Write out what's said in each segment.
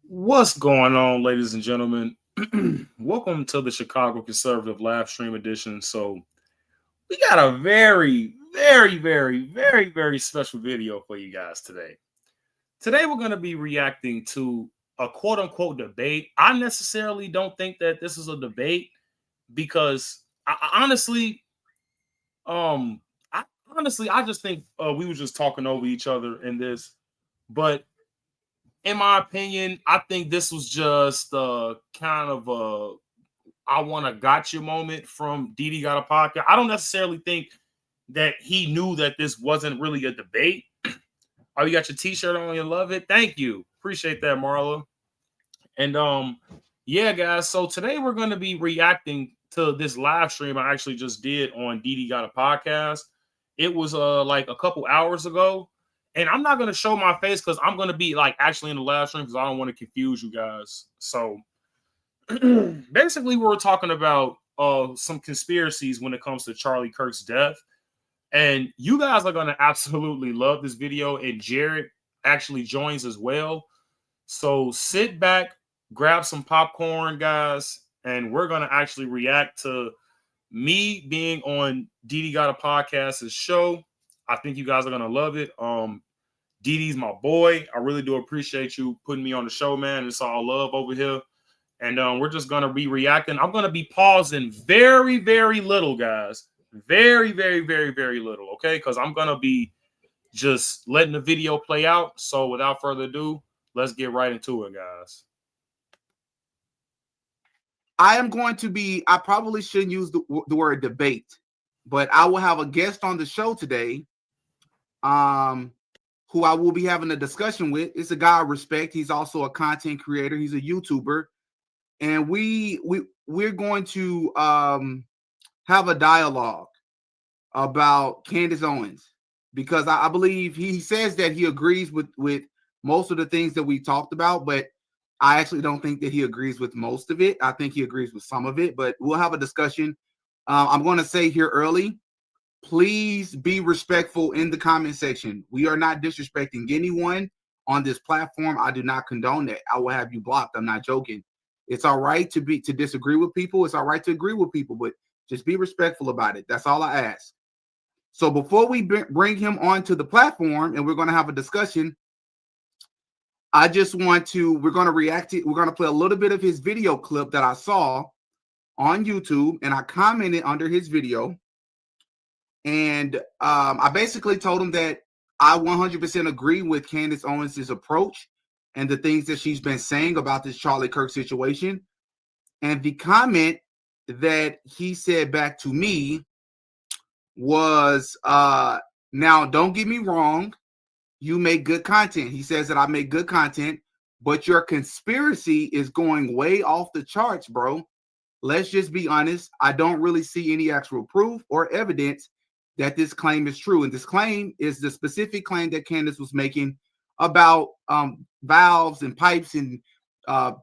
What's going on, ladies and gentlemen? Welcome to the Chicago Conservative live stream edition. So, we got a very special video for you guys today. Today, we're going to be reacting to a quote unquote debate. I necessarily don't think that this is a debate because I honestly, I just think we were just talking over each other in this. But in my opinion, I think this was just kind of a I want a gotcha moment from Didi Got a Podcast. I don't necessarily think that he knew that this wasn't really a debate. Oh, you got your t-shirt on, you love it. Thank you. Appreciate that, Marla. And yeah, guys. So today we're going to be reacting to this live stream I actually just did on Didi Got a Podcast. It was like a couple hours ago. And I'm not going to show my face because I'm going to be like actually in the live stream because I don't want to confuse you guys. So basically, we were talking about some conspiracies when it comes to Charlie Kirk's death. And you guys are going to absolutely love this video. And Jared actually joins as well. So sit back, grab some popcorn, guys. And we're going to actually react to me being on Didi Got a Podcast's show. I think you guys are going to love it. Didi's my boy. I really do appreciate you putting me on the show, man. It's all love over here. And we're just going to be reacting. I'm going to be pausing very little, guys. Very little, okay? Because I'm going to be just letting the video play out. So without further ado, let's get right into it, guys. I probably shouldn't use the word debate, but I will have a guest on the show today who I will be having a discussion with. It's a guy I respect. He's also a content creator. He's a YouTuber. And we're going to have a dialogue about Candace Owens because I believe he says that he agrees with most of the things that we talked about, but I actually don't think that he agrees with most of it. I think he agrees with some of it, but we'll have a discussion. I'm going to say here early, please be respectful in the comment section. We are not disrespecting anyone on this platform. I do not condone that. I will have you blocked. I'm not joking. It's all right to disagree with people. It's all right to agree with people, but just be respectful about it. That's all I ask. So before we bring him onto the platform and we're going to have a discussion, we're going to react to, we're going to play a little bit of his video clip that I saw on YouTube, and I commented under his video. And I basically told him that I 100% agree with Candace Owens' approach and the things that she's been saying about this Charlie Kirk situation. And the comment that he said back to me was, now, don't get me wrong, you make good content. He says that I make good content, but your conspiracy is going way off the charts, bro. Let's just be honest. I don't really see any actual proof or evidence that this claim is true. And this claim is the specific claim that Candace was making about valves and pipes and a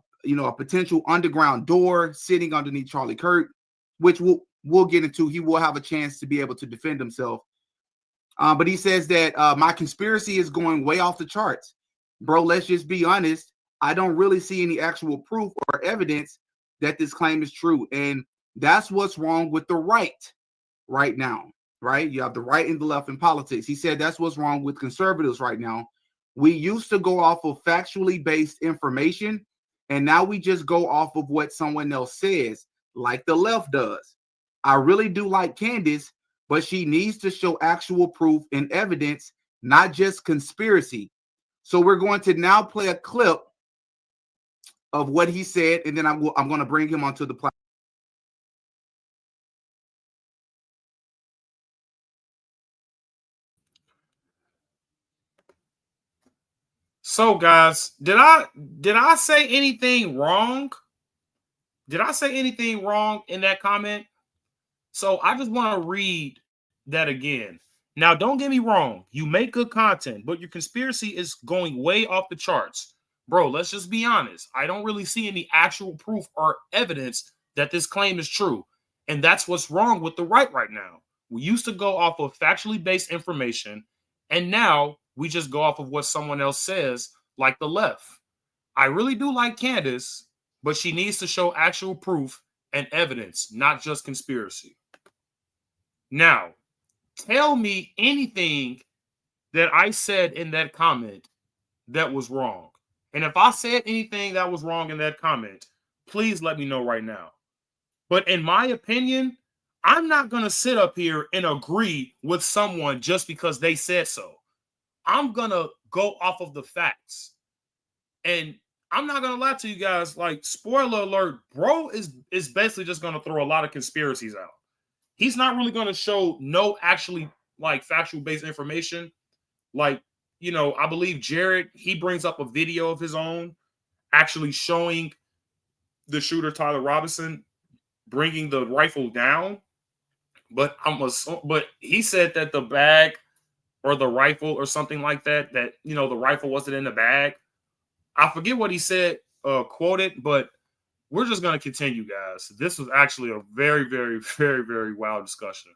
potential underground door sitting underneath Charlie Kirk, which we'll get into. He will have a chance to be able to defend himself. But he says that my conspiracy is going way off the charts. Bro, let's just be honest. I don't really see any actual proof or evidence that this claim is true. And that's what's wrong with the right now, right? You have the right and the left in politics. He said that's what's wrong with conservatives right now. We used to go off of factually based information, and now we just go off of what someone else says, like the left does. I really do like Candace, but she needs to show actual proof and evidence, not just conspiracy. So we're going to now play a clip of what he said, and then I'm going to bring him onto the platform. So, guys, did I say anything wrong? Did I say anything wrong in that comment? So I just want to read that again. Now, don't get me wrong. You make good content, but your conspiracy is going way off the charts. Bro, let's just be honest. I don't really see any actual proof or evidence that this claim is true. And that's what's wrong with the right now. We used to go off of factually based information, and now We just go off of what someone else says, like the left. I really do like Candace, but she needs to show actual proof and evidence, not just conspiracy. Now, tell me anything that I said in that comment that was wrong. And if I said anything that was wrong in that comment, please let me know right now. But in my opinion, I'm not going to sit up here and agree with someone just because they said so. I'm going to go off of the facts. And I'm not going to lie to you guys, like, spoiler alert, bro is basically just going to throw a lot of conspiracies out. He's not really going to show no actually like factual based information. Like, you know, I believe Jared, he brings up a video of his own actually showing the shooter Tyler Robinson bringing the rifle down. But but he said that the bag or the rifle or something like that, you know, the rifle wasn't in the bag. I forget what he said, quoted, but we're just going to continue, guys. This was actually a very, very, very, very wild discussion.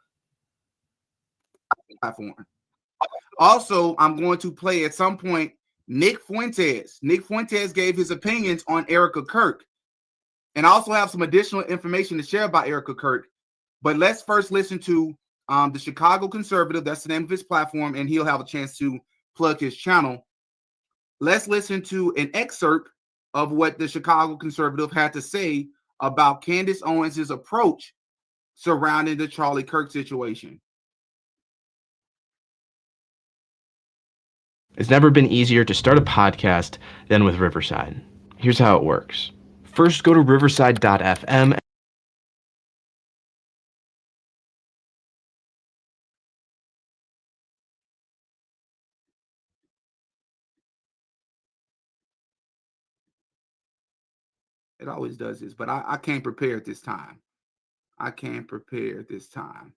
Also, I'm going to play at some point Nick Fuentes. Nick Fuentes gave his opinions on Erica Kirk. And I also have some additional information to share about Erica Kirk. But let's first listen to the Chicago Conservative. That's the name of his platform, and he'll have a chance to plug his channel. Let's listen to an excerpt of what the Chicago Conservative had to say about Candace Owens' approach surrounding the Charlie Kirk situation. It's never been easier to start a podcast than with Riverside. Here's how it works. First, go to riverside.fm. It always does this, but I can't prepare at this time. I can't prepare at this time.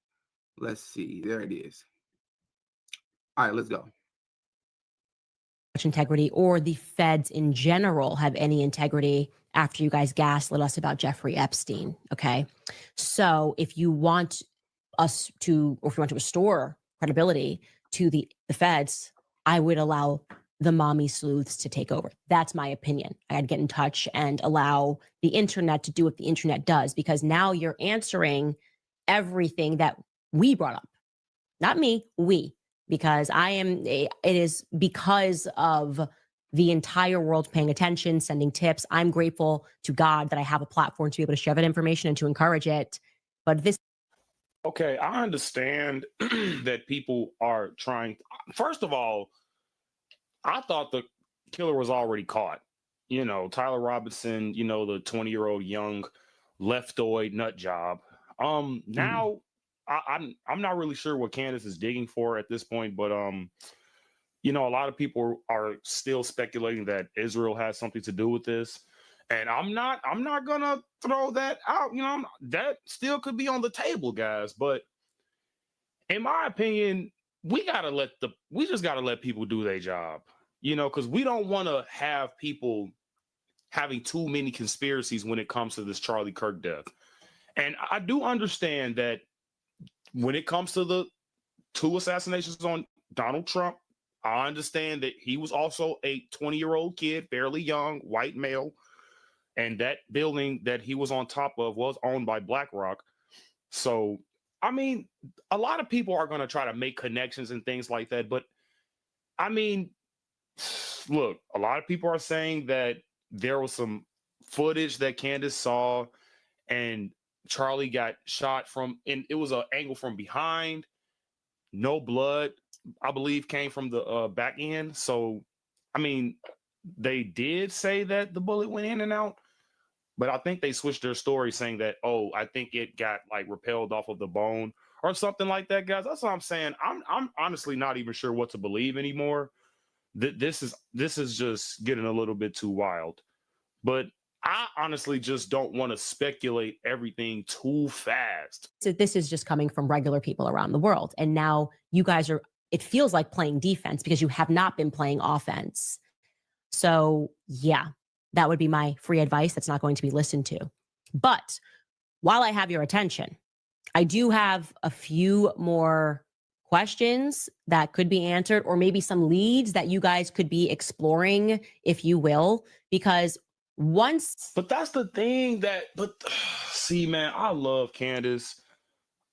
Let's see. There it is. All right, let's go. Integrity, or the feds in general have any integrity after you guys gaslit us about Jeffrey Epstein. Okay. So if you want us to, or if you want to restore credibility to the feds, I would allow the mommy sleuths to take over. That's my opinion. I'd get in touch and allow the internet to do what the internet does, because now you're answering everything that we brought up. Not me, we. Because it is because of the entire world paying attention, sending tips. I'm grateful to God that I have a platform to be able to share that information and to encourage it. But this. Okay, I understand that people are trying. First of all, I thought the killer was already caught. You know, Tyler Robinson, you know, the 20-year-old young leftoid nut job. Now I'm not really sure what Candace is digging for at this point, but you know, a lot of people are still speculating that Israel has something to do with this, and I'm not gonna throw that out. You know, that still could be on the table, guys. But in my opinion, we just gotta let people do their job. You know, because we don't want to have people having too many conspiracies when it comes to this Charlie Kirk death. And I do understand that when it comes to the 2 assassinations on Donald Trump, I understand that he was also a 20-year-old kid, fairly young, white male. And that building that he was on top of was owned by BlackRock. So, I mean, a lot of people are going to try to make connections and things like that. But, I mean, look, a lot of people are saying that there was some footage that Candace saw and Charlie got shot from, and it was an angle from behind. No blood, I believe, came from the back end. So, I mean, they did say that the bullet went in and out, but I think they switched their story saying that, oh, I think it got like repelled off of the bone or something like that, guys. That's what I'm saying. I'm honestly not even sure what to believe anymore. This is just getting a little bit too wild. But I honestly just don't want to speculate everything too fast. So this is just coming from regular people around the world. And now you guys are, it feels like playing defense because you have not been playing offense. So yeah, that would be my free advice. That's not going to be listened to. But while I have your attention, I do have a few more questions that could be answered, or maybe some leads that you guys could be exploring, if you will, because once. But that's the thing see, man, I love Candace.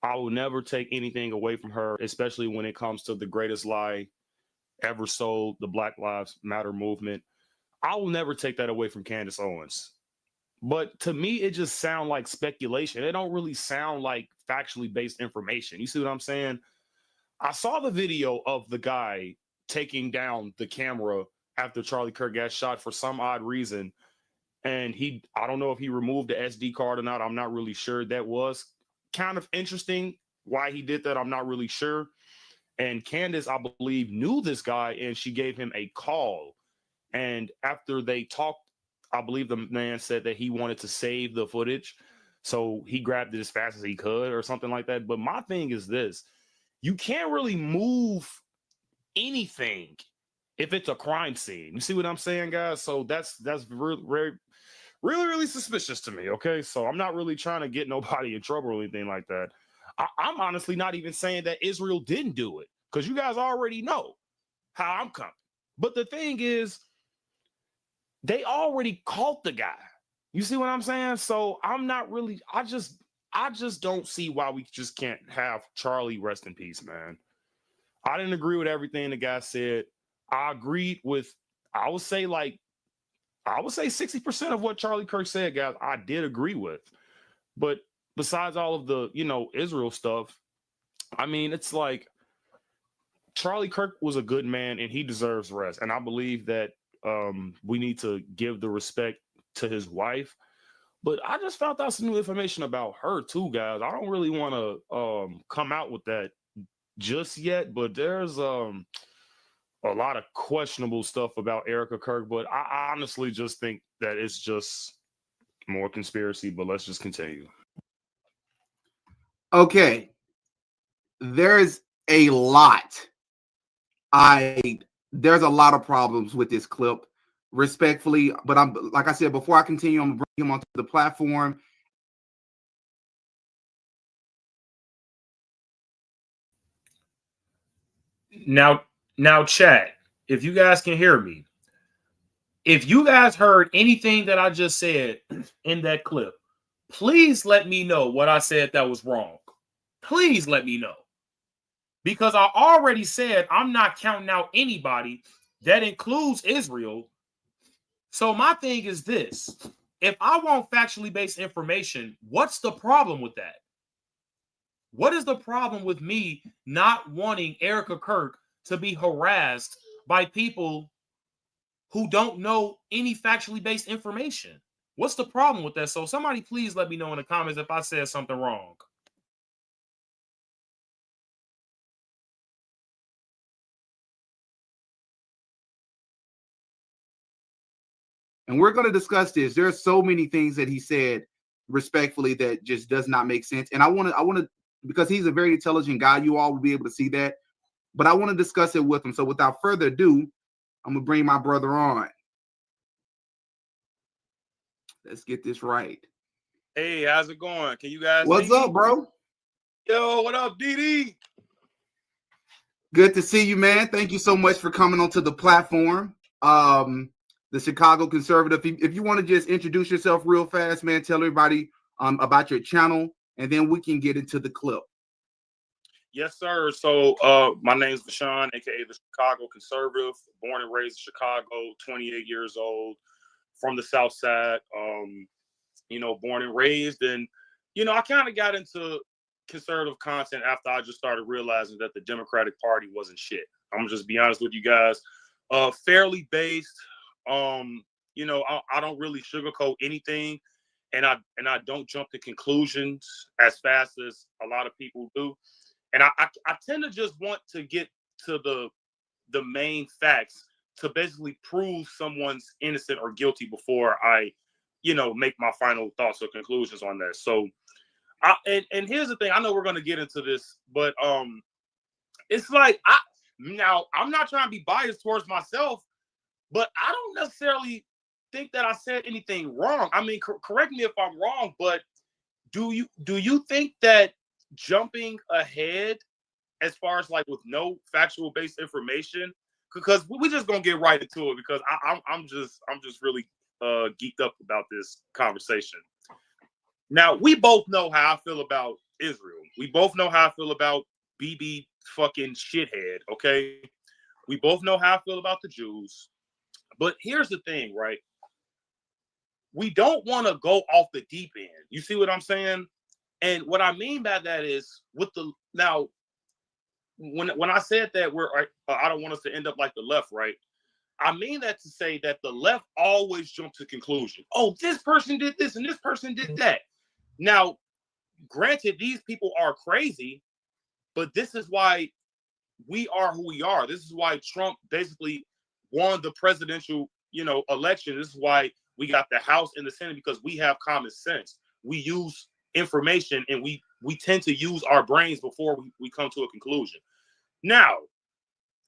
I will never take anything away from her, especially when it comes to the greatest lie ever sold, the Black Lives Matter movement. I will never take that away from Candace Owens. But to me, it just sounds like speculation. It don't really sound like factually based information. You see what I'm saying? I saw the video of the guy taking down the camera after Charlie Kirk got shot for some odd reason. And I don't know if he removed the SD card or not. I'm not really sure. That was kind of interesting why he did that. I'm not really sure. And Candace, I believe, knew this guy, and she gave him a call. And after they talked, I believe the man said that he wanted to save the footage. So he grabbed it as fast as he could or something like that. But my thing is this. You can't really move anything if it's a crime scene. You see what I'm saying, guys? So that's really suspicious to me. Okay, so I'm not really trying to get nobody in trouble or anything like that. I'm honestly not even saying that Israel didn't do it, because you guys already know how I'm coming. But the thing is, they already caught the guy. You see what I'm saying? So I'm not really. I just don't see why we just can't have Charlie rest in peace, man. I didn't agree with everything the guy said. I agreed with, I would say 60% of what Charlie Kirk said, guys, I did agree with. But besides all of the, Israel stuff, I mean, it's like Charlie Kirk was a good man and he deserves rest. And I believe that we need to give the respect to his wife. But I just found out some new information about her too, guys. I don't really want to come out with that just yet, but there's a lot of questionable stuff about Erica Kirk. But I honestly just think that it's just more conspiracy. But let's just continue. Okay, there's a lot. There's a lot of problems with this clip, respectfully. But I'm, like I said before, I continue. I'm gonna bring him onto the platform. Now, chat, if you guys can hear me, if you guys heard anything that I just said in that clip, please let me know what I said that was wrong. Please let me know. Because I already said I'm not counting out anybody. That includes Israel. So my thing is this. If I want factually based information, what's the problem with that? What is the problem with me not wanting Erica Kirk to be harassed by people who don't know any factually based information? What's the problem with that? So somebody please let me know in the comments if I said something wrong. And we're going to discuss this. There are so many things that he said respectfully that just does not make sense. And I want to, because he's a very intelligent guy, you all will be able to see that. But I want to discuss it with him. So without further ado, I'm going to bring my brother on. Let's get this right. Hey, how's it going? Can you guys What's up, bro? Yo, what up, DD? Good to see you, man. Thank you so much for coming onto the platform. The Chicago Conservative. If you want to just introduce yourself real fast, man, tell everybody about your channel, and then we can get into the clip. Yes, sir. So my name's Vashawn, aka the Chicago Conservative, born and raised in Chicago, 28 years old, from the South Side. Born and raised, and I kind of got into conservative content after I just started realizing that the Democratic Party wasn't shit. I'm gonna just be honest with you guys. Fairly based. I don't really sugarcoat anything, and I don't jump to conclusions as fast as a lot of people do. And I tend to just want to get to the main facts to basically prove someone's innocent or guilty before I, make my final thoughts or conclusions on that. So, and here's the thing. I know we're going to get into this, but it's like I'm not trying to be biased towards myself, but I don't necessarily think that I said anything wrong. I mean, correct me if I'm wrong, but do you think that jumping ahead as far as like with no factual based information, because we just gonna get right into it because I'm just really geeked up about this conversation. Now we both know how I feel about Israel. We both know how I feel about BB fucking shithead. Okay, we both know how I feel about the Jews. But here's the thing, right? We don't want to go off the deep end. You see what I'm saying? And what I mean by that is with the now. When I said that I don't want us to end up like the left, right? I mean that to say that the left always jump to conclusion. Oh, this person did this and this person did that. Now, granted, these people are crazy, but this is why we are who we are. This is why Trump basically won the presidential, election. This is why we got the House and the Senate, because we have common sense. We use information and we tend to use our brains before we come to a conclusion. Now,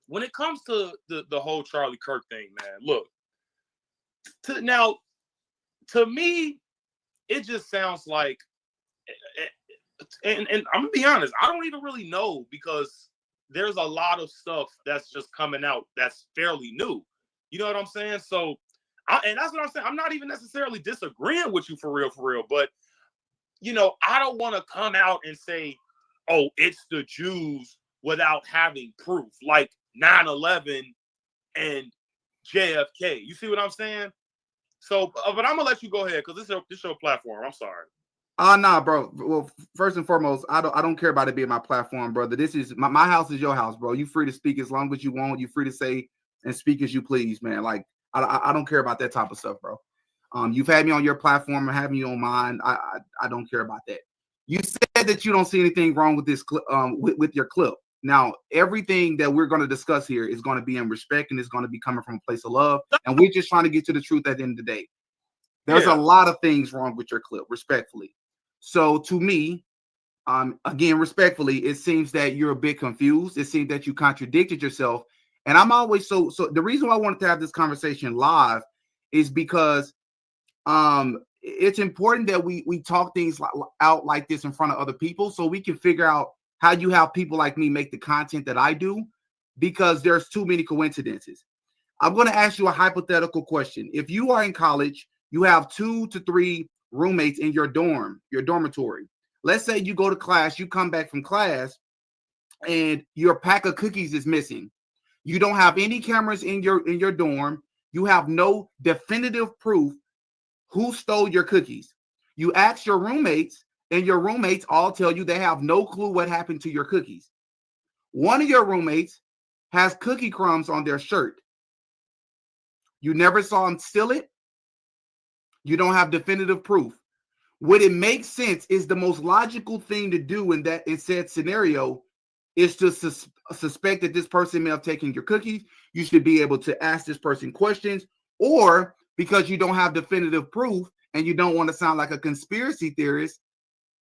when it comes to the whole Charlie Kirk thing, man, look, to me, it just sounds like, and I'm gonna be honest, I don't even really know, because there's a lot of stuff that's just coming out that's fairly new. You know what I'm saying? So, and that's what I'm saying. I'm not even necessarily disagreeing with you for real, but I don't want to come out and say, oh, it's the Jews without having proof, like 9/11 and JFK. You see what I'm saying? So, but I'm gonna let you go ahead because this is your platform. I'm sorry. Nah, bro. Well, first and foremost, I don't care about it being my platform, brother. This is my house is your house, bro. You free to speak as long as you want. You free to say and speak as you please, man. Like I don't care about that type of stuff, bro. You've had me on your platform and have me on mine. I don't care about that. You said that you don't see anything wrong with this with your clip. Now, everything that we're going to discuss here is going to be in respect and it's going to be coming from a place of love. And we're just trying to get to the truth at the end of the day. There's a lot of things wrong with your clip, respectfully. So to me, again, respectfully, it seems that you're a bit confused. It seems that you contradicted yourself. And I'm always so the reason why I wanted to have this conversation live is because it's important that we talk things out like this in front of other people so we can figure out how you have people like me make the content that I do, because there's too many coincidences. I'm going to ask you a hypothetical question. If you are in college, you have 2 to 3 roommates in your dormitory. Let's say you go to class, you come back from class, and your pack of cookies is missing. You don't have any cameras in your dorm. You have no definitive proof who stole your cookies. You ask your roommates, and your roommates all tell you they have no clue what happened to your cookies. One of your roommates has cookie crumbs on their shirt. You never saw him steal it. You don't have definitive proof. Would it make sense? Is the most logical thing to do in said scenario is to suspect that this person may have taken your cookies. You should be able to ask this person questions, or because you don't have definitive proof and you don't want to sound like a conspiracy theorist,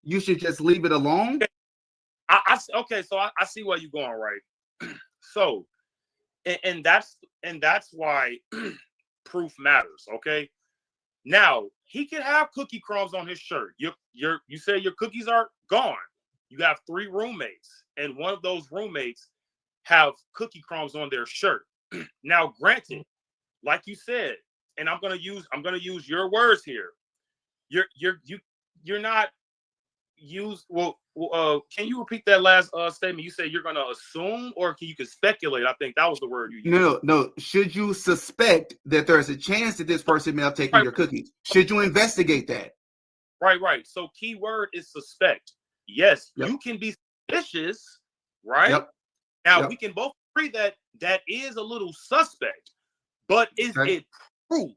you should just leave it alone. Okay, so I see where you're going, right? So, and that's why proof matters. Okay, now he could have cookie crumbs on his shirt. You say your cookies are gone. You have 3 roommates, and one of those roommates have cookie crumbs on their shirt. Now, granted, like you said, and I'm gonna use your words here. You're not use well. Can you repeat that last statement? You said you're gonna assume, or you can speculate. I think that was the word you used. No. Should you suspect that there's a chance that this person may have taken your cookies? Should you investigate that? Right. So key word is suspect. Yes, you can be suspicious, right? Now we can both agree that is a little suspect, but is it proof?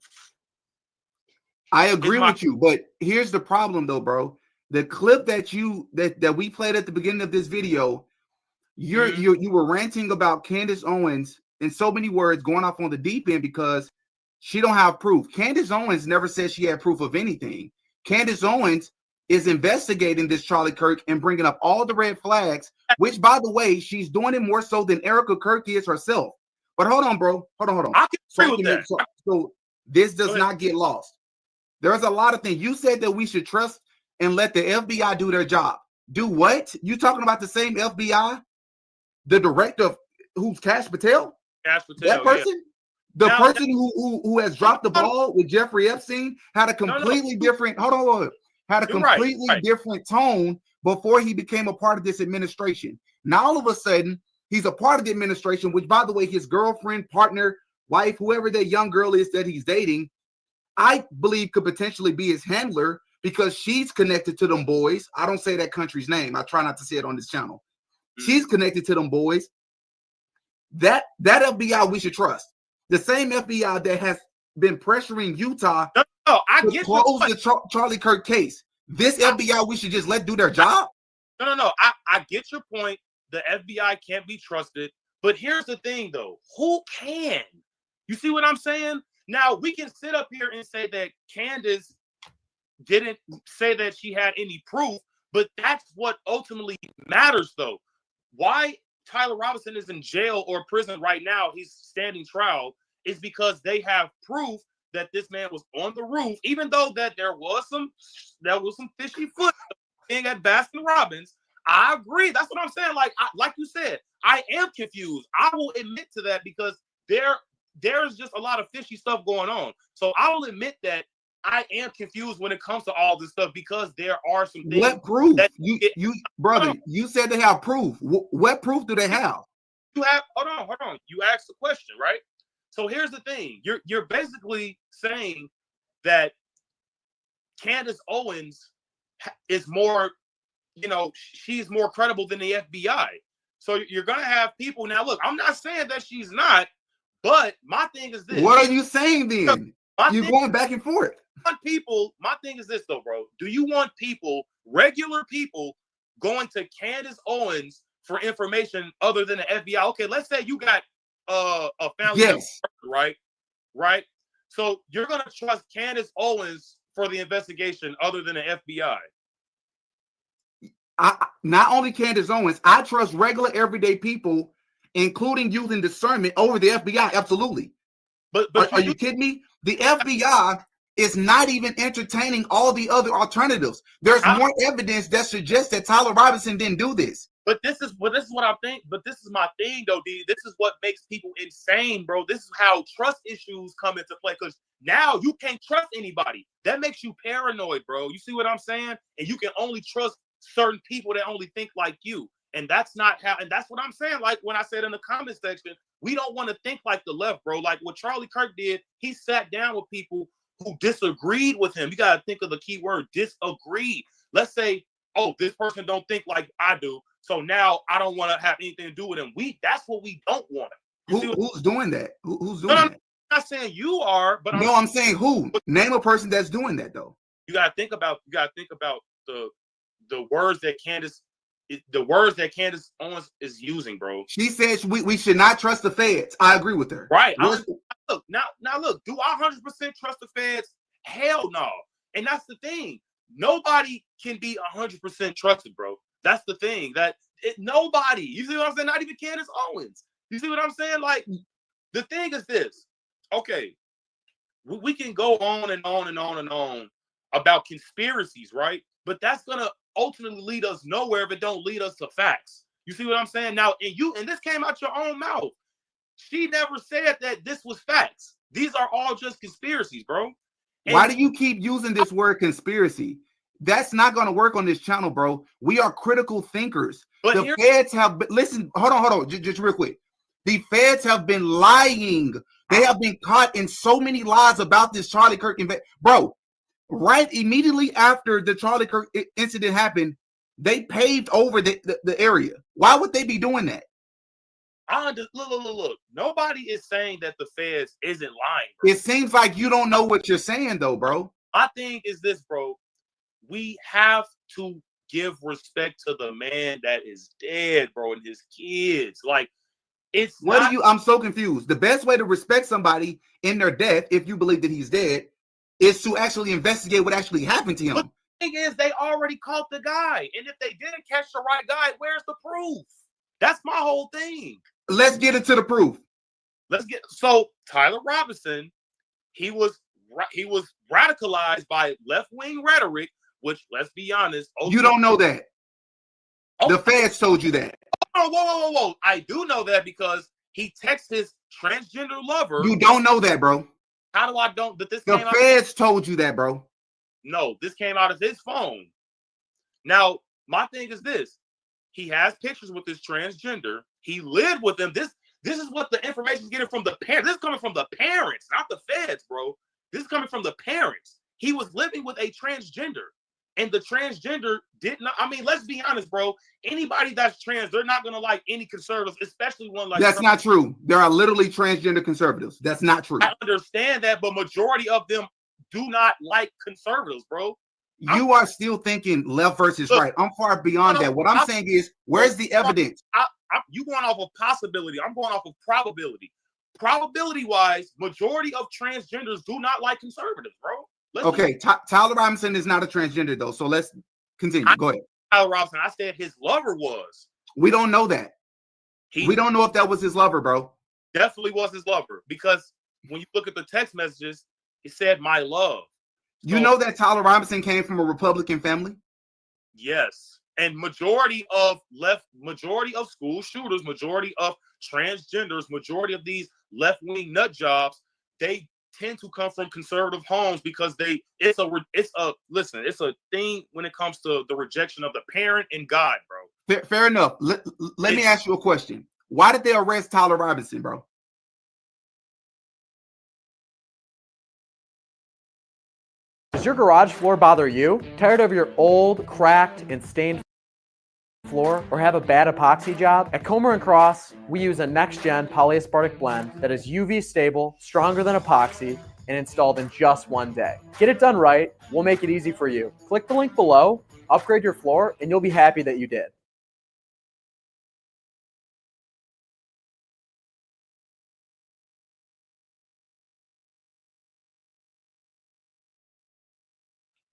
I agree with you, but here's the problem though, bro. The clip that we played at the beginning of this video, you were ranting about Candace Owens in so many words, going off on the deep end because she don't have proof. Candace Owens never said she had proof of anything. Candace Owens is investigating this Charlie Kirk and bringing up all the red flags, which, by the way, she's doing it more so than Erica Kirk is herself. But hold on, bro. Hold on. I can agree with that. So this does not get lost. There's a lot of things. You said that we should trust and let the FBI do their job. Do what? You talking about the same FBI? the director who's Cash Patel? Cash Patel, That person? The Now, person who has dropped the ball with Jeffrey Epstein had a completely different, hold on, had a completely different tone before he became a part of this administration. Now, all of a sudden, he's a part of the administration, which, by the way, his girlfriend, partner, wife, whoever that young girl is that he's dating, I believe could potentially be his handler because she's connected to them boys. I don't say that country's name. I try not to say it on this channel. She's connected to them boys. That FBI we should trust. The same FBI that has been pressuring Utah to close the Charlie Kirk case. This FBI we should just let do their job? No. I get your point. The FBI can't be trusted. But here's the thing, though. Who can? You see what I'm saying? Now, we can sit up here and say that Candace didn't say that she had any proof, but that's what ultimately matters, though. Why Tyler Robinson is in jail or prison right now, he's standing trial, is because they have proof that this man was on the roof, even though that there was some fishy foot thing at Baskin Robbins. I agree. That's what I'm saying. Like you said, I am confused. I will admit to that because there's just a lot of fishy stuff going on. So I will admit that I am confused when it comes to all this stuff because there are some things. What proof? You said they have proof. What proof do they have? Hold on. You asked the question, right? So here's the thing. You're basically saying that Candace Owens is more, she's more credible than the FBI. So you're going to have people. Now, look, I'm not saying that she's not, but my thing is this. What are you saying then? You're going back and forth. My thing is this, though, bro. Do you want regular people, going to Candace Owens for information other than the FBI? Okay, let's say you got a family member, right? So you're going to trust Candace Owens for the investigation other than the FBI? Not only Candace Owens, I trust regular everyday people, including using discernment, over the FBI. Absolutely. But are you kidding me? The FBI is not even entertaining all the other alternatives. There's more evidence that suggests that Tyler Robinson didn't do this. But this is what I think. But this is my thing, though, D. This is what makes people insane, bro. This is how trust issues come into play, because now you can't trust anybody. That makes you paranoid, bro. You see what I'm saying? And you can only trust certain people that only think like you. And that's not how, and that's what I'm saying. Like when I said in the comment section, we don't want to think like the left, bro. Like what Charlie Kirk did, he sat down with people who disagreed with him. You got to think of the key word, disagreed. Let's say, oh, this person don't think like I do, so now I don't want to have anything to do with him. That's what we don't want. Who's doing that? Who's doing that? I'm not saying you are, but I'm saying who. Name a person that's doing that, though. You got to think about the words that Candace Owens is using, bro. She says we should not trust the feds. I agree with her. Right. Look, do I 100% trust the feds? Hell no. And that's the thing. Nobody can be 100% trusted, bro. That's the thing. Nobody. You see what I'm saying? Not even Candace Owens. You see what I'm saying? Like, the thing is this. Okay, we can go on and on and on and on about conspiracies, right? But that's gonna ultimately lead us nowhere if it don't lead us to facts. You see what I'm saying? Now, and this came out your own mouth. She never said that this was facts. These are all just conspiracies, bro. And why do you keep using this word conspiracy? That's not going to work on this channel, bro. We are critical thinkers. But the feds have been, listen, hold on, just real quick. The feds have been lying. They have been caught in so many lies about this Charlie Kirk event. Bro, right immediately after the Charlie Kirk incident happened, they paved over the area. Why would they be doing that? Look. Nobody is saying that the feds isn't lying, bro. It seems like you don't know what you're saying, though, bro. My thing is this, bro. We have to give respect to the man that is dead, bro, and his kids. Like, I'm so confused. The best way to respect somebody in their death, if you believe that he's dead, is to actually investigate what actually happened to him. But the thing is, they already caught the guy. And if they didn't catch the right guy, where's the proof? That's my whole thing. Let's get into the proof. So Tyler Robinson, he was radicalized by left-wing rhetoric, which, let's be honest, you don't know that. The feds told you that. Whoa. I do know that because he texts his transgender lover. You don't know that, bro. How do I don't? That this The came out. feds told you that, bro. No, this came out of his phone. Now, my thing is this. He has pictures with this transgender. He lived with them. This is what the information is getting from the parents. This is coming from the parents, not the feds, bro. This is coming from the parents. He was living with a transgender. And the transgender did not. I mean, let's be honest, bro. Anybody that's trans, they're not gonna like any conservatives, especially one like. That's not true. There are literally transgender conservatives. That's not true. I understand that, but majority of them do not like conservatives, bro. You are still thinking left versus right. I'm far beyond that. What I'm saying is, where's the evidence? You going off of possibility. I'm going off of probability. Probability-wise, majority of transgenders do not like conservatives, bro. Okay, Tyler Robinson is not a transgender, though. So let's continue. Go ahead. Tyler Robinson, I said his lover was. We don't know that. We don't know if that was his lover, bro. Definitely was his lover. Because when you look at the text messages, it said, my love. You know that Tyler Robinson came from a Republican family? Yes. And majority of school shooters, majority of transgenders, majority of these left-wing nut jobs, they tend to come from conservative homes because it's a thing when it comes to the rejection of the parent and God, bro. Fair enough. Let me ask you a question. Why did they arrest Tyler Robinson, bro? Does your garage floor bother you? Tired of your old, cracked, and stained floor, or have a bad epoxy job? At Comer & Cross, we use a next-gen polyaspartic blend that is UV stable, stronger than epoxy, and installed in just one day. Get it done right, we'll make it easy for you. Click the link below, upgrade your floor, and you'll be happy that you did.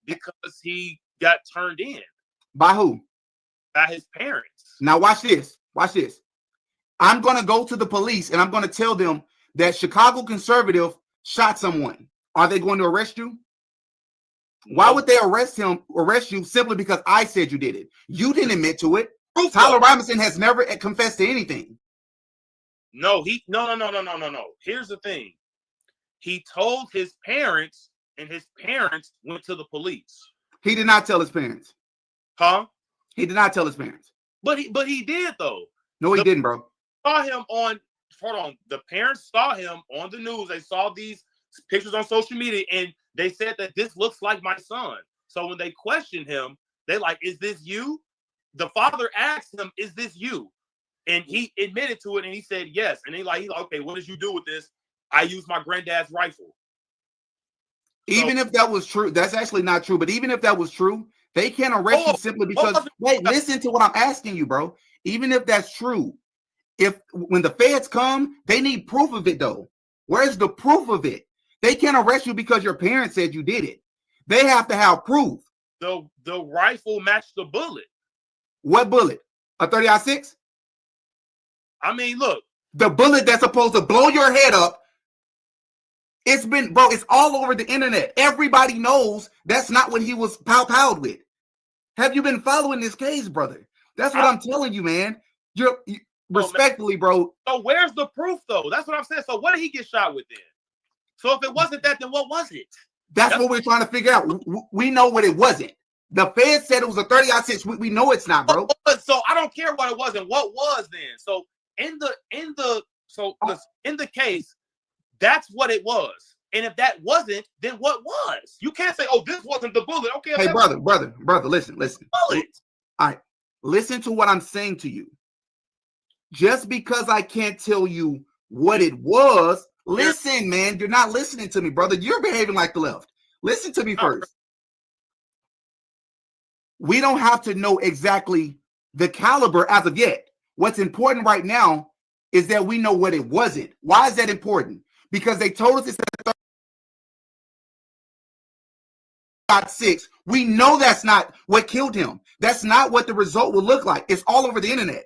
Because he got turned in. By who? By his parents. Now watch this. Watch this. I'm going to go to the police and I'm going to tell them that Chicago conservative shot someone. Are they going to arrest you? Why would they arrest you simply because I said you did it? You didn't admit to it. Tyler Robinson has never confessed to anything. No. Here's the thing. He told his parents, and his parents went to the police. He did not tell his parents. Huh? He did not tell his parents. But he did though. No, he didn't, bro. Saw him on. Hold on. The parents saw him on the news. They saw these pictures on social media, and they said that this looks like my son. So when they questioned him, they like, "Is this you?" The father asked him, "Is this you?" And he admitted to it, and he said yes. And he's like, "Okay, what did you do with this?" I used my granddad's rifle. Even if that was true, that's actually not true. But even if that was true, they can't arrest you simply because. Wait, listen to what I'm asking you, bro. Even if that's true, when the feds come, they need proof of it, though. Where's the proof of it? They can't arrest you because your parents said you did it. They have to have proof. The rifle matched the bullet. What bullet? A 30-06? I mean, look. The bullet that's supposed to blow your head up. It's all over the internet. Everybody knows that's not what he was powed with. Have you been following this case, brother? That's what I'm telling you, man. Respectfully, bro. So where's the proof, though? That's what I'm saying. So what did he get shot with then? So if it wasn't that, then what was it? That's what we're trying to figure out. We know what it wasn't. The Fed said it was a 30-06. We know it's not, bro. So I don't care what it was and what was then. So in the case, that's what it was. And if that wasn't, then what was? You can't say, "Oh, this wasn't the bullet." Okay. Hey, brother, listen. Bullet. All right. Listen to what I'm saying to you. Just because I can't tell you what it was, listen, man. You're not listening to me, brother. You're behaving like the left. Listen to me first. We don't have to know exactly the caliber as of yet. What's important right now is that we know what it wasn't. Why is that important? Because they told us it's a 30-06. We know that's not what killed him. That's not what the result will look like. It's all over the internet.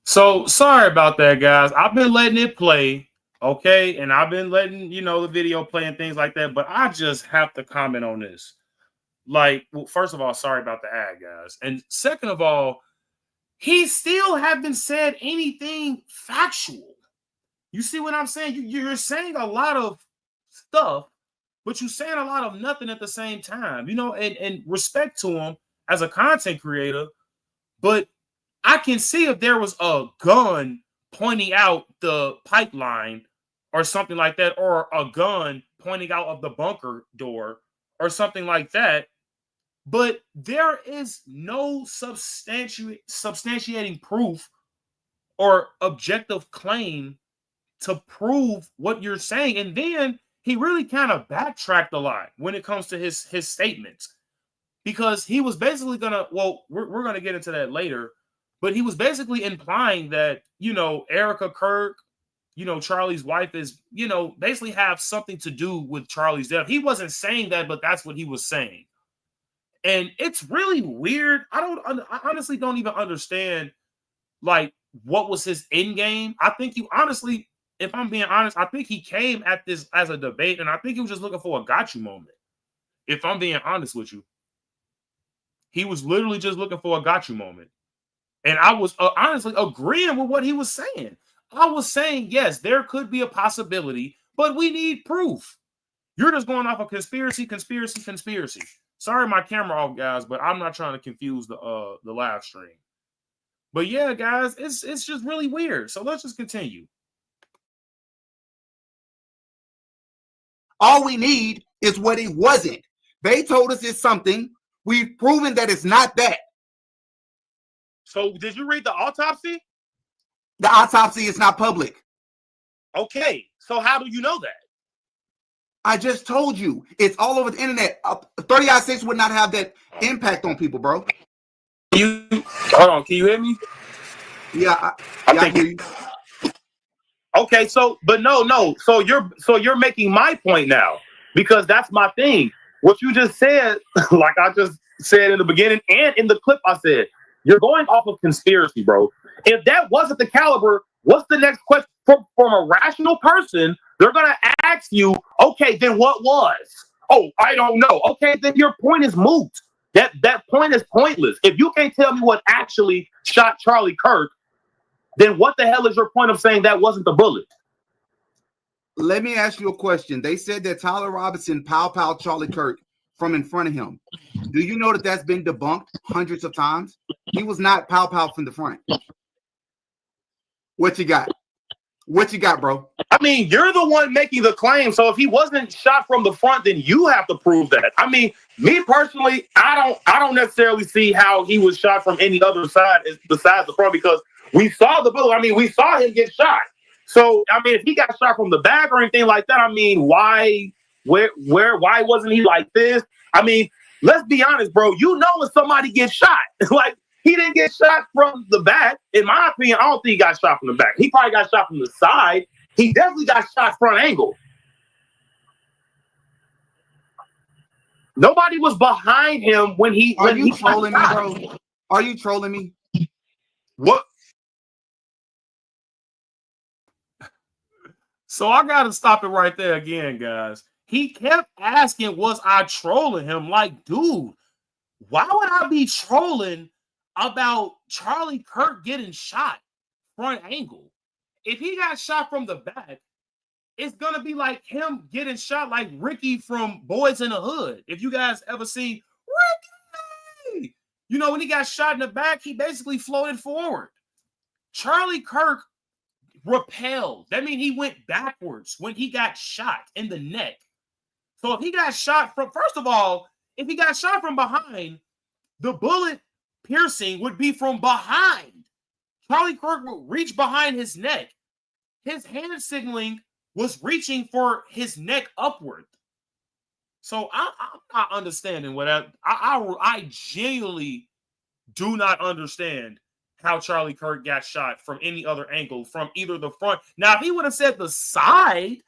So sorry about that, guys. I've been letting it play, okay, and I've been letting the video play and things like that. But I just have to comment on this. Like, well, first of all, sorry about the ad, guys. And second of all, he still haven't said anything factual. You see what I'm saying? You're saying a lot of stuff, but you're saying a lot of nothing at the same time. You know, and respect to him as a content creator, but I can see if there was a gun pointing out the pipeline or something like that, or a gun pointing out of the bunker door or something like that. But there is no substantiating proof or objective claim to prove what you're saying. And then he really kind of backtracked a lot when it comes to his statements, because he was basically gonna, well, we're gonna get into that later, but he was basically implying that, you know, Erica Kirk, you know, Charlie's wife, is, you know, basically have something to do with Charlie's death. He wasn't saying that, but that's what he was saying. And it's really weird. I honestly don't even understand, like, what was his end game. I think he honestly, if I'm being honest, I think he came at this as a debate, and I think he was just looking for a got you moment. If I'm being honest with you, he was literally just looking for a got you moment. And I was honestly agreeing with what he was saying. I was saying, yes, there could be a possibility, but we need proof. You're just going off of conspiracy. Sorry, my camera off, guys, but I'm not trying to confuse the live stream. But yeah, guys, it's just really weird. So let's just continue. All we need is what it wasn't. They told us it's something. We've proven that it's not that. So did you read the autopsy? The autopsy is not public. Okay, so how do you know that? I just told you. It's all over the internet. 30i6 would not have that impact on people, bro. Hold on, can you hear me? Yeah, I hear you. Okay, so but no. So you're making my point now, because that's my thing. What you just said, like I just said in the beginning and in the clip I said, you're going off of conspiracy, bro. If that wasn't the caliber, what's the next question? From a rational person, they're gonna ask you, okay, then what was? Oh, I don't know. Okay, then your point is moot. That point is pointless. If you can't tell me what actually shot Charlie Kirk, then what the hell is your point of saying that wasn't the bullet? Let me ask you a question. They said that Tyler Robinson pow Charlie Kirk from in front of him. Do you know that that's been debunked hundreds of times? He was not pow from the front. What you got? What you got, bro? I mean, you're the one making the claim. So if he wasn't shot from the front, then you have to prove that. I mean, me personally, I don't necessarily see how he was shot from any other side besides the front, because we saw the bullet. I mean, we saw him get shot. So I mean, if he got shot from the back or anything like that, I mean, why wasn't he like this? I mean, let's be honest, bro. You know when somebody gets shot, like, he didn't get shot from the back. In my opinion, I don't think he got shot from the back. He probably got shot from the side. He definitely got shot front angle. Nobody was behind him when he. Are you trolling me, bro? Are you trolling me? What? So I gotta stop it right there again, guys. He kept asking, was I trolling him? Like, dude, why would I be trolling about Charlie Kirk getting shot front angle? If he got shot from the back, it's gonna be like him getting shot like Ricky from Boys in the Hood. If you guys ever see Ricky, you know, when he got shot in the back, he basically floated forward. Charlie Kirk repelled. That means he went backwards when he got shot in the neck. So if he got shot from, first of all, if he got shot from behind, the bullet piercing would be from behind. Charlie Kirk would reach behind his neck. His hand signaling was reaching for his neck upward. So I'm not understanding what I genuinely do not understand how Charlie Kirk got shot from any other angle, from either the front. Now, if he would have said the side,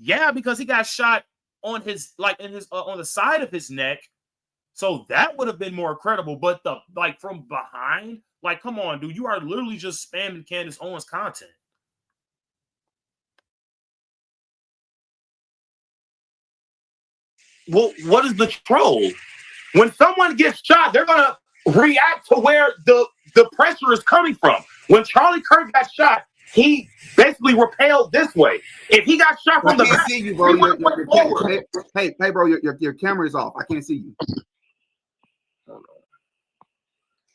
yeah, because he got shot on his, like, in his on the side of his neck, so that would have been more credible. But the, like, from behind, like, come on, dude, you are literally just spamming Candace Owens content. Well, what is the troll? When someone gets shot, they're gonna react to where the pressure is coming from. When Charlie Kirk got shot, he basically repelled this way. If he got shot I from the can't back, see you, bro. he would have went forward. Hey, bro, your camera is off. I can't see you.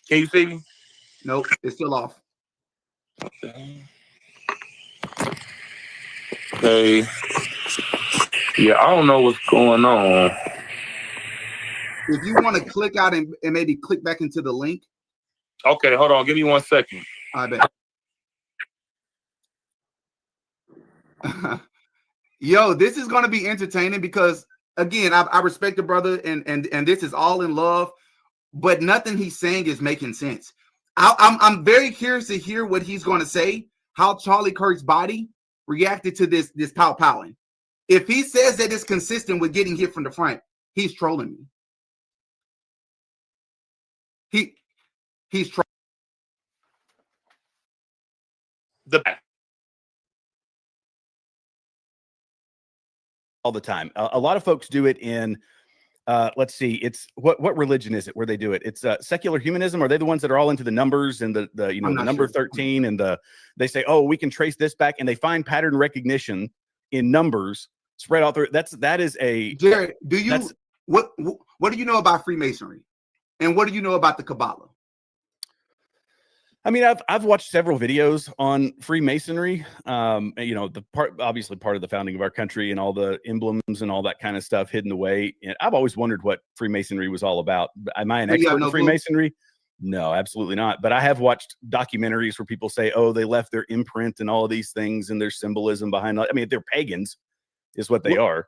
Can you see me? Nope, it's still off. Hey, yeah, I don't know what's going on. If you want to click out and maybe click back into the link. Okay, hold on. Give me 1 second. I bet. Yo, this is going to be entertaining because, again, I respect the brother, and this is all in love, but nothing he's saying is making sense. I'm very curious to hear what he's going to say, how Charlie Kirk's body reacted to this powing. If he says that it's consistent with getting hit from the front, he's trolling me. He's trolling. The back. All the time. A lot of folks do it in, let's see, it's what religion is it where they do it? It's secular humanism. Are they the ones that are all into the numbers and the the number 13 and they say, oh, we can trace this back, and they find pattern recognition in numbers spread out through. That is a Jared. What do you know about Freemasonry, and what do you know about the Kabbalah? I mean, I've watched several videos on Freemasonry. Obviously part of the founding of our country and all the emblems and all that kind of stuff hidden away. And I've always wondered what Freemasonry was all about. Am I an expert in Freemasonry? No, absolutely not. But I have watched documentaries where people say, oh, they left their imprint and all of these things and there's symbolism behind it. I mean, they're pagans is what they are.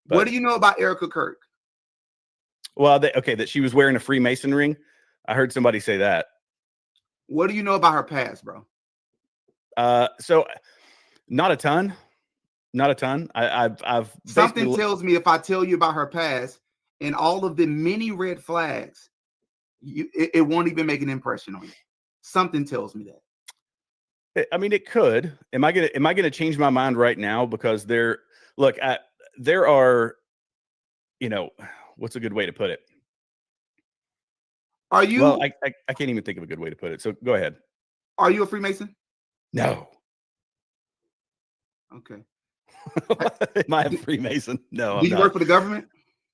But what do you know about Erica Kirk? Well, that she was wearing a Freemason ring. I heard somebody say that. What do you know about her past, bro? So not a ton. I've something tells me if I tell you about her past and all of the many red flags, it won't even make an impression on you. Something tells me that. I mean, it could. Am I gonna change my mind right now? Because there are, what's a good way to put it? Are you? Well, I can't even think of a good way to put it. So go ahead. Are you a Freemason? No. Okay. Am I a Freemason? No. Do you work for the government?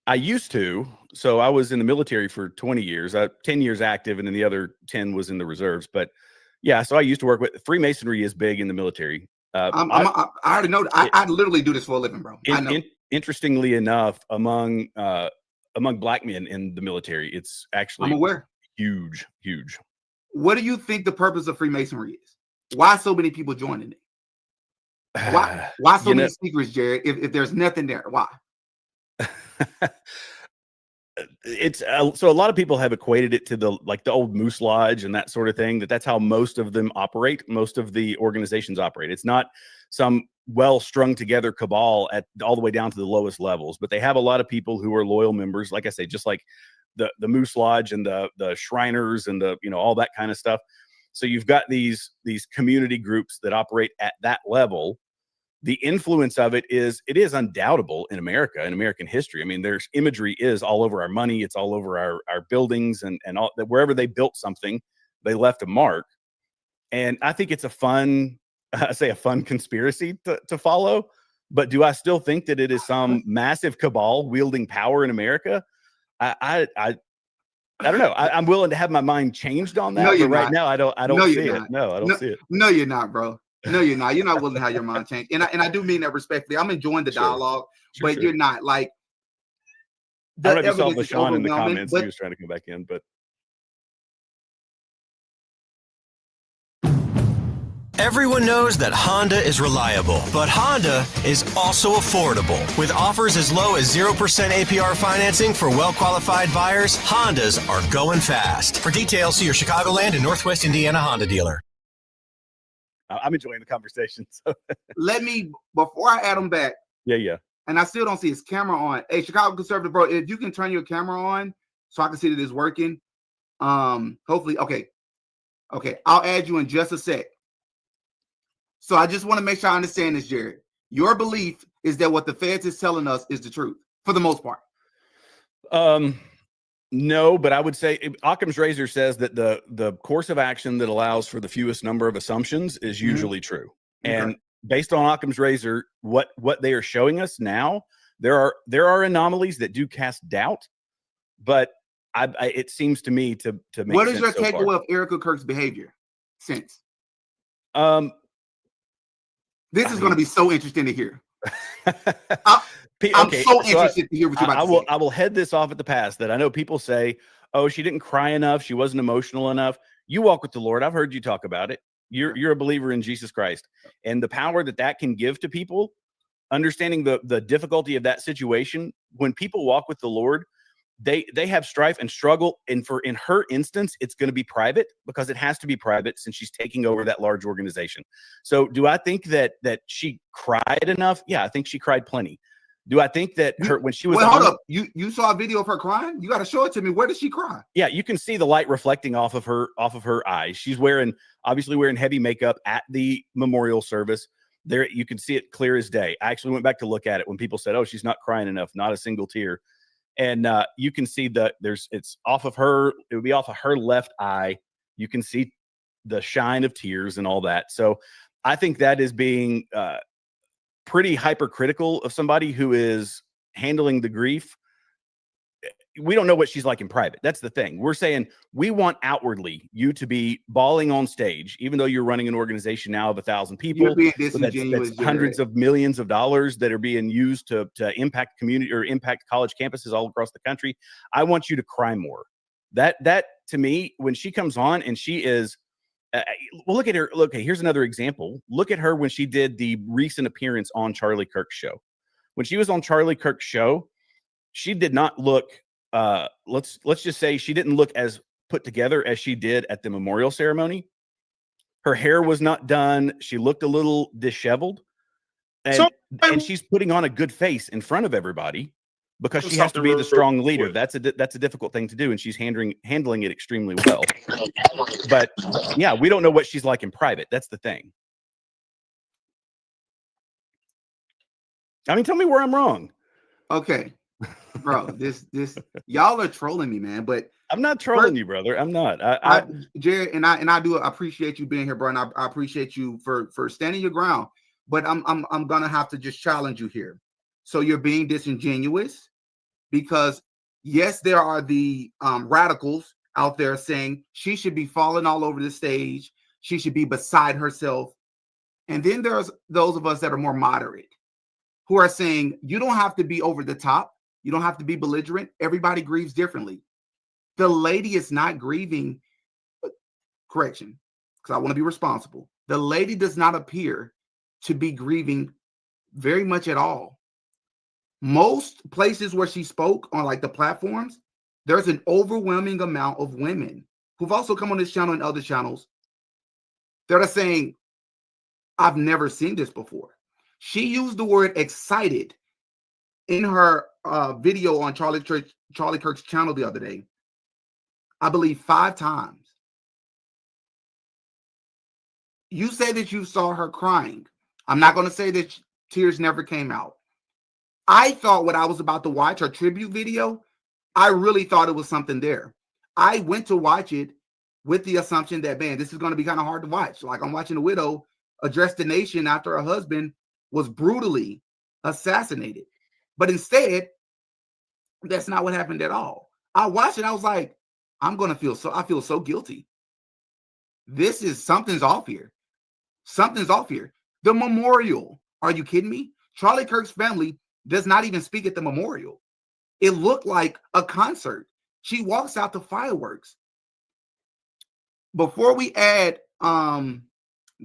I used to. So I was in the military for 20 years, 10 years active, and then the other 10 was in the reserves. But yeah, so I used to work with Freemasonry is big in the military. I already know. I literally do this for a living, bro. I know. Interestingly enough, among black men in the military, it's actually I'm aware. Huge. What do you think the purpose of Freemasonry is? Why so many people joining it? Why so many secrets, Jared? If there's nothing there, why? It's so a lot of people have equated it to the old Moose Lodge and that sort of thing. That's how most of them operate. Most of the organizations operate. It's not some well strung together cabal at all the way down to the lowest levels, but they have a lot of people who are loyal members. Like I say, just like the Moose Lodge and the Shriners and all that kind of stuff. So you've got these community groups that operate at that level. The influence of it is undoubtable in America, in American history. I mean, there's imagery is all over our money. It's all over our buildings and all that. Wherever they built something, they left a mark. And I think it's a fun conspiracy to follow. But do I still think that it is some massive cabal wielding power in America? I don't know. I'm willing to have my mind changed on that. But right now, I don't see it. No, I don't see it. No, you're not, bro. No, you're not. You're not willing to have your mind changed. And I do mean that respectfully. I'm enjoying the dialogue, but you're not like. I don't know if you saw LaShawn in the comments. He was trying to come back in, but. Everyone knows that Honda is reliable, but Honda is also affordable. With offers as low as 0% APR financing for well-qualified buyers, Hondas are going fast. For details, see your Chicagoland and Northwest Indiana Honda dealer. I'm enjoying the conversation. So. Before I add them back. Yeah. And I still don't see his camera on. Hey, Chicago Conservative, bro, if you can turn your camera on so I can see that it's working. Hopefully, okay. I'll add you in just a sec. So I just want to make sure I understand this, Jared. Your belief is that what the feds is telling us is the truth for the most part. No, but I would say Occam's razor says that the course of action that allows for the fewest number of assumptions is usually true. Okay. And based on Occam's razor, what they are showing us now, there are anomalies that do cast doubt, but it seems to me to make What is sense your so far. takeaway of Erica Kirk's behavior since? This is going to be so interesting to hear. I'm so interested to hear what you're about to say. I will head this off at the pass that I know people say, oh, she didn't cry enough. She wasn't emotional enough. You walk with the Lord. I've heard you talk about it. You're a believer in Jesus Christ, and the power that can give to people, understanding the difficulty of that situation. When people walk with the Lord, they have strife and struggle. And in her instance, it's going to be private, because it has to be private since she's taking over that large organization. So do I think that she cried enough? Yeah, I think she cried plenty. Do I think that when she was hold up, you saw a video of her crying? You got to show it to me. Where did she cry? Yeah, you can see the light reflecting off of her eyes. She's obviously wearing heavy makeup at the memorial service. There, you can see it clear as day. I actually went back to look at it when people said, "Oh, she's not crying enough," not a single tear. And you can see it's off of her. It would be off of her left eye. You can see the shine of tears and all that. So I think that is being pretty hypercritical of somebody who is handling the grief. We don't know what she's like in private. That's the thing. We're saying we want outwardly you to be bawling on stage, even though you're running an organization now of 1,000 people. You're being disingenuous, that's hundreds of millions of dollars that are being used to impact community or impact college campuses all across the country. I want you to cry more. That to me, when she comes on and she is, well, look at her. Look, okay, here's another example. Look at her when she did the recent appearance on Charlie Kirk's show. When she was on Charlie Kirk's show, she did not look. Let's just say she didn't look as put together as she did at the memorial ceremony. Her hair was not done. She looked a little disheveled, and she's putting on a good face in front of everybody because she has to be the strong leader. That's a difficult thing to do, and she's handling it extremely well. But yeah, we don't know what she's like in private. That's the thing. I mean, tell me where I'm wrong. Okay. Bro, this y'all are trolling me, man. But I'm not trolling you, brother. I'm not. Jared, and I do appreciate you being here, bro. And I appreciate you for standing your ground. But I'm gonna have to just challenge you here. So you're being disingenuous because yes, there are the radicals out there saying she should be falling all over the stage. She should be beside herself. And then there's those of us that are more moderate who are saying you don't have to be over the top. You don't have to be belligerent. Everybody grieves differently. The lady is not grieving, correction, because I want to be responsible. The lady does not appear to be grieving very much at all. Most places where she spoke on like the platforms, there's an overwhelming amount of women who've also come on this channel and other channels that are saying, I've never seen this before. She used the word excited in her video on Charlie Kirk's channel the other day, I believe 5 times. You say that you saw her crying. I'm not going to say that tears never came out. I thought when I was about to watch her tribute video, I really thought it was something there. I went to watch it with the assumption that, man, this is going to be kind of hard to watch. Like I'm watching a widow address the nation after her husband was brutally assassinated. But instead, that's not what happened at all. I watched it. I was like, I feel so guilty. Something's off here. Something's off here. The memorial. Are you kidding me? Charlie Kirk's family does not even speak at the memorial. It looked like a concert. She walks out to fireworks. Before we add the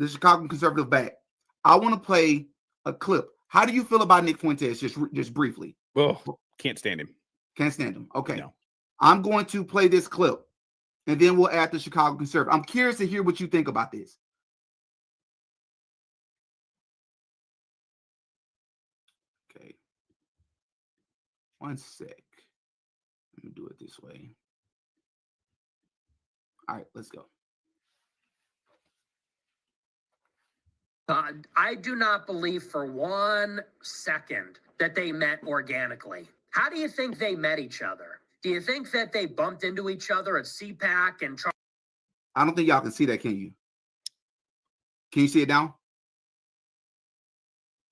Chicago conservative back, I want to play a clip. How do you feel about Nick Fuentes? Just briefly. Well, can't stand him. Can't stand him. Okay. No. I'm going to play this clip, and then we'll add the Chicago conservative. I'm curious to hear what you think about this. Okay. One sec. Let me do it this way. All right, let's go. I do not believe for 1 second that they met organically. How do you think they met each other? Do you think that they bumped into each other at CPAC and I don't think y'all can see that, can you? Can you see it now?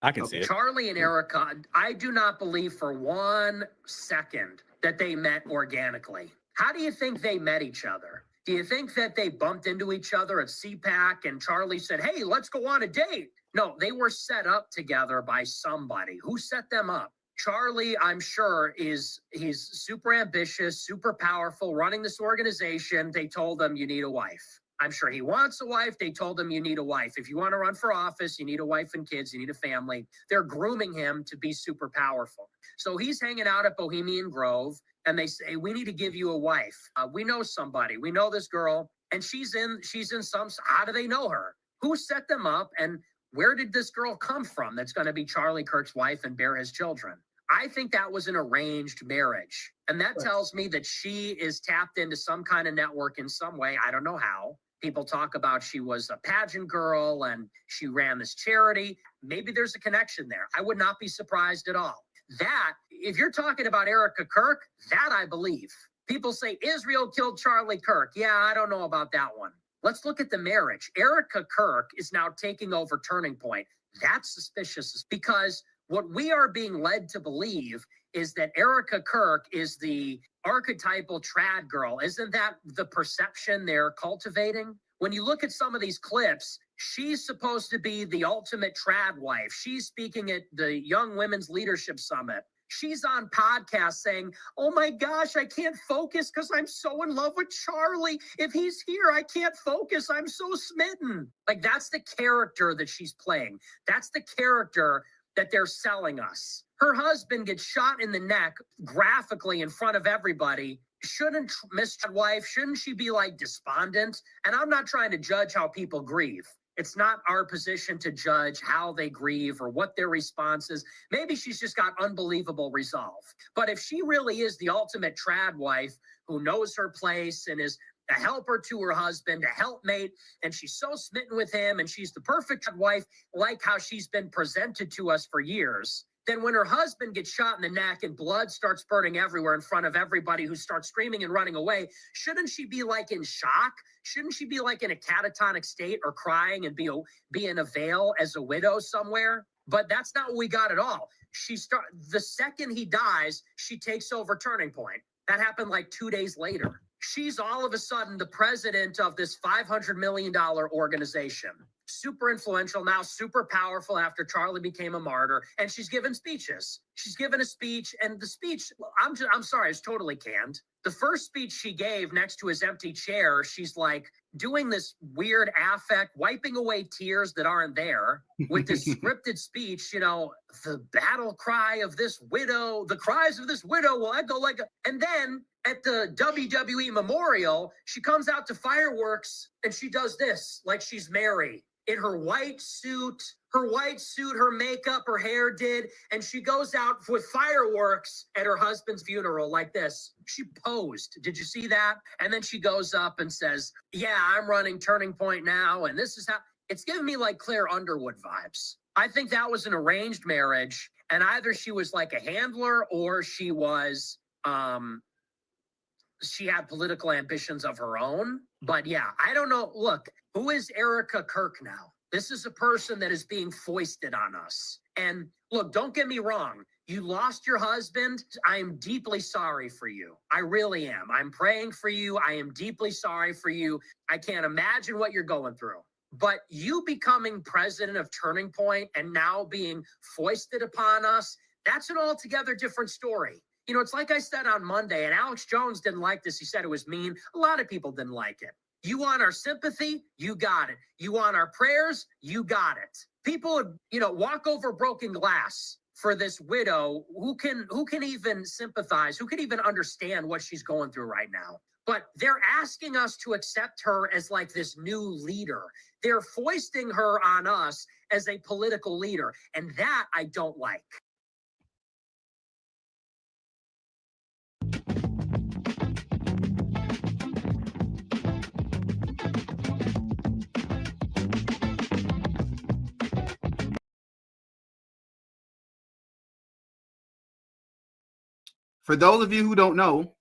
I can see it. Charlie and Erica? I do not believe for 1 second that they met organically. How do you think they met each other? Do you think that they bumped into each other at CPAC and Charlie said, hey, let's go on a date? No, they were set up together by somebody. Who set them up? Charlie, I'm sure, he's super ambitious, super powerful, running this organization. They told him you need a wife. I'm sure he wants a wife. They told him you need a wife. If you want to run for office, you need a wife and kids, you need a family. They're grooming him to be super powerful. So he's hanging out at Bohemian Grove and they say, we need to give you a wife. We know somebody. We know this girl and she's in some, how do they know her? Who set them up? And where did this girl come from that's going to be Charlie Kirk's wife and bear his children? I think that was an arranged marriage. And that tells me that she is tapped into some kind of network in some way. I don't know how. People talk about she was a pageant girl and she ran this charity. Maybe there's a connection there. I would not be surprised at all. That, if you're talking about Erica Kirk, that I believe. People say Israel killed Charlie Kirk. Yeah, I don't know about that one. Let's look at the marriage. Erica Kirk is now taking over Turning Point. That's suspicious because what we are being led to believe is that Erica Kirk is the archetypal trad girl. Isn't that the perception they're cultivating? When you look at some of these clips, she's supposed to be the ultimate trad wife. She's speaking at the Young Women's Leadership Summit. She's on podcasts saying, oh my gosh, I can't focus because I'm so in love with Charlie. If he's here, I can't focus. I'm so smitten. Like, that's the character that she's playing. That's the character that they're selling us. Her husband gets shot in the neck graphically in front of everybody. Shouldn't Mr. Wife, shouldn't she be like despondent? And I'm not trying to judge how people grieve. It's not our position to judge how they grieve or what their response is. Maybe she's just got unbelievable resolve. But if she really is the ultimate trad wife who knows her place and is a helper to her husband, a helpmate, and she's so smitten with him and she's the perfect wife, like how she's been presented to us for years, then when her husband gets shot in the neck and blood starts spurting everywhere in front of everybody who starts screaming and running away, shouldn't she be like in shock? Shouldn't she be like in a catatonic state or crying and be in a veil as a widow somewhere? But that's not what we got at all. The second he dies, she takes over Turning Point. That happened like 2 days later. She's all of a sudden the president of this $500 million organization. Super influential, now super powerful after Charlie became a martyr. And she's given speeches. She's given a speech, and the speech, I'm sorry, it's totally canned. The first speech she gave next to his empty chair, she's like doing this weird affect, wiping away tears that aren't there with this scripted speech, you know, the battle cry of this widow, the cries of this widow will echo like and then at the WWE Memorial, she comes out to fireworks and she does this like she's Mary in her white suit, her makeup, her hair did. And she goes out with fireworks at her husband's funeral like this. She posed. Did you see that? And then she goes up and says, yeah, I'm running Turning Point now. And this is how it's giving me like Claire Underwood vibes. I think that was an arranged marriage. And either she was like a handler or she was, she had political ambitions of her own. But yeah, I don't know. Look, who is Erica Kirk now? This is a person that is being foisted on us. And look, don't get me wrong. You lost your husband. I am deeply sorry for you. I really am. I'm praying for you. I am deeply sorry for you. I can't imagine what you're going through. But you becoming president of Turning Point and now being foisted upon us, that's an altogether different story. You know, it's like I said on Monday, and Alex Jones didn't like this. He said it was mean. A lot of people didn't like it. You want our sympathy? You got it. You want our prayers? You got it. People would, you know, walk over broken glass for this widow who can even sympathize, who can even understand what she's going through right now. But they're asking us to accept her as like this new leader. They're foisting her on us as a political leader. And that I don't like. For those of you who don't know,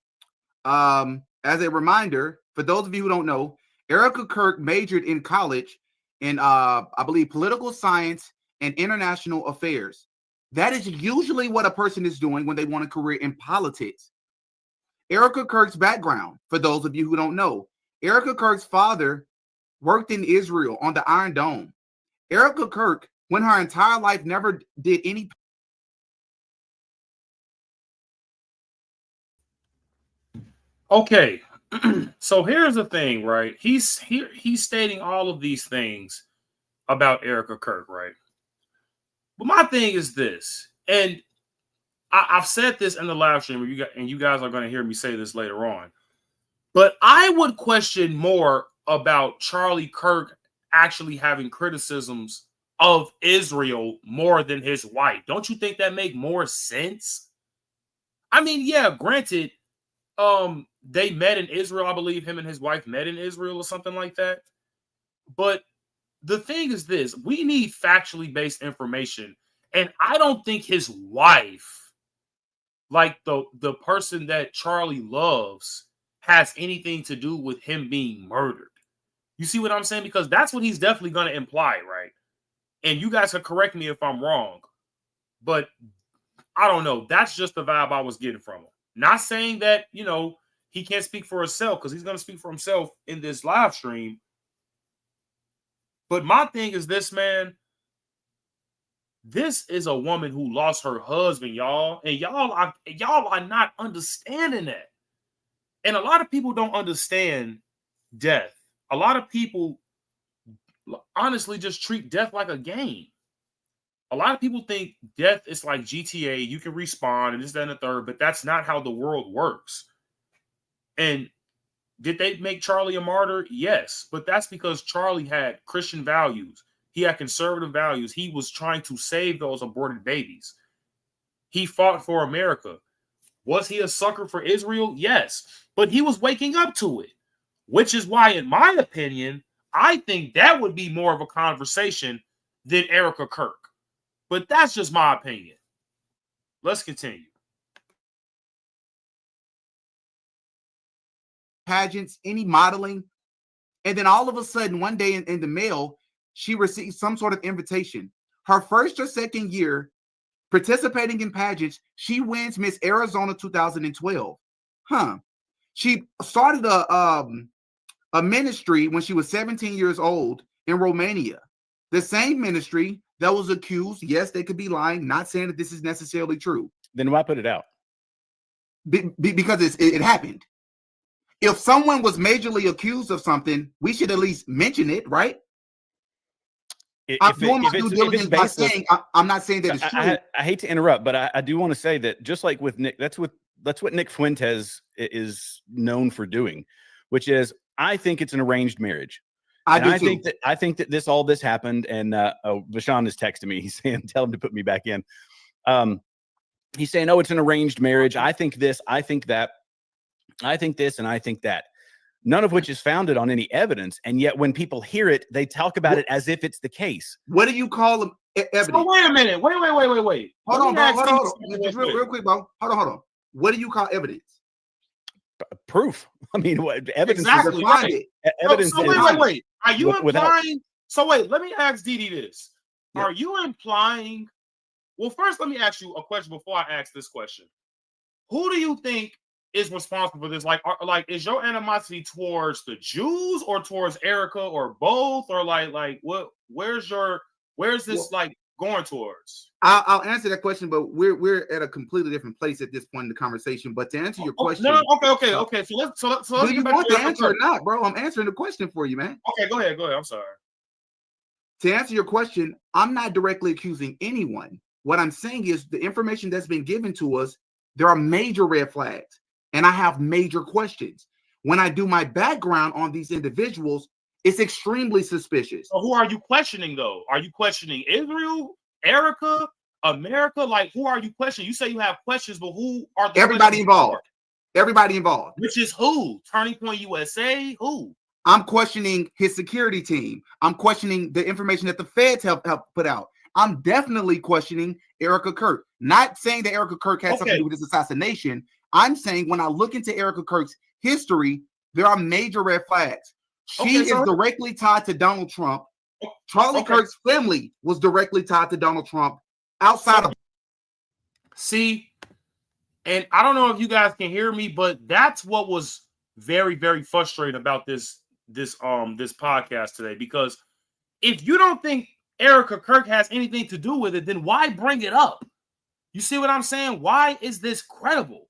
As a reminder, for those of you who don't know, Erica Kirk majored in college in, I believe, political science and international affairs. That is usually what a person is doing when they want a career in politics. Erica Kirk's background, for those of you who don't know, Erica Kirk's father worked in Israel on the Iron Dome. Erica Kirk, when her entire life never did any. Okay, so here's the thing, right? He's stating all of these things about Erica Kirk, right? But my thing is this, and I've said this in the live stream, and you guys are going to hear me say this later on. But I would question more about Charlie Kirk actually having criticisms of Israel more than his wife. Don't you think that make more sense? I mean, yeah, granted, they met in Israel. I believe him and his wife met in Israel or something like that. But the thing is this, we need factually based information. And I don't think his wife, like the person that Charlie loves, has anything to do with him being murdered. You see what I'm saying? Because that's what he's definitely going to imply, right? And you guys can correct me if I'm wrong, but I don't know. That's just the vibe I was getting from him. Not saying that, you know, he can't speak for himself, because he's going to speak for himself in this live stream. But my thing is this, man. This is a woman who lost her husband, y'all. And y'all are not understanding that. And a lot of people don't understand death. A lot of people honestly just treat death like a game. A lot of people think death is like GTA. You can respawn and this, that, and the third, but that's not how the world works. And did they make Charlie a martyr? Yes, but that's because Charlie had Christian values. He had conservative values. He was trying to save those aborted babies. He fought for America. Was he a sucker for Israel? Yes, but he was waking up to it, which is why, in my opinion, I think that would be more of a conversation than Erica Kirk. But that's just my opinion. Let's continue. Pageants, any modeling, and then all of a sudden, one day in the mail, she received some sort of invitation. Her first or second year participating in pageants, she wins Miss Arizona 2012. She started a ministry when she was 17 years old in Romania. The same ministry that was accused. Yes, they could be lying. Not saying that this is necessarily true. Then why put it out? Because it happened. If someone was majorly accused of something, we should at least mention it, right? I'm doing my due diligence by saying I'm not saying that it's true. I hate to interrupt, but I do want to say that just like with Nick, that's what Nick Fuentes is known for doing, which is I think it's an arranged marriage. I think that this happened, and Vashon is texting me. He's saying, "Tell him to put me back in." He's saying, "Oh, it's an arranged marriage. I think this, I think that, I think this, and I think that." None of which is founded on any evidence, and yet when people hear it, they talk about it as if it's the case. What do you call them? Evidence. So wait a minute. Wait. Hold on, bro. Hold on. Just real quick, bro. Hold on. What do you call evidence? Proof. I mean, what evidence? Exactly. Right. Evidence. So wait. Are you implying? So wait. Let me ask Didi this. Yeah. Are you implying? Well, first, let me ask you a question before I ask this question. Who do you think is responsible for this? Like, is your animosity towards the Jews or towards Erica or both, or like what? Where's this like going towards? I'll answer that question, but we're at a completely different place at this point in the conversation. But to answer your question, okay. So let's do you want the answer or not, bro? I'm answering the question for you, man. Okay, go ahead. I'm sorry. To answer your question, I'm not directly accusing anyone. What I'm saying is the information that's been given to us, there are major red flags. And I have major questions. When I do my background on these individuals, it's extremely suspicious. So who are you questioning, though? Are you questioning Israel, Erica, America? Like, who are you questioning? You say you have questions, but who are the everybody involved? Everybody involved. Which is who? Turning Point USA? Who? I'm questioning his security team. I'm questioning the information that the feds have put out. I'm definitely questioning Erica Kirk. Not saying that Erica Kirk had something to do with this assassination. I'm saying when I look into Erica Kirk's history, there are major red flags. She is directly tied to Donald Trump. Charlie Kirk's family was directly tied to Donald Trump outside of. See, and I don't know if you guys can hear me, but that's what was very, very frustrating about this podcast today. Because if you don't think Erica Kirk has anything to do with it, then why bring it up? You see what I'm saying? Why is this credible?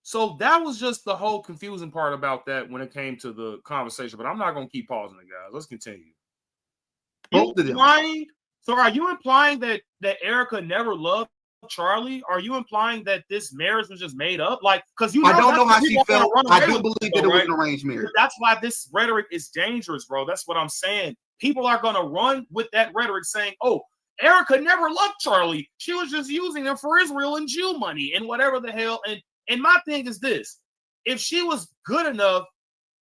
So that was just the whole confusing part about that when it came to the conversation. But I'm not going to keep pausing it, guys. Let's continue. So are you implying that Erica never loved Charlie? Are you implying that this marriage was just made up? Like, because I don't know how she felt. I do believe that it was an arranged marriage. That's why this rhetoric is dangerous, bro. That's what I'm saying. People are going to run with that rhetoric saying, oh, Erica never loved Charlie. She was just using him for Israel and Jew money and whatever the hell. And my thing is this. If she was good enough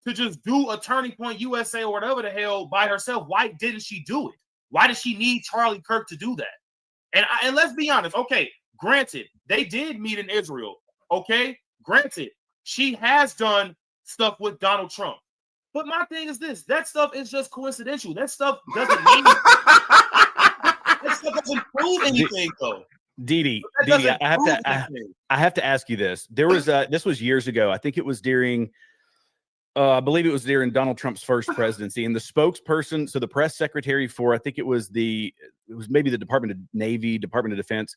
to just do a Turning Point USA or whatever the hell by herself, why didn't she do it? Why did she need Charlie Kirk to do that? And let's be honest. Okay, granted, they did meet in Israel. Okay, granted, she has done stuff with Donald Trump. But my thing is this: that stuff is just coincidental. That stuff doesn't mean that stuff doesn't prove anything, though. Didi, I have to ask you this. There was this was years ago. I think it was during, I believe it was during Donald Trump's first presidency, and the spokesperson, so the press secretary for, I think it was maybe the Department of Navy, Department of Defense.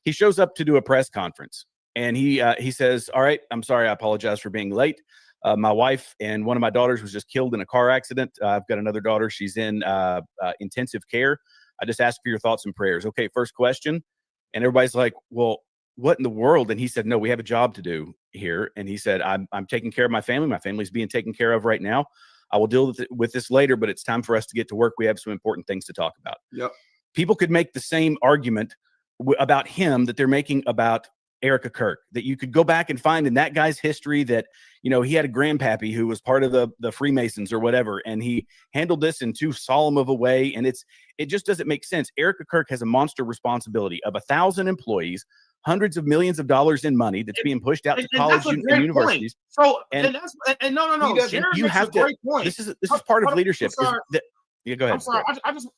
He shows up to do a press conference, and he says, "All right, I'm sorry, I apologize for being late. My wife and one of my daughters was just killed in a car accident. I've got another daughter. She's in intensive care. I just asked for your thoughts and prayers." Okay, first question. And everybody's like, well, what in the world? And he said, no, we have a job to do here. And he said, I'm taking care of my family. My family's being taken care of right now. I will deal with this later, but it's time for us to get to work. We have some important things to talk about. Yep. People could make the same argument about him that they're making about Erica Kirk, that you could go back and find in that guy's history that, you know, he had a grandpappy who was part of the Freemasons or whatever, and he handled this in too solemn of a way. And it just doesn't make sense. Erica Kirk has a monster responsibility of 1,000 employees, hundreds of millions of dollars in money that's being pushed out to college and universities. So, no. Jared you makes have a great point. This is part of leadership. Yeah, go ahead. I'm sorry. I just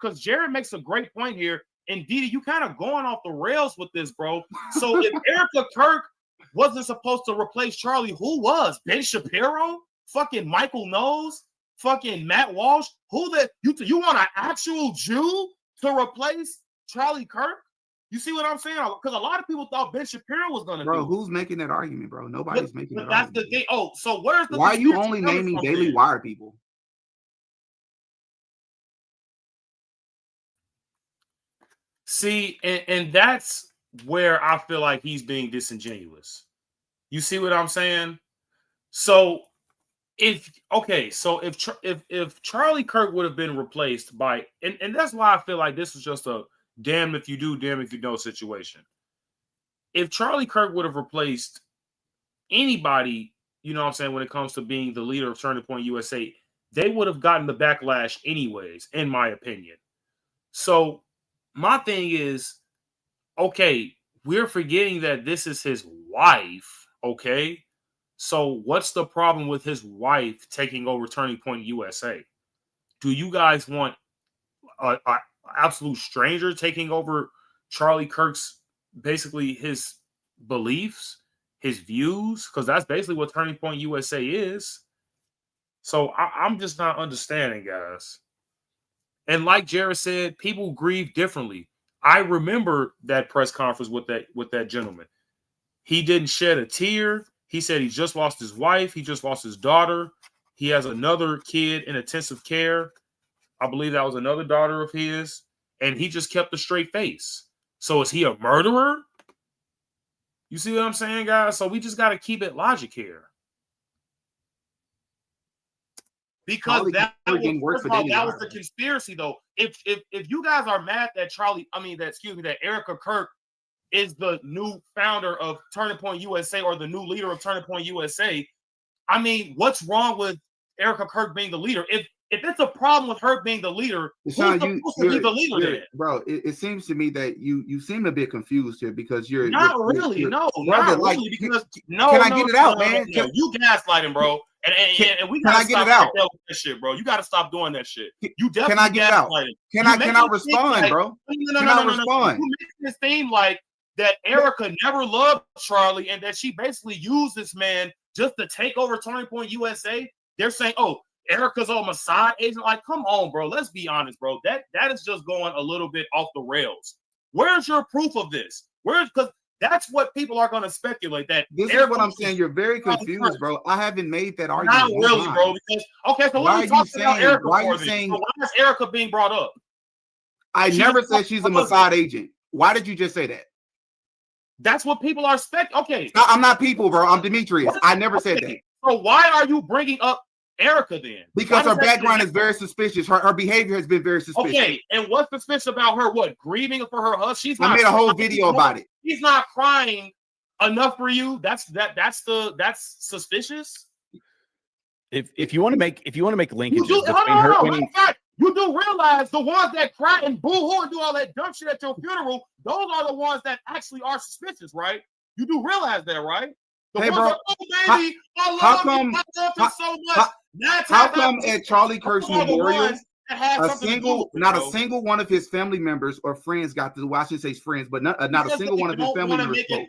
because Jared makes a great point here. And Didi, you kind of going off the rails with this, bro. So if Erica Kirk wasn't supposed to replace Charlie, who was? Ben Shapiro? Fucking Michael Knowles? Fucking Matt Walsh? You want an actual Jew to replace Charlie Kirk? You see what I'm saying? Because a lot of people thought Ben Shapiro was going to do it. Bro, who's making that argument, bro? Nobody's making that argument. That's the thing. Oh, so where's the... Why are you only naming Daily Wire people? See, and that's where I feel like he's being disingenuous. You see what I'm saying? So if Charlie Kirk would have been replaced by, and that's why I feel like this is just a damn if you do, damn if you don't situation. If Charlie Kirk would have replaced anybody, you know what I'm saying, when it comes to being the leader of Turning Point USA, they would have gotten the backlash anyways, in my opinion. So my thing is, okay, we're forgetting that this is his wife, okay? So what's the problem with his wife taking over Turning Point USA? Do you guys want an absolute stranger taking over Charlie Kirk's, basically his beliefs, his views? Because that's basically what Turning Point USA is. So I'm just not understanding, guys. And like Jared said, people grieve differently. I remember that press conference with that gentleman. He didn't shed a tear. He said he just lost his wife. He just lost his daughter. He has another kid in intensive care. I believe that was another daughter of his. And he just kept a straight face. So is he a murderer? You see what I'm saying, guys? So we just got to keep it logic here. Because that was the conspiracy, though. If you guys are mad that that Erica Kirk is the new founder of Turning Point USA or the new leader of Turning Point USA, I mean, what's wrong with Erica Kirk being the leader? if it's a problem with her being the leader, Deshaun, who's supposed to be the leader then? bro, it seems to me that you seem a bit confused here because you're not really, brother, not like, really, because can I get it out, man? You gaslighting, bro, and we gotta stop right there with that shit, bro. You gotta stop doing that shit. You definitely can I get it out? Can I respond, bro? Can I respond? You make this seem like that Erica never loved Charlie and that she basically used this man just to take over Turning Point USA. They're saying, oh, Erica's a Mossad agent. Like, come on, bro. Let's be honest, bro. That is just going a little bit off the rails. Where's your proof of this? Because that's what people are going to speculate. That this is what I'm saying. You're very confused, bro. I haven't made that argument. Not really, bro. Because so why are you saying Erica? Why are you saying? So why is Erica being brought up? I never said she's a Mossad agent. Why did you just say that? That's what people are speculating. Okay, I'm not people, bro. I'm Demetrius. I never said that. So why are you bringing up Erica then? Because her background is very suspicious. Her behavior has been very suspicious. Okay, and what's suspicious about her? What, grieving for her husband? She's not. I made a whole video about it. She's not crying enough for you. That's suspicious. If you want to make linkages you do realize the ones that cry and boo-hoo and do all that dumb shit at your funeral, those are the ones that actually are suspicious, right? You do realize that, right? The hey, ones bro, that, oh, baby, I love you so much. How come at Charlie Kirk's memorial, not a single one of his family members or friends got to, well, I shouldn't say friends, but not a single one of his family members spoke.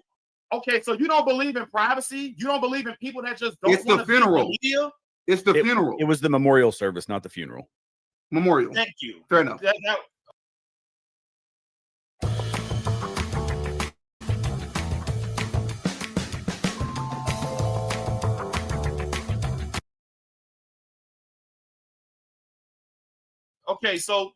Okay, so you don't believe in privacy? You don't believe in people that just don't want to be in the media? It's the funeral. It was the memorial service, not the funeral. Memorial. Thank you. Fair enough. Okay, so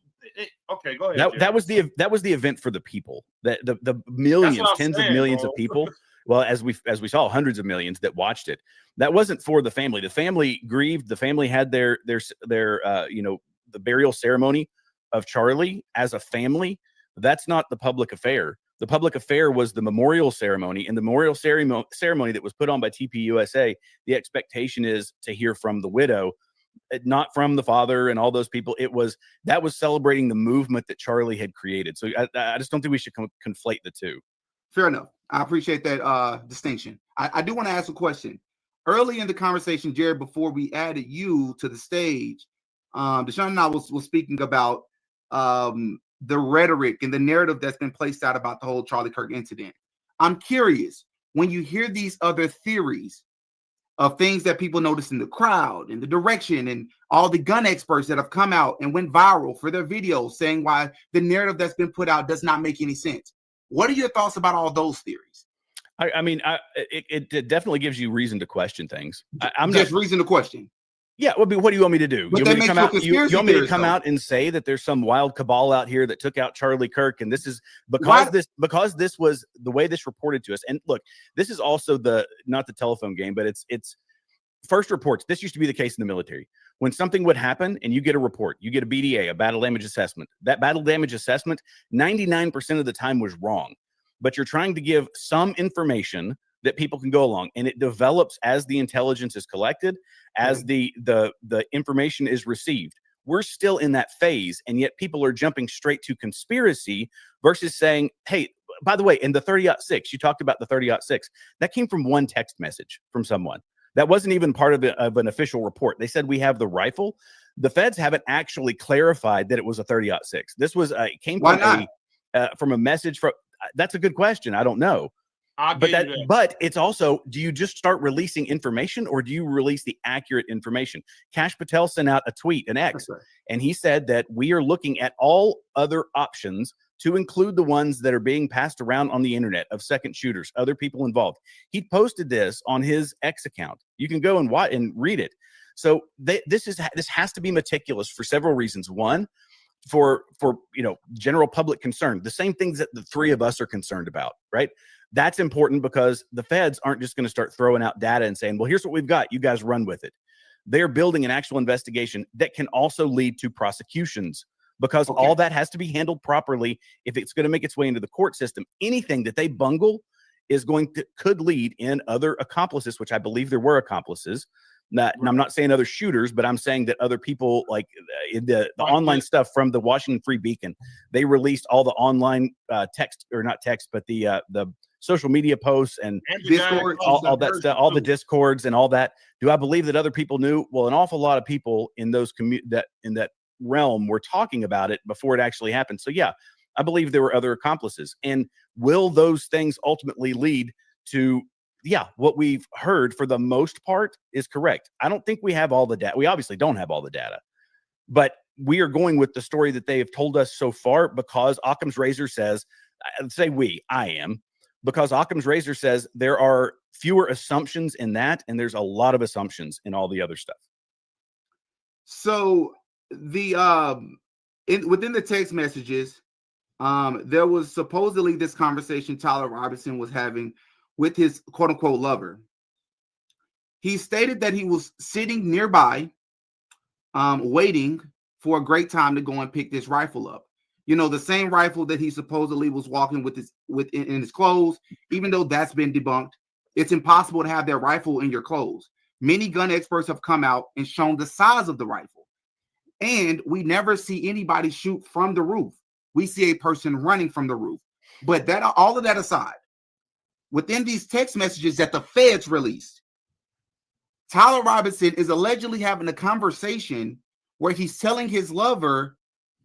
okay, go ahead. That was the event for the people. That the millions, tens of millions of people. Well, as we saw, hundreds of millions that watched it. That wasn't for the family. The family grieved. The family had their the burial ceremony of Charlie as a family. That's not the public affair. The public affair was the memorial ceremony, and the memorial ceremony that was put on by TPUSA. The expectation is to hear from the widow, not from the father and all those people. That was celebrating the movement that Charlie had created. So I just don't think we should conflate the two. Fair enough. I appreciate that distinction. I do want to ask a question. Early in the conversation, Jared, before we added you to the stage, Deshaun and I was speaking about the rhetoric and the narrative that's been placed out about the whole Charlie Kirk incident. I'm curious, when you hear these other theories of things that people notice in the crowd and the direction and all the gun experts that have come out and went viral for their videos saying why the narrative that's been put out does not make any sense. What are your thoughts about all those theories? It definitely gives you reason to question things. Reason to question. Yeah, what do you want me to do? You want me to come out and say that there's some wild cabal out here that took out Charlie Kirk, and this is because this was the way this reported to us. And look, this is also not the telephone game, but it's first reports. This used to be the case in the military. When something would happen and you get a report, you get a BDA, a battle damage assessment. That battle damage assessment, 99% of the time was wrong, but you're trying to give some information that people can go along, and it develops as the intelligence is collected, as the information is received. We're still in that phase, and yet people are jumping straight to conspiracy versus saying, hey, by the way, in the 30-06, you talked about the 30-06, that came from one text message from someone. That wasn't even part of an official report. They said we have the rifle. The feds haven't actually clarified that it was a 30-06. This was it came from a message from. That's a good question. I don't know. But it's also, do you just start releasing information, or do you release the accurate information? Kash Patel sent out a tweet, an X, and he said that we are looking at all other options to include the ones that are being passed around on the internet of second shooters, other people involved. He posted this on his X account. You can go and watch and read it. So this has to be meticulous for several reasons. One, for general public concern, the same things that the three of us are concerned about, right? That's important because the feds aren't just going to start throwing out data and saying, well, here's what we've got. You guys run with it. They're building an actual investigation that can also lead to prosecutions, because all that has to be handled properly if it's going to make its way into the court system. Anything that they bungle could lead in other accomplices, which I believe there were accomplices, And I'm not saying other shooters, but I'm saying that other people, like the online stuff from the Washington Free Beacon, they released all the online text, or not text, but the social media posts and Discord, all that stuff, all the discords and all that. Do I believe that other people knew? Well, an awful lot of people in those in that realm were talking about it before it actually happened. So yeah, I believe there were other accomplices. And will those things ultimately lead to, yeah, what we've heard for the most part is correct. I don't think we have all the data. We obviously don't have all the data, but we are going with the story that they have told us so far, because Occam's razor says, I am, because Occam's razor says there are fewer assumptions in that, and there's a lot of assumptions in all the other stuff. So the within the text messages, there was supposedly this conversation Tyler Robinson was having with his quote unquote lover. He stated that he was sitting nearby, waiting for a great time to go and pick this rifle up. You know, the same rifle that he supposedly was walking with in his clothes, even though that's been debunked. It's impossible to have that rifle in your clothes. Many gun experts have come out and shown the size of the rifle. And we never see anybody shoot from the roof. We see a person running from the roof. But that, all of that aside, within these text messages that the feds released, Tyler Robinson is allegedly having a conversation where he's telling his lover,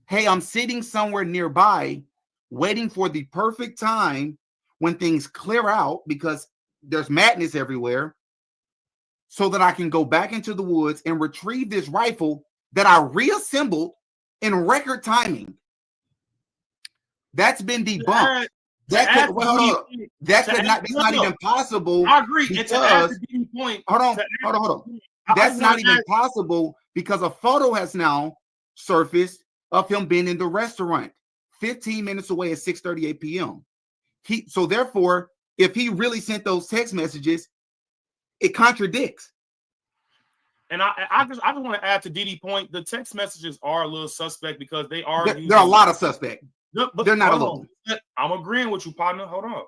hey, I'm sitting somewhere nearby, waiting for the perfect time when things clear out because there's madness everywhere, so that I can go back into the woods and retrieve this rifle that I reassembled in record timing. That's been debunked. That's not even possible. I agree. Because, Point. Hold on. That's not even possible because a photo has now surfaced of him being in the restaurant 15 minutes away at 6:38 p.m. So therefore, if he really sent those text messages, it contradicts. And I just want to add to DD point, the text messages are a little suspect because they are. There are a lot of suspect. But they're not alone. I'm agreeing with you, partner. Hold on.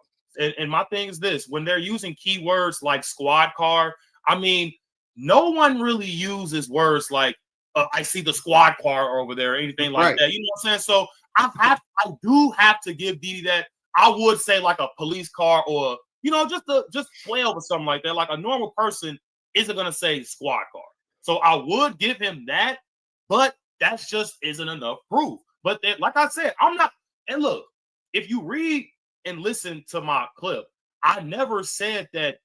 And my thing is this: when they're using keywords like squad car, I mean, no one really uses words like I see the squad car over there or anything like that. You know what I'm saying? So I do have to give DD that. I would say like a police car or just 12 or something like that. Like a normal person isn't gonna say squad car. So I would give him that, but that's just isn't enough proof. But like I said, I'm not. And look, if you read and listen to my clip, I never said that,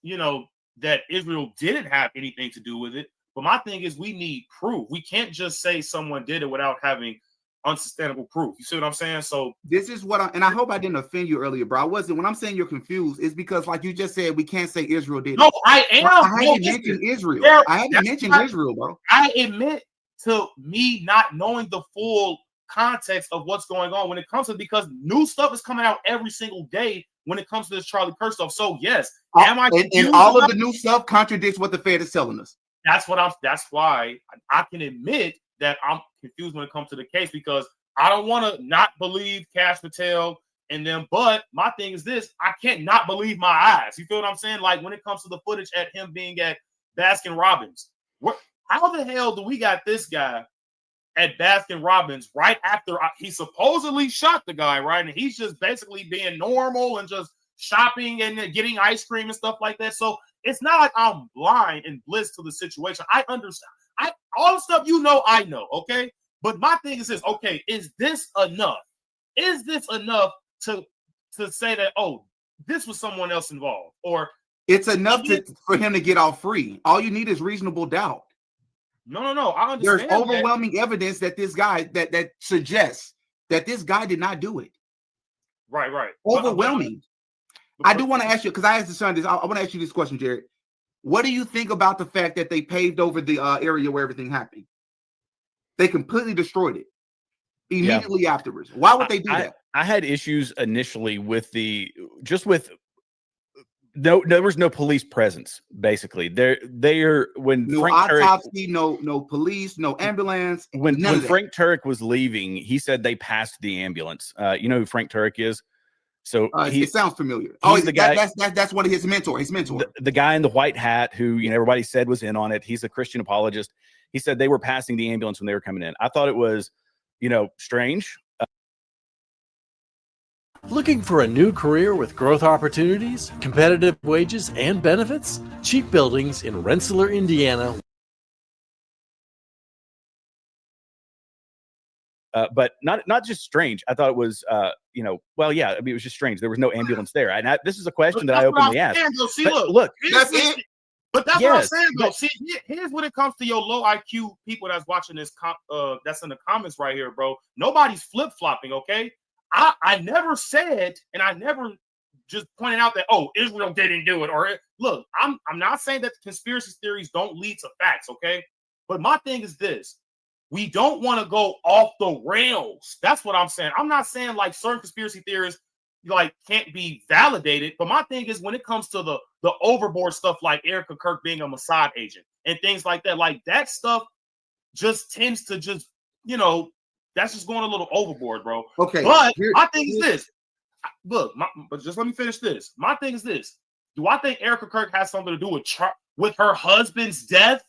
that Israel didn't have anything to do with it. But my thing is, we need proof. We can't just say someone did it without having unsustainable proof. You see what I'm saying? So this is what I hope I didn't offend you earlier, bro. I wasn't. When I'm saying you're confused, it's because, like you just said, we can't say Israel did it. No, I am. I haven't mentioned Israel. I haven't mentioned Israel, bro. I admit to me not knowing the full context of what's going on when it comes to, because new stuff is coming out every single day when it comes to this Charlie Kirk stuff. So yes, am I confused? And all of the new stuff contradicts what the Fed is telling us. That's why I can admit that I'm confused when it comes to the case, because I don't want to not believe Cash Patel and them. But my thing is this: I can't not believe my eyes. You feel what I'm saying? Like when it comes to the footage at him being at Baskin Robbins, how the hell do we got this guy at Baskin Robbins right after he supposedly shot the guy, right? And he's just basically being normal and just shopping and getting ice cream and stuff like that. So it's not like I'm blind and bliss to the situation. I understand. All the stuff I know, okay? But my thing is this: okay, is this enough? Is this enough to say that, oh, this was someone else involved? Or it's enough for him to get off free. All you need is reasonable doubt. No. I understand. There's overwhelming evidence that this guy that suggests that this guy did not do it. Right. Overwhelming. I do want to ask you, because I asked the son this. I want to ask you this question, Jared. What do you think about the fact that they paved over the area where everything happened? They completely destroyed it immediately afterwards. Why would they do that? I had issues initially with there was no police presence. Basically, when no Frank autopsy, no police, no ambulance. When Frank Turek was leaving, he said they passed the ambulance. You know who Frank Turek is? So it sounds familiar. He's the guy. That's one of his mentor. His mentor, the guy in the white hat who everybody said was in on it. He's a Christian apologist. He said they were passing the ambulance when they were coming in. I thought it was, strange. Looking for a new career with growth opportunities, competitive wages, and benefits? Cheap Buildings in Rensselaer, Indiana. But not just strange. I thought it was, it was just strange. There was no ambulance there. And this is a question that I openly asked. Look, that's it. But that's what I'm saying, though. See, here's when it comes to your low IQ people that's watching this, that's in the comments right here, bro. Nobody's flip-flopping, okay? I never said, and I never just pointed out that, Israel didn't do it. Or, look, I'm not saying that conspiracy theories don't lead to facts, okay? But my thing is this. We don't want to go off the rails. That's what I'm saying. I'm not saying like certain conspiracy theories like can't be validated. But my thing is when it comes to the overboard stuff like Erica Kirk being a Mossad agent and things like that stuff just tends to just, that's just going a little overboard, bro. Okay. But my thing is this. Look, but just let me finish this. My thing is this. Do I think Erica Kirk has something to do with her husband's death?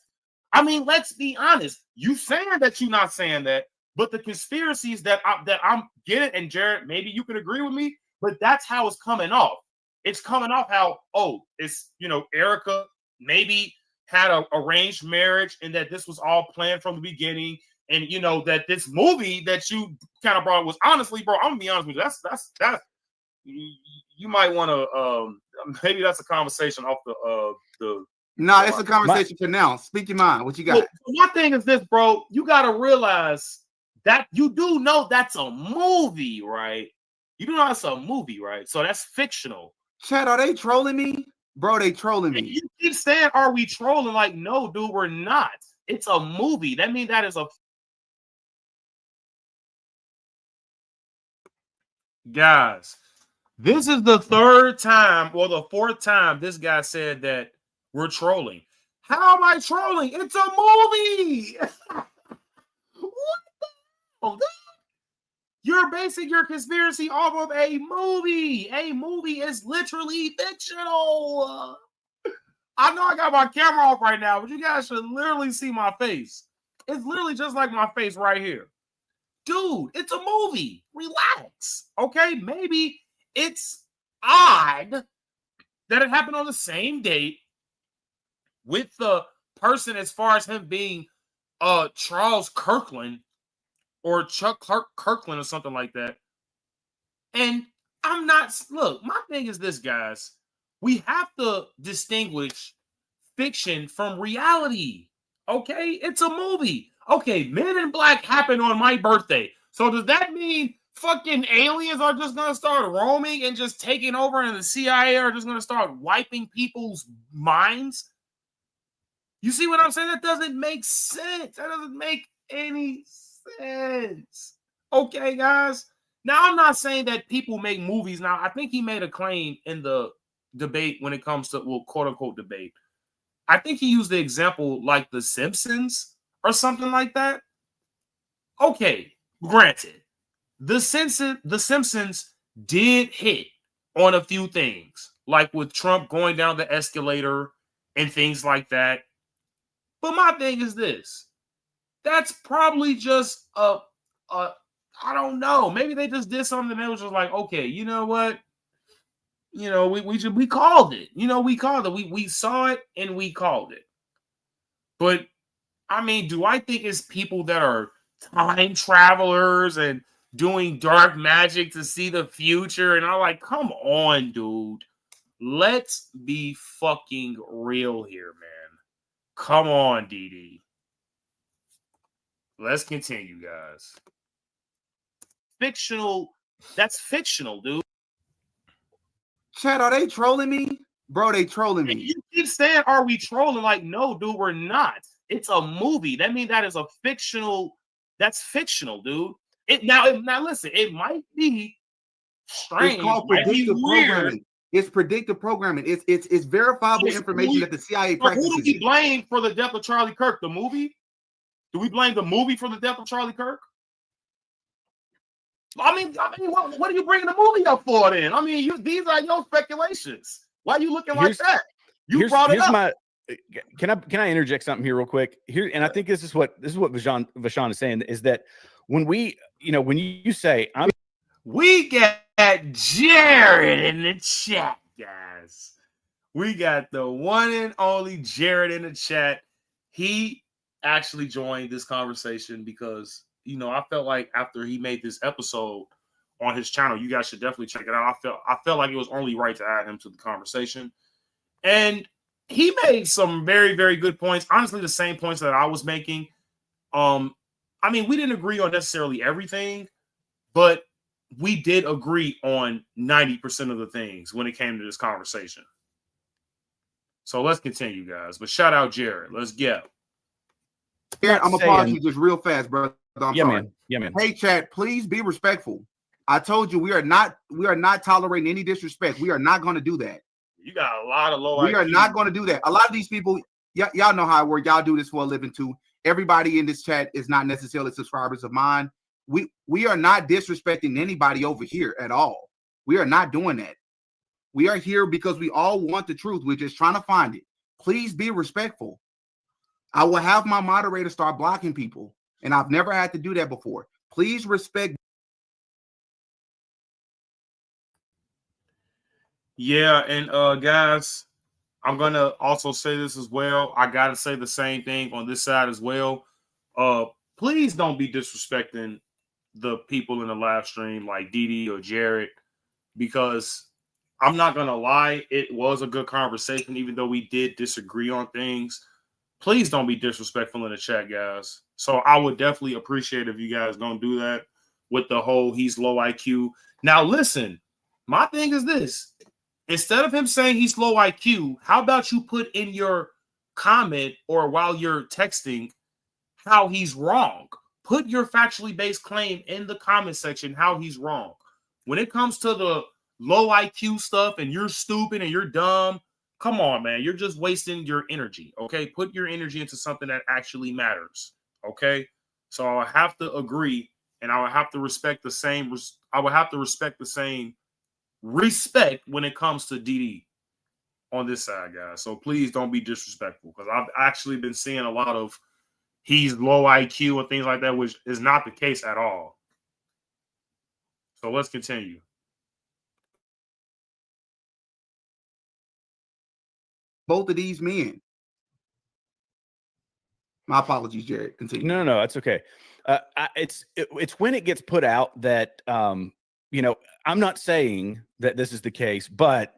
I mean, let's be honest. You saying that you're not saying that, but the conspiracies that I'm getting, and Jared, maybe you can agree with me, but that's how it's coming off. It's coming off how, it's, Erica maybe had an arranged marriage and that this was all planned from the beginning. And, that this movie that you kind of brought was honestly, bro, I'm going to be honest with you. That's you might want to, maybe that's a conversation off the. No, it's a conversation for now. Speak your mind. What you got? Look, my thing is this, bro. You got to realize that you do know that's a movie, right? You do know that's a movie, right? So that's fictional. Chad, are they trolling me? Bro, they trolling me. And you keep saying, are we trolling? Like, no, dude, we're not. It's a movie. That means that is a... Guys, this is the third time, or the fourth time this guy said that we're trolling. How am I trolling? It's a movie. What the hell? You're basing your conspiracy off of a movie. A movie is literally fictional. I know I got my camera off right now, but you guys should literally see my face. It's literally just like my face right here. Dude, it's a movie. Relax. Okay? Maybe it's odd that it happened on the same date with the person as far as him being Charles Kirkland or Chuck Kirkland or something like that. And I'm not, look, my thing is this, guys. We have to distinguish fiction from reality. Okay? It's a movie. Okay, Men in Black happened on my birthday. So does that mean fucking aliens are just going to start roaming and just taking over and the CIA are just going to start wiping people's minds? You see what I'm saying? That doesn't make sense. That doesn't make any sense. Okay, guys? Now, I'm not saying that people make movies. Now, I think he made a claim in the debate when it comes to, well, quote-unquote debate. I think he used the example like The Simpsons or something like that. Okay, granted. The Simpsons did hit on a few things, like with Trump going down the escalator and things like that. But my thing is this. That's probably just I don't know. Maybe they just did something that was just like, okay, you know what? We called it. We called it. We saw it and we called it. But I mean, do I think it's people that are time travelers and doing dark magic to see the future? And I'm like, come on, dude. Let's be fucking real here, man. Come on, DD. Let's continue, guys. Fictional. That's fictional, dude. Chad, are they trolling me? Bro, they trolling me. And you keep saying, are we trolling? Like, no, dude, we're not. It's a movie. That means that is a fictional. That's fictional, dude. Now, listen, it might be strange. It's called predictive programming. It's predictive programming. It's verifiable information that the CIA practices. Who do we blame for the death of Charlie Kirk? The movie? Do we blame the movie for the death of Charlie Kirk? I mean, what are you bringing the movie up for then? I mean, these are your speculations. Why are you looking like that? You brought it up. Can I interject something here real quick? Here, and I think this is what Vashon is saying, is that when you say we got Jared in the chat, guys. We got the one and only Jared in the chat. He actually joined this conversation because, I felt like after he made this episode on his channel, you guys should definitely check it out. I felt like it was only right to add him to the conversation. And he made some very, very good points. Honestly, the same points that I was making. We didn't agree on necessarily everything, but we did agree on 90% of the things when it came to this conversation. So let's continue, guys. But shout out Jared. Let's get. Yeah, I'm gonna pause you just real fast, brother. I'm sorry. Man. Yeah, man. Hey, chat, please be respectful. I told you we are not tolerating any disrespect. We are not going to do that. You got a lot of low We IQ. are not going to do that. A lot of these people, y'all know how it works. Y'all do this for a living too. Everybody in this chat is not necessarily subscribers of mine. We are not disrespecting anybody over here at all. We are not doing that. We are here because we all want the truth. We're just trying to find it. Please be respectful. I will have my moderator start blocking people, and I've never had to do that before. Please respect. Yeah, and guys, I'm gonna also say this as well. I gotta say the same thing on this side as well. Please don't be disrespecting the people in the live stream like Didi or Jared, because I'm not gonna lie, it was a good conversation, even though we did disagree on things. Please don't be disrespectful in the chat, guys. So I would definitely appreciate if you guys don't do that with the whole he's low IQ. Now, listen, my thing is this. Instead of him saying he's low IQ, how about you put in your comment or while you're texting how he's wrong? Put your factually based claim in the comment section how he's wrong. When it comes to the low IQ stuff and you're stupid and you're dumb, come on, man. You're just wasting your energy, okay? Put your energy into something that actually matters, okay? So I have to agree, and I would have to respect the same. I would have to respect the same respect when it comes to DD on this side, guys. So please don't be disrespectful, because I've actually been seeing a lot of he's low IQ and things like that, which is not the case at all. So let's continue. Both of these men. My apologies, Jared. Continue. No, that's okay. It's when it gets put out that I'm not saying that this is the case, but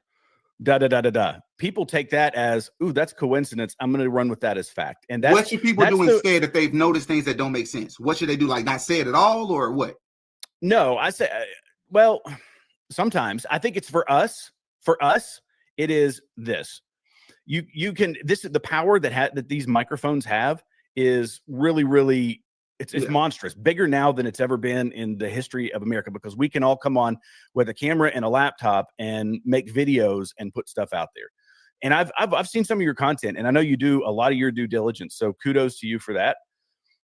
people take that as, ooh, that's coincidence. I'm going to run with that as fact. And what should people do instead if they've noticed things that don't make sense? What should they do? Like not say it at all, or what? No, I say, well, sometimes I think it's for us. For us, it is this. You can, this is the power that these microphones have is really, really, it's monstrous, bigger now than it's ever been in the history of America, because we can all come on with a camera and a laptop and make videos and put stuff out there. And I've seen some of your content, and I know you do a lot of your due diligence, so kudos to you for that.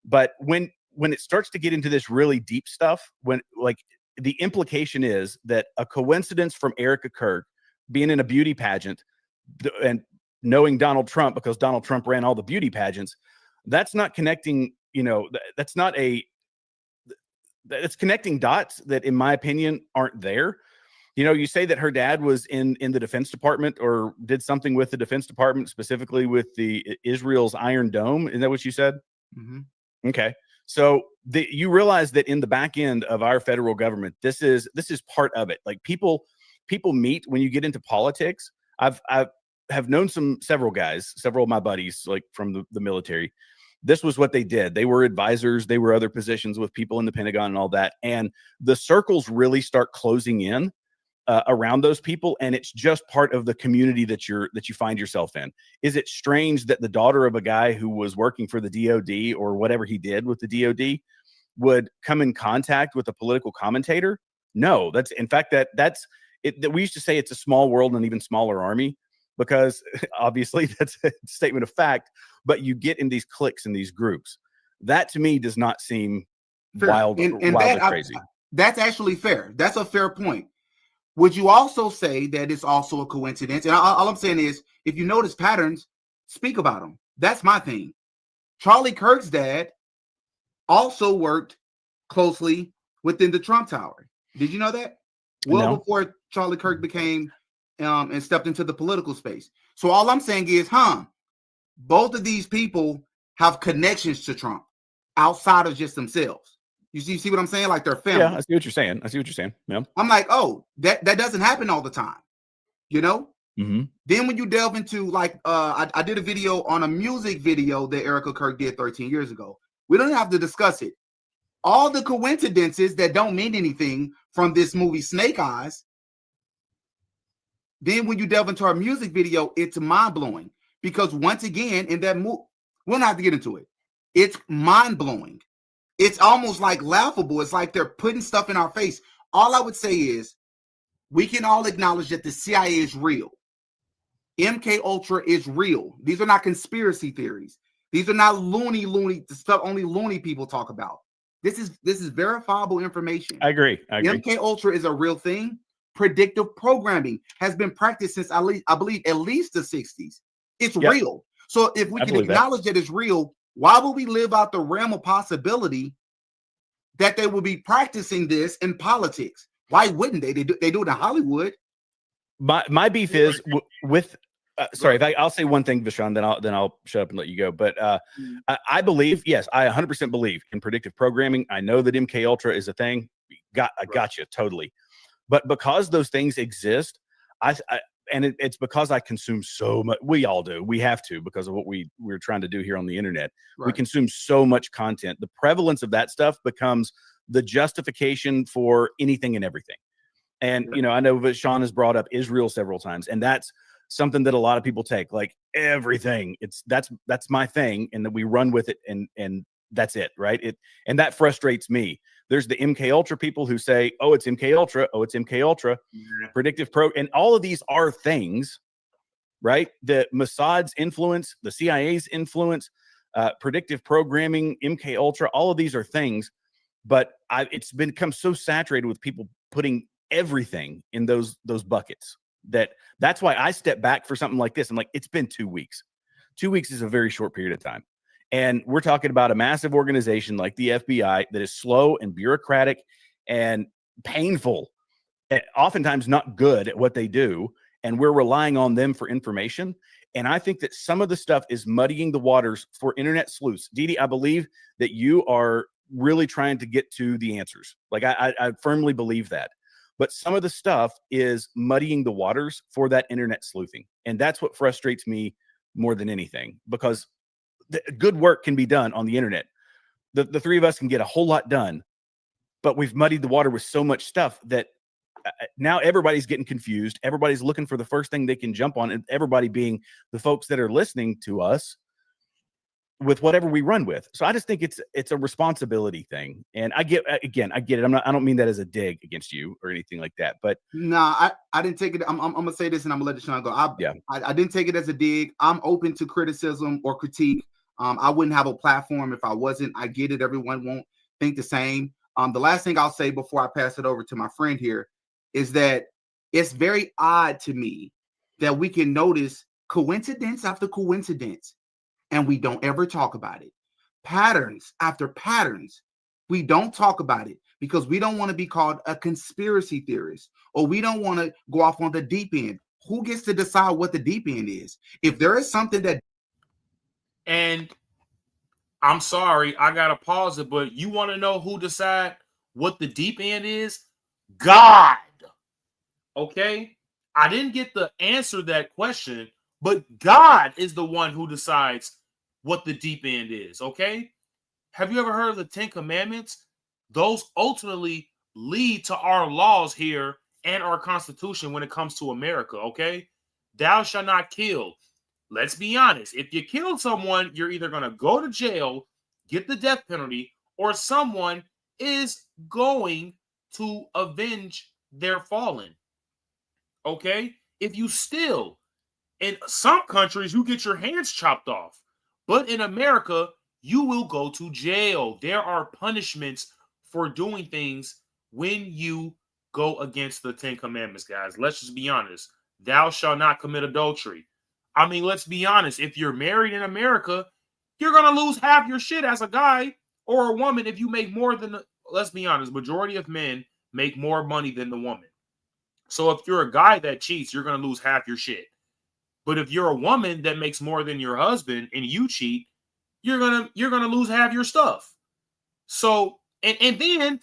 But when it starts to get into this really deep stuff, when like the implication is that a coincidence from Erica Kirk being in a beauty pageant and knowing Donald Trump because Donald Trump ran all the beauty pageants, that's not connecting, that's connecting dots that, in my opinion, aren't there. You say that her dad was in the Defense Department or did something with the Defense Department, specifically with the Israel's Iron Dome. Isn't that what you said? Mm-hmm. Okay. So you realize that in the back end of our federal government, this is part of it. Like people meet when you get into politics. I've known several guys, several of my buddies, like from the military. This was what they did. They were advisors. They were other positions with people in the Pentagon and all that. And the circles really start closing in around those people. And it's just part of the community that you find yourself in. Is it strange that the daughter of a guy who was working for the DOD or whatever he did with the DOD would come in contact with a political commentator? No, that's it. We used to say it's a small world and an even smaller army, because obviously that's a statement of fact, but you get in these cliques and these groups. That to me does not seem wild, wildly crazy. That's actually fair. That's a fair point. Would you also say that it's also a coincidence? And all I'm saying is, if you notice patterns, speak about them. That's my thing. Charlie Kirk's dad also worked closely within the Trump Tower. Did you know that? Well, No. before Charlie Kirk became and stepped into the political space. So all I'm saying is, both of these people have connections to Trump outside of just themselves. You see what I'm saying? Like their family. Yeah, I see what you're saying. Yeah. I'm like, oh, that doesn't happen all the time, you know? Mm-hmm. Then when you delve into like, I did a video on a music video that Erica Kirk did 13 years ago. We don't have to discuss it. All the coincidences that don't mean anything from this movie Snake Eyes. Then when you delve into our music video, it's mind-blowing. Because once again, in that movie, we'll not have to get into it. It's mind-blowing. It's almost like laughable. It's like they're putting stuff in our face. All I would say is we can all acknowledge that the CIA is real. MK Ultra is real. These are not conspiracy theories. These are not loony stuff only loony people talk about. This is verifiable information. I agree. MK Ultra is a real thing. Predictive programming has been practiced since I believe at least the 60s. It's real. So if we can acknowledge that it's real, why would we live out the realm of possibility that they will be practicing this in politics? Why wouldn't they? They do it in Hollywood. My beef is with. Sorry, I'll say one thing, Vashon, then I'll shut up and let you go. But I believe, yes, I 100% believe in predictive programming. I know that MK Ultra is a thing. I got you totally. But because those things exist, it's because I consume so much. We all do. We have to because of what we're trying to do here on the internet. Right. We consume so much content. The prevalence of that stuff becomes the justification for anything and everything. And I know that Sean has brought up Israel several times, and that's something that a lot of people take like everything. That's my thing, and that we run with it, and that's it, right? And that frustrates me. There's the MK Ultra people who say, "Oh, it's MK Ultra. Oh, it's MK Ultra." Predictive and all of these are things, right? The Mossad's influence, the CIA's influence, predictive programming, MK Ultra. All of these are things, but it's become so saturated with people putting everything in those buckets that's why I step back for something like this. I'm like, it's been 2 weeks. 2 weeks is a very short period of time. And we're talking about a massive organization like the FBI that is slow and bureaucratic and painful, and oftentimes not good at what they do. And we're relying on them for information. And I think that some of the stuff is muddying the waters for internet sleuths. Didi, I believe that you are really trying to get to the answers. Like I firmly believe that. But some of the stuff is muddying the waters for that internet sleuthing. And that's what frustrates me more than anything, because good work can be done on the internet. The three of us can get a whole lot done, but we've muddied the water with so much stuff that now everybody's getting confused. Everybody's looking for the first thing they can jump on, and everybody being the folks that are listening to us with whatever we run with. So I just think it's a responsibility thing. And I get it. I don't mean that as a dig against you or anything like that, but I didn't take it. I'm gonna say this and I'm gonna let Deshaun go. I didn't take it as a dig. I'm open to criticism or critique. I wouldn't have a platform if I wasn't. I get it. Everyone won't think the same. The last thing I'll say before I pass it over to my friend here is that it's very odd to me that we can notice coincidence after coincidence and we don't ever talk about it. Patterns after patterns, we don't talk about it because we don't want to be called a conspiracy theorist, or we don't want to go off on the deep end. Who gets to decide what the deep end is? If there is something that... And I'm sorry, I gotta pause it, but you want to know who decide what the deep end is? God. Okay? I didn't get the answer to that question, but God is the one who decides what the deep end is. Okay? Have you ever heard of the 10 Commandments? Those ultimately lead to our laws here and our Constitution when it comes to America. Okay? Thou shalt not kill. Let's be honest. If you killed someone, you're either going to go to jail, get the death penalty, or someone is going to avenge their fallen. Okay? If you steal, in some countries, you get your hands chopped off. But in America, you will go to jail. There are punishments for doing things when you go against the 10 commandments, guys. Let's just be honest. Thou shalt not commit adultery. I mean, let's be honest. If you're married in America, you're going to lose half your shit as a guy or a woman if you make more than, let's be honest, majority of men make more money than the woman. So if you're a guy that cheats, you're going to lose half your shit. But if you're a woman that makes more than your husband and you cheat, you're going to lose half your stuff. So, and then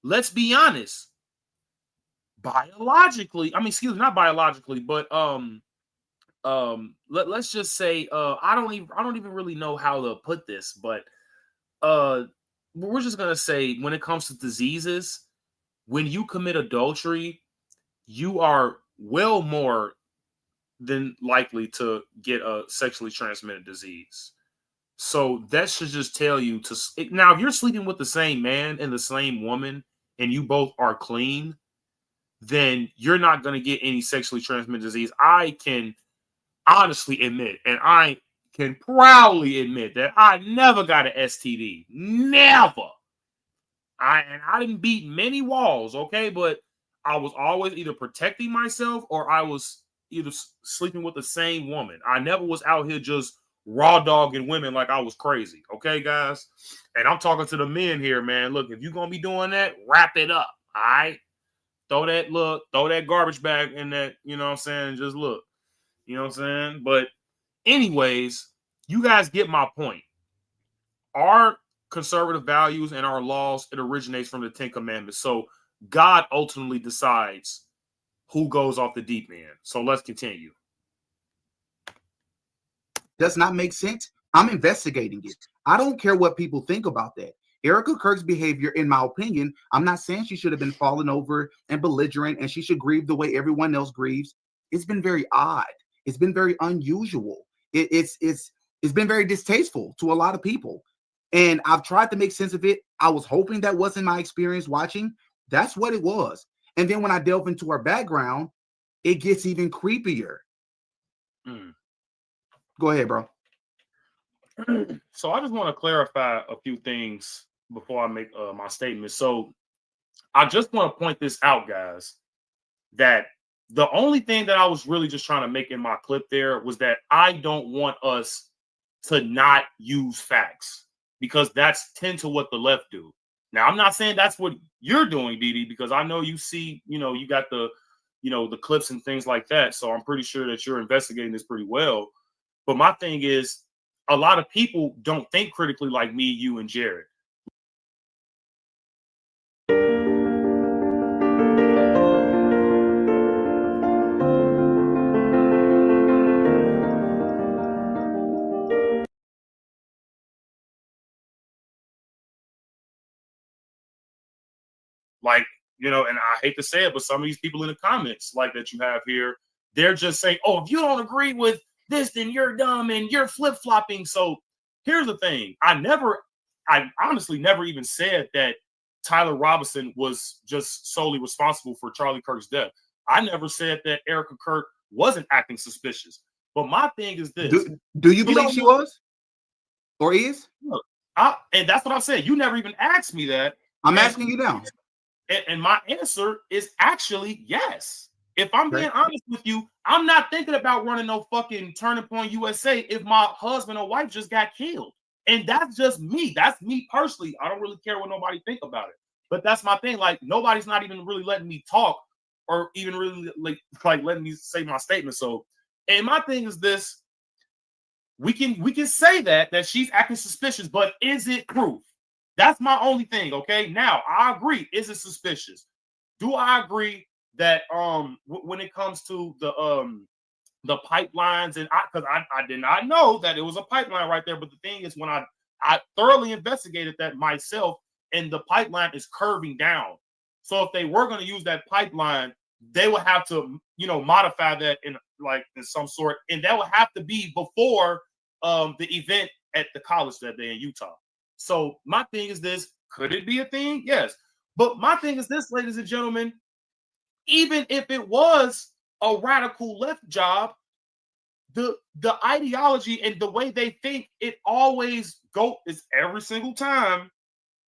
let's be honest. Biologically, I mean, excuse me, not biologically, but let's just say I don't even really know how to put this, but we're just gonna say when it comes to diseases, when you commit adultery, you are well more than likely to get a sexually transmitted disease. So that should just tell you to now if you're sleeping with the same man and the same woman and you both are clean, then you're not going to get any sexually transmitted disease. I can honestly admit, and I can proudly admit that I never got an STD. Never. I didn't beat many walls, okay? But I was always either protecting myself or I was either sleeping with the same woman. I never was out here just raw dogging women like I was crazy, okay, guys? And I'm talking to the men here, man. Look, if you're going to be doing that, wrap it up, all right? Throw that garbage bag in that, you know what I'm saying? Just look, you know what I'm saying? But anyways, you guys get my point. Our conservative values and our laws, it originates from the 10 commandments. So God ultimately decides who goes off the deep end. So let's continue. Does not make sense. I'm investigating it. I don't care what people think about that. Erica Kirk's behavior, in my opinion, I'm not saying she should have been falling over and belligerent and she should grieve the way everyone else grieves. It's been very odd. It's been very unusual. It's been very distasteful to a lot of people. And I've tried to make sense of it. I was hoping that wasn't my experience watching. That's what it was. And then when I delve into her background, it gets even creepier. Go ahead, bro. So I just want to clarify a few things before I make my statement. So I just want to point this out, guys, that the only thing that I was really just trying to make in my clip there was that I don't want us to not use facts because that's tend to what the left do. Now, I'm not saying that's what you're doing, Didi, because I know you see, you got the, the clips and things like that. So I'm pretty sure that you're investigating this pretty well. But my thing is, a lot of people don't think critically like me, you, and Jared. Like, and I hate to say it, but some of these people in the comments like that you have here, they're just saying, oh, if you don't agree with this, then you're dumb and you're flip-flopping. So here's the thing. I honestly never even said that Tyler Robinson was just solely responsible for Charlie Kirk's death. I never said that Erica Kirk wasn't acting suspicious. But my thing is this. Do you believe she was? Or is? Look, and that's what I'm saying. You never even asked me that. I'm asking you now. And my answer is actually yes. If I'm being honest with you, I'm not thinking about running no fucking Turning Point USA if my husband or wife just got killed. And that's just me. That's me personally. I don't really care what nobody think about it. But that's my thing. Like, nobody's not even really letting me talk or even really like letting me say my statement. So, and my thing is this. We can say that she's acting suspicious, but is it proof? That's my only thing. Okay. Now I agree. Is it suspicious? Do I agree that when it comes to the pipelines and because I did not know that it was a pipeline right there. But the thing is, when I thoroughly investigated that myself, and the pipeline is curving down. So if they were going to use that pipeline, they would have to, modify that in some sort, and that would have to be before the event at the college that day in Utah. So my thing is this: could it be a thing? Yes. But my thing is this, ladies and gentlemen, even if it was a radical left job, the ideology and the way they think, it always is every single time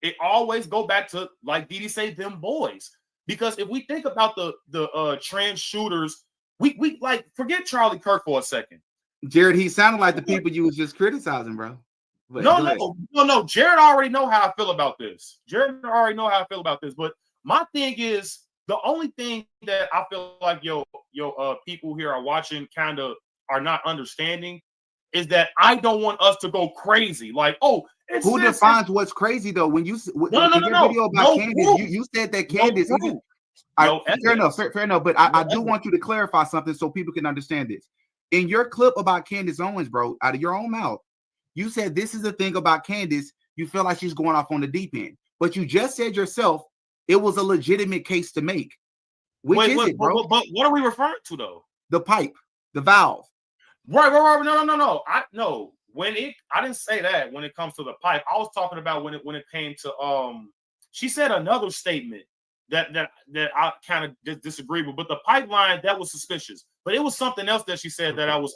it always go back to, like Didi say, them boys. Because if we think about the trans shooters, we like forget Charlie Kirk for a second. Jared, he sounded like the people you was just criticizing, bro. But No. Jared already know how I feel about this. But my thing is, the only thing that I feel like your people here are watching kind of are not understanding is that I don't want us to go crazy. Like, oh, who defines what's crazy though? When you no, video about Candace, you said that Candace. Fair enough. But I do want you to clarify something so people can understand this. In your clip about Candace Owens, bro, out of your own mouth, you said this is the thing about Candace. You feel like she's going off on the deep end, but you just said yourself it was a legitimate case to make. Which is it, bro? But what are we referring to though? The pipe, the valve. Right. No. I didn't say that when it comes to the pipe. I was talking about when it came to she said another statement that I kind of disagree with, but the pipeline, that was suspicious. But it was something else that she said that I was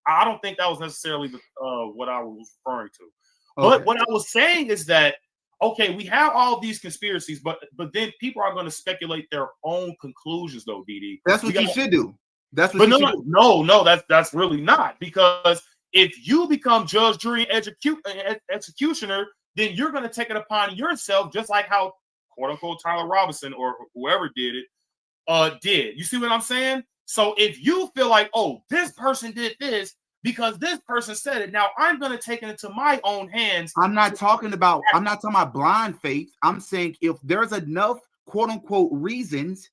I don't think that was necessarily what I was referring to. Okay. But what I was saying is that okay, we have all these conspiracies, but then people are going to speculate their own conclusions, though, Didi. That's what you should do. That's what you should do. No, that's really not, because if you become judge, jury, and executioner, then you're going to take it upon yourself, just like how quote unquote Tyler Robinson or whoever did it did. You see what I'm saying? So if you feel like, oh, this person did this because this person said it, now I'm going to take it into my own hands. I'm not talking about blind faith. I'm saying if there's enough quote unquote reasons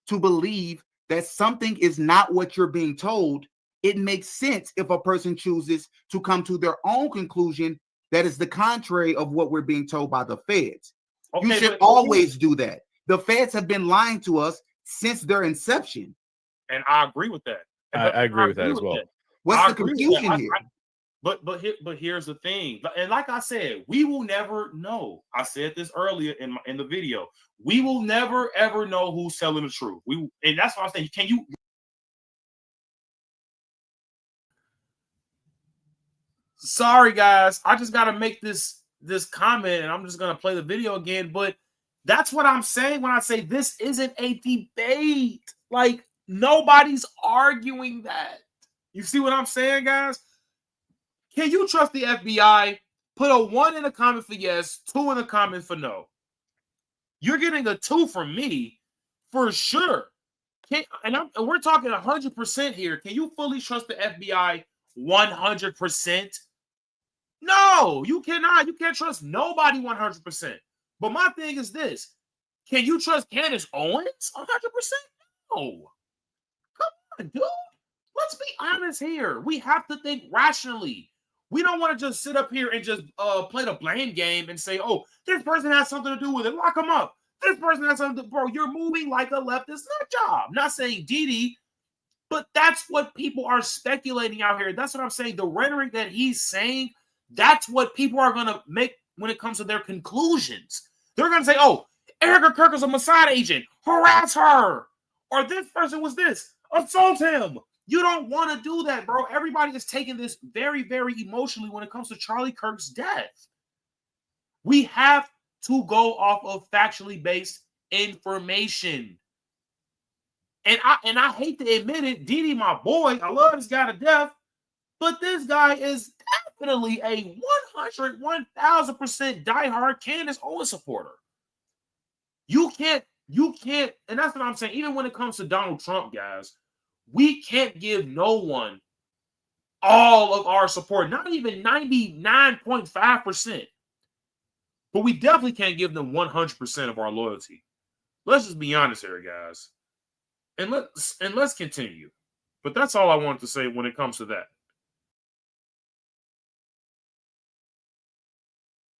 to believe that something is not what you're being told, it makes sense if a person chooses to come to their own conclusion that is the contrary of what we're being told by the feds. Okay, you should always do that. The feds have been lying to us since their inception. And I agree with that. I agree with that as well. What's the confusion here? But here's the thing. And like I said, we will never know. I said this earlier in the video. We will never ever know who's telling the truth. And that's why I'm saying, can you? Sorry, guys. I just got to make this comment, and I'm just gonna play the video again. But that's what I'm saying when I say this isn't a debate. Like, nobody's arguing that. You see what I'm saying, guys? Can you trust the FBI? Put a 1 in the comment for yes, 2 in the comment for no. You're getting a 2 from me for sure. And we're talking 100% here. Can you fully trust the FBI 100%? No, you cannot. You can't trust nobody 100%. But my thing is this. Can you trust Candace Owens 100%? No. Come on, dude. Let's be honest here. We have to think rationally. We don't want to just sit up here and just play the blame game and say, oh, this person has something to do with it. Lock them up. This person has something to, bro, you're moving like a leftist nut job. I'm not saying Didi, but that's what people are speculating out here. That's what I'm saying. The rhetoric that he's saying, that's what people are going to make when it comes to their conclusions. They're going to say, oh, Erica Kirk is a Mossad agent. Harass her. Or this person was this. Assault him. You don't want to do that, bro. Everybody is taking this very, very emotionally when it comes to Charlie Kirk's death. We have to go off of factually based information. And I hate to admit it, Didi, my boy, I love this guy to death, but this guy is definitely a 1,000% diehard Candace Owens supporter. You can't, and that's what I'm saying. Even when it comes to Donald Trump, guys, we can't give no one all of our support, not even 99.5%. But we definitely can't give them 100% of our loyalty. Let's just be honest here, guys. And let's continue. But that's all I wanted to say when it comes to that.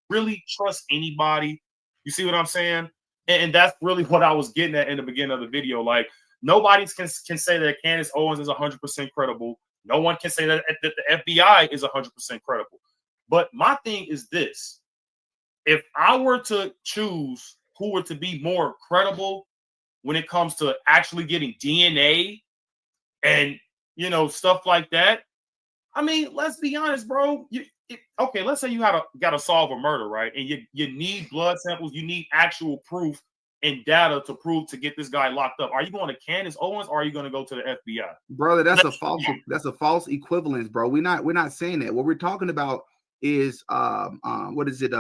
Really trust anybody. You see what I'm saying? And that's really what I was getting at in the beginning of the video. Like, nobody can say that Candace Owens is 100% credible. No one can say that the FBI is 100% credible. But my thing is this. If I were to choose who were to be more credible when it comes to actually getting DNA and, stuff like that, I mean, let's be honest, bro. Okay, let's say you got to solve a murder, right? And you need blood samples, you need actual proof and data to prove to get this guy locked up. Are you going to Candace Owens or are you going to go to the FBI? Brother, that's a false equivalence, bro. We're not saying that. What we're talking about is what is it?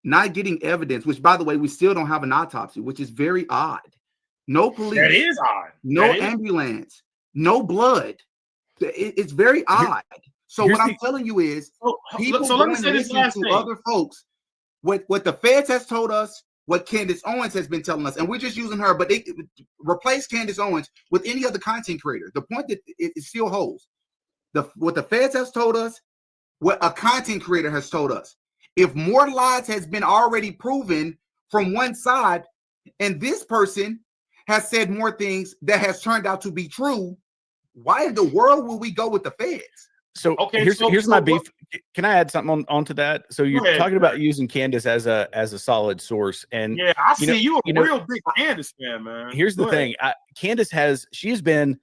Not getting evidence, which by the way, we still don't have an autopsy, which is very odd. No police. That is odd. No ambulance. No blood. It's very odd. So what I'm telling you is people let me say this last thing. Other folks. What the feds has told us, what Candace Owens has been telling us, and we're just using her, but they replace Candace Owens with any other content creator. The point that it still holds. What the feds has told us, what a content creator has told us. If more lies has been already proven from one side, and this person has said more things that has turned out to be true, why in the world will we go with the feds? So here's my beef. Can I add something onto that? So you're talking about using Candace as a solid source, and yeah, I see you a real big Candace fan, man. Here's the thing: Candace she's been.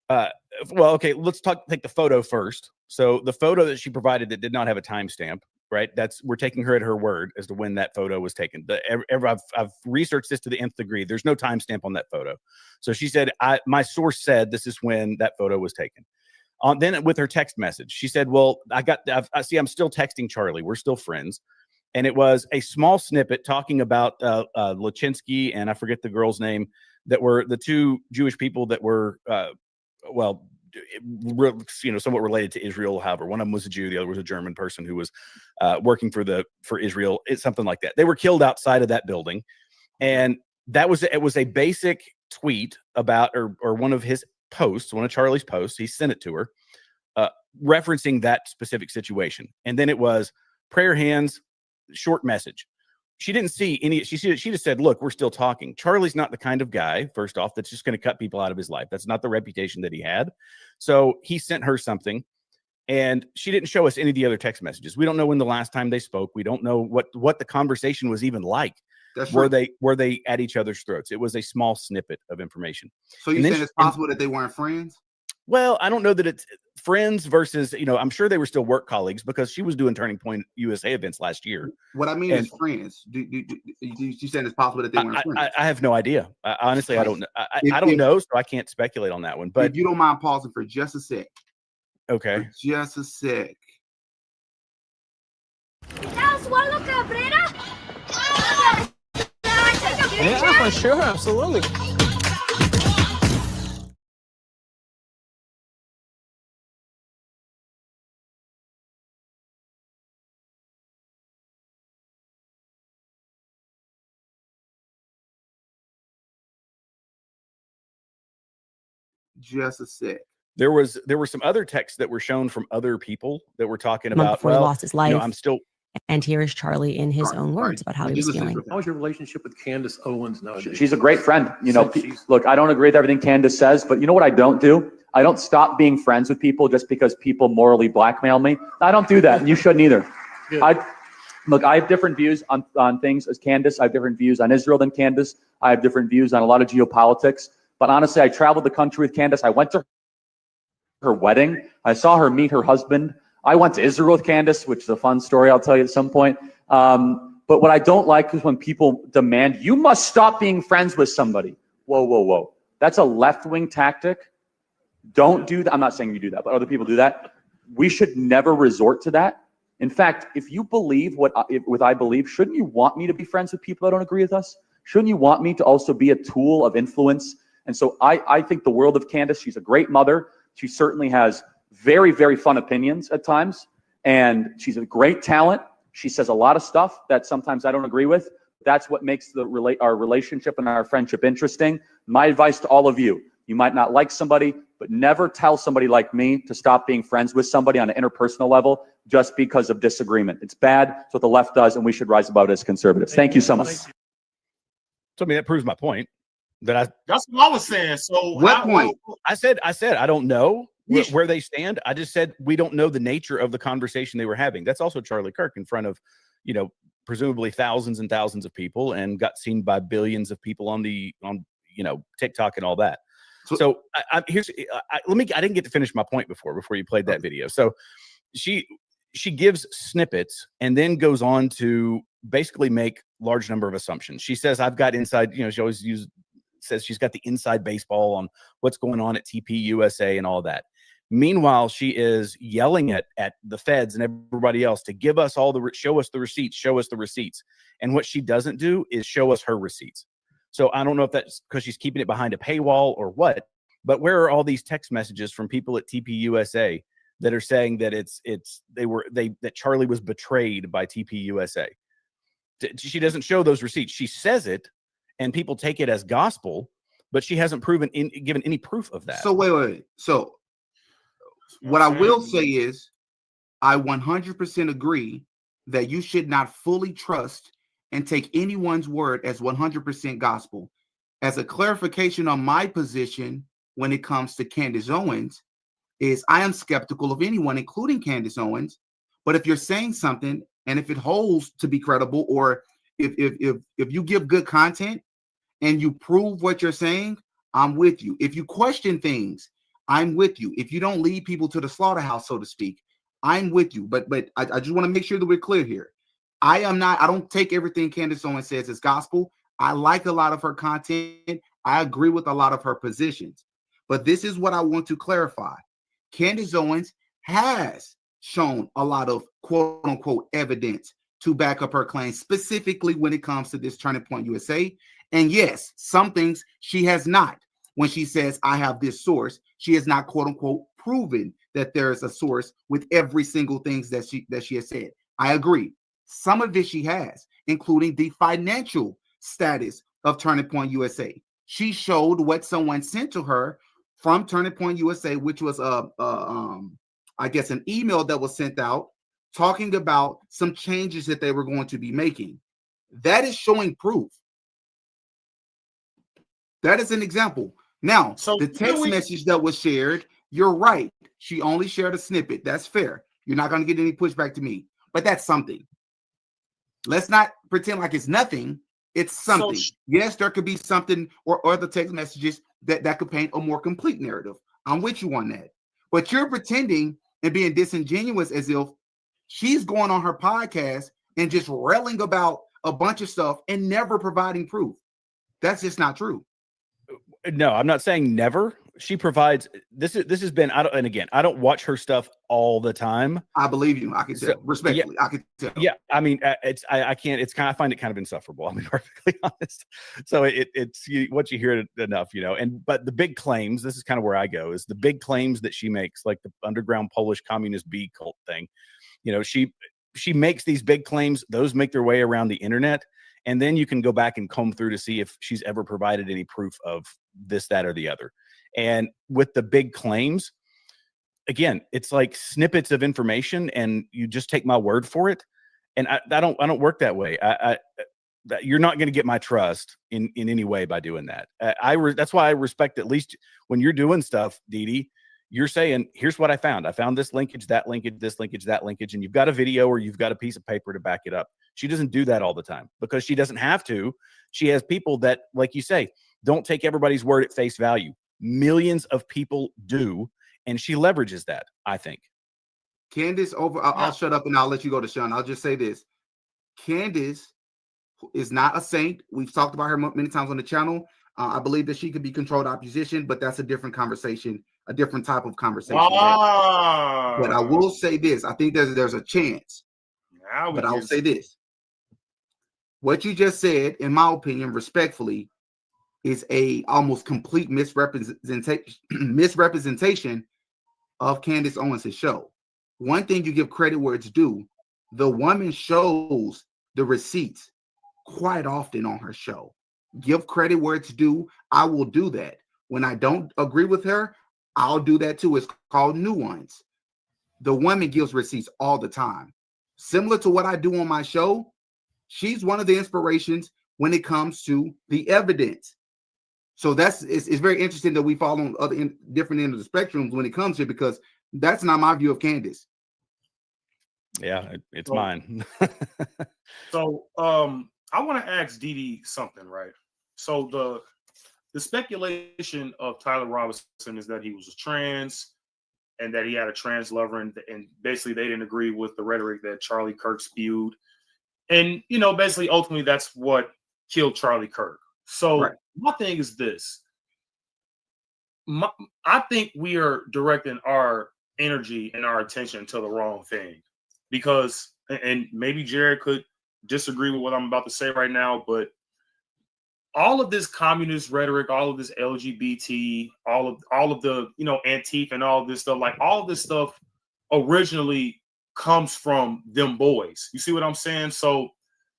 Well, okay, let's take the photo first. So the photo that she provided that did not have a timestamp, right? We're taking her at her word as to when that photo was taken. I've researched this to the nth degree. There's no timestamp on that photo. So she said, my source said this is when that photo was taken. Then with her text message, she said, well, I'm still texting Charlie. We're still friends. And it was a small snippet talking about Lachinsky and I forget the girl's name, that were the two Jewish people that were, somewhat related to Israel. However, one of them was a Jew, the other was a German person who was working for Israel. It's something like that. They were killed outside of that building, and it was a basic tweet about or one of his posts, one of Charlie's posts. He sent it to her, referencing that specific situation, and then it was prayer hands, short message. She didn't see any. She just said, "Look, we're still talking." Charlie's not the kind of guy, first off, that's just going to cut people out of his life. That's not the reputation that he had. So he sent her something, and she didn't show us any of the other text messages. We don't know when the last time they spoke. We don't know what the conversation was even like. Were they at each other's throats? It was a small snippet of information. So you saying it's possible that they weren't friends? Well, I don't know that it's friends versus, I'm sure they were still work colleagues because she was doing Turning Point USA events last year. What I mean is friends. You saying it's possible that they weren't friends? I have no idea. Honestly, I don't know. I don't know, so I can't speculate on that one. But if you don't mind pausing for just a sec. Okay. For just a sec. Yeah, for sure. Absolutely. Just a sec. There were some other texts that were shown from other people that were talking about before he lost his life. I'm still. And here is Charlie in his own words about how he was feeling. How was your relationship with Candace Owens nowadays? She's a great friend. Look, I don't agree with everything Candace says, but you know what I don't do? I don't stop being friends with people just because people morally blackmail me. I don't do that, and you shouldn't either. I have different views on things as Candace. I have different views on Israel than Candace. I have different views on a lot of geopolitics. But honestly, I traveled the country with Candace. I went to her wedding. I saw her meet her husband. I went to Israel with Candace, which is a fun story I'll tell you at some point. But what I don't like is when people demand, you must stop being friends with somebody. Whoa, whoa, whoa. That's a left-wing tactic. Don't do that. I'm not saying you do that, but other people do that. We should never resort to that. In fact, if you believe what I believe, shouldn't you want me to be friends with people that don't agree with us? Shouldn't you want me to also be a tool of influence? And so I think the world of Candace. She's a great mother. She certainly has very, very fun opinions at times. And she's a great talent. She says a lot of stuff that sometimes I don't agree with. That's what makes our relationship and our friendship interesting. My advice to all of you, you might not like somebody, but never tell somebody like me to stop being friends with somebody on an interpersonal level just because of disagreement. It's bad. It's what the left does, and we should rise above it as conservatives. Thank you so much. So, I mean, that proves my point. That's what I was saying. So what point? I said I don't know where they stand. I just said we don't know the nature of the conversation they were having. That's also Charlie Kirk in front of, presumably thousands and thousands of people, and got seen by billions of people on TikTok and all that. So I didn't get to finish my point before you played that video. So she gives snippets and then goes on to basically make large number of assumptions. She says, I've got inside, she always says she's got the inside baseball on what's going on at TPUSA and all that. Meanwhile, she is yelling at the feds and everybody else to give us show us the receipts. And what she doesn't do is show us her receipts. So I don't know if that's because she's keeping it behind a paywall or what, but where are all these text messages from people at TPUSA that are saying that that Charlie was betrayed by TPUSA? She doesn't show those receipts. She says it and people take it as gospel, but she hasn't given any proof of that. So wait. So what I will say is I 100% agree that you should not fully trust and take anyone's word as 100% gospel. As a clarification on my position when it comes to Candace Owens, is I am skeptical of anyone, including Candace Owens. But if you're saying something and if it holds to be credible, or if you give good content and you prove what you're saying, I'm with you. If you question things, I'm with you. If you don't lead people to the slaughterhouse, so to speak, I'm with you. But I just want to make sure that we're clear here. I don't take everything Candace Owens says as gospel. I like a lot of her content. I agree with a lot of her positions. But this is what I want to clarify. Candace Owens has shown a lot of quote unquote evidence to back up her claims, specifically when it comes to this Turning Point USA. And yes, some things she has not. When she says, I have this source, she has not quote unquote proven that there is a source with every single thing that she has said. I agree. Some of it she has, including the financial status of Turning Point USA. She showed what someone sent to her from Turning Point USA, which was I guess an email that was sent out talking about some changes that they were going to be making. That is showing proof. That is an example. Now, so the text message that was shared, you're right. She only shared a snippet. That's fair. You're not going to get any pushback to me, but that's something. Let's not pretend like it's nothing. It's something. So, yes, there could be something or other text messages that could paint a more complete narrative. I'm with you on that. But you're pretending and being disingenuous as if she's going on her podcast and just railing about a bunch of stuff and never providing proof. That's just not true. No, I'm not saying never. She provides this has been, I don't watch her stuff all the time. I believe you. I can tell. Respectfully, yeah, I can tell. Yeah, I mean, I can't. I find it kind of insufferable. I'll be perfectly honest. So it's what you hear enough, but the big claims. This is kind of where I go. Is the big claims that she makes, like the underground Polish communist bee cult thing. She makes these big claims. Those make their way around the internet. And then you can go back and comb through to see if she's ever provided any proof of this, that, or the other. And with the big claims, again, it's like snippets of information and you just take my word for it. And I don't work that way. You're not going to get my trust in any way by doing that. That's why I respect, at least when you're doing stuff, Dee, you're saying, here's what I found. I found this linkage, that linkage, this linkage, that linkage, and you've got a video or you've got a piece of paper to back it up. She doesn't do that all the time because she doesn't have to. She has people that, like you say, don't take everybody's word at face value. Millions of people do, and she leverages that, I think. Candace, I'll shut up and I'll let you go to Sean. I'll just say this. Candace is not a saint. We've talked about her many times on the channel. I believe that she could be controlled opposition, but that's a different conversation, a different type of conversation. Wow. But I will say this. I think there's a chance. But I'll say this. What you just said, in my opinion, respectfully, is a almost complete misrepresentation of Candace Owens' show. One thing you give credit where it's due, the woman shows the receipts quite often on her show. Give credit where it's due. I will do that. When I don't agree with her, I'll do that too. It's called nuance. The woman gives receipts all the time. Similar to what I do on my show, she's one of the inspirations when it comes to the evidence. So it's very interesting that we fall on different ends of the spectrums when it comes to it, because that's not my view of Candace. Yeah, it's mine. So I want to ask Dee something, right? So the speculation of Tyler Robinson is that he was a trans and that he had a trans lover, and basically they didn't agree with the rhetoric that Charlie Kirk spewed. And, basically, ultimately, that's what killed Charlie Kirk. So my thing is this. I think we are directing our energy and our attention to the wrong thing, because, and maybe Jared could disagree with what I'm about to say right now, but all of this communist rhetoric, all of this LGBT, all of the, Antifa and all of this stuff, like all of this stuff originally comes from them boys. You see what I'm saying? So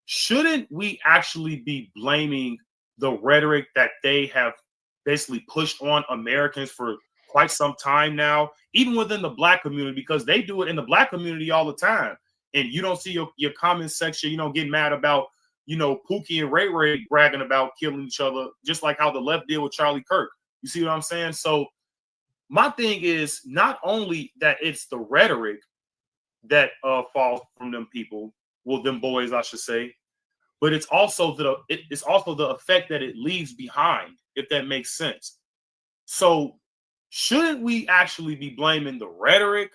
shouldn't we actually be blaming the rhetoric that they have basically pushed on Americans for quite some time now, even within the Black community, because they do it in the Black community all the time. And you don't see your comment section, getting mad about, Pookie and Ray Ray bragging about killing each other, just like how the left did with Charlie Kirk. You see what I'm saying? So my thing is not only that it's the rhetoric that falls from them people, well, them boys, I should say, but it's also the effect that it leaves behind, if that makes sense. So shouldn't we actually be blaming the rhetoric,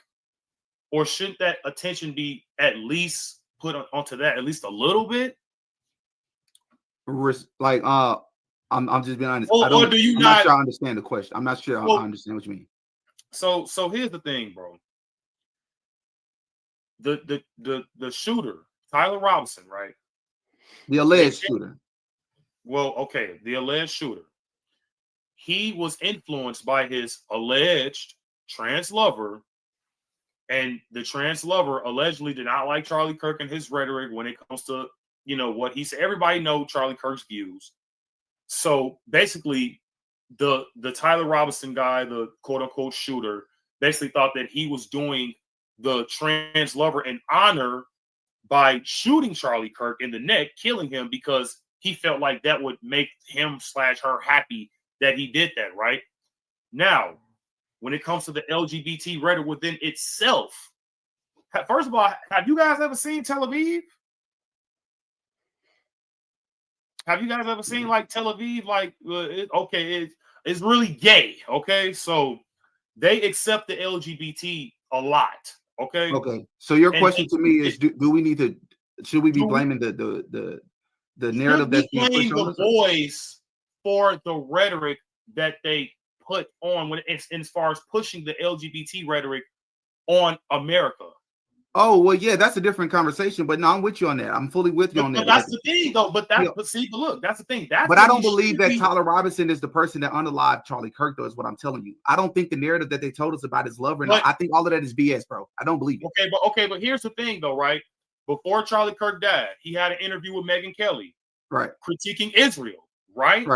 or shouldn't that attention be at least put onto that at least a little bit? Like, I'm just being honest. Or do you I'm not sure I understand the question. I'm not sure I understand what you mean. So here's the thing, bro. The shooter, Tyler Robinson, right? The alleged shooter. Well, okay, the alleged shooter. He was influenced by his alleged trans lover, and the trans lover allegedly did not like Charlie Kirk and his rhetoric when it comes to, what he said. Everybody knows Charlie Kirk's views. So basically, the Tyler Robinson guy, the quote unquote shooter, basically thought that he was doing the trans lover an honor by shooting Charlie Kirk in the neck, killing him, because he felt like that would make him/her happy that he did that, right? Now, when it comes to the LGBT rhetoric within itself, first of all, have you guys ever seen Tel Aviv? Have you guys ever seen like Tel Aviv? Like, it's really gay. Okay, so they accept the LGBT a lot. Okay. Okay. So your question to me is: Do we need to? Should we be blaming the narrative that's being pushed on us? The boys for the rhetoric that they put on when it's as far as pushing the LGBT rhetoric on America. Oh, well, yeah, that's a different conversation. But no, I'm with you on that. I'm fully with you on that. But that's the thing, though. But look, that's the thing. But I don't believe that Tyler Robinson is the person that unalived Charlie Kirk, though, is what I'm telling you. I don't think the narrative that they told us about his lover, and I think all of that is BS, bro. I don't believe it. Okay, but here's the thing, though, right? Before Charlie Kirk died, he had an interview with Megyn Kelly, right, critiquing Israel, right,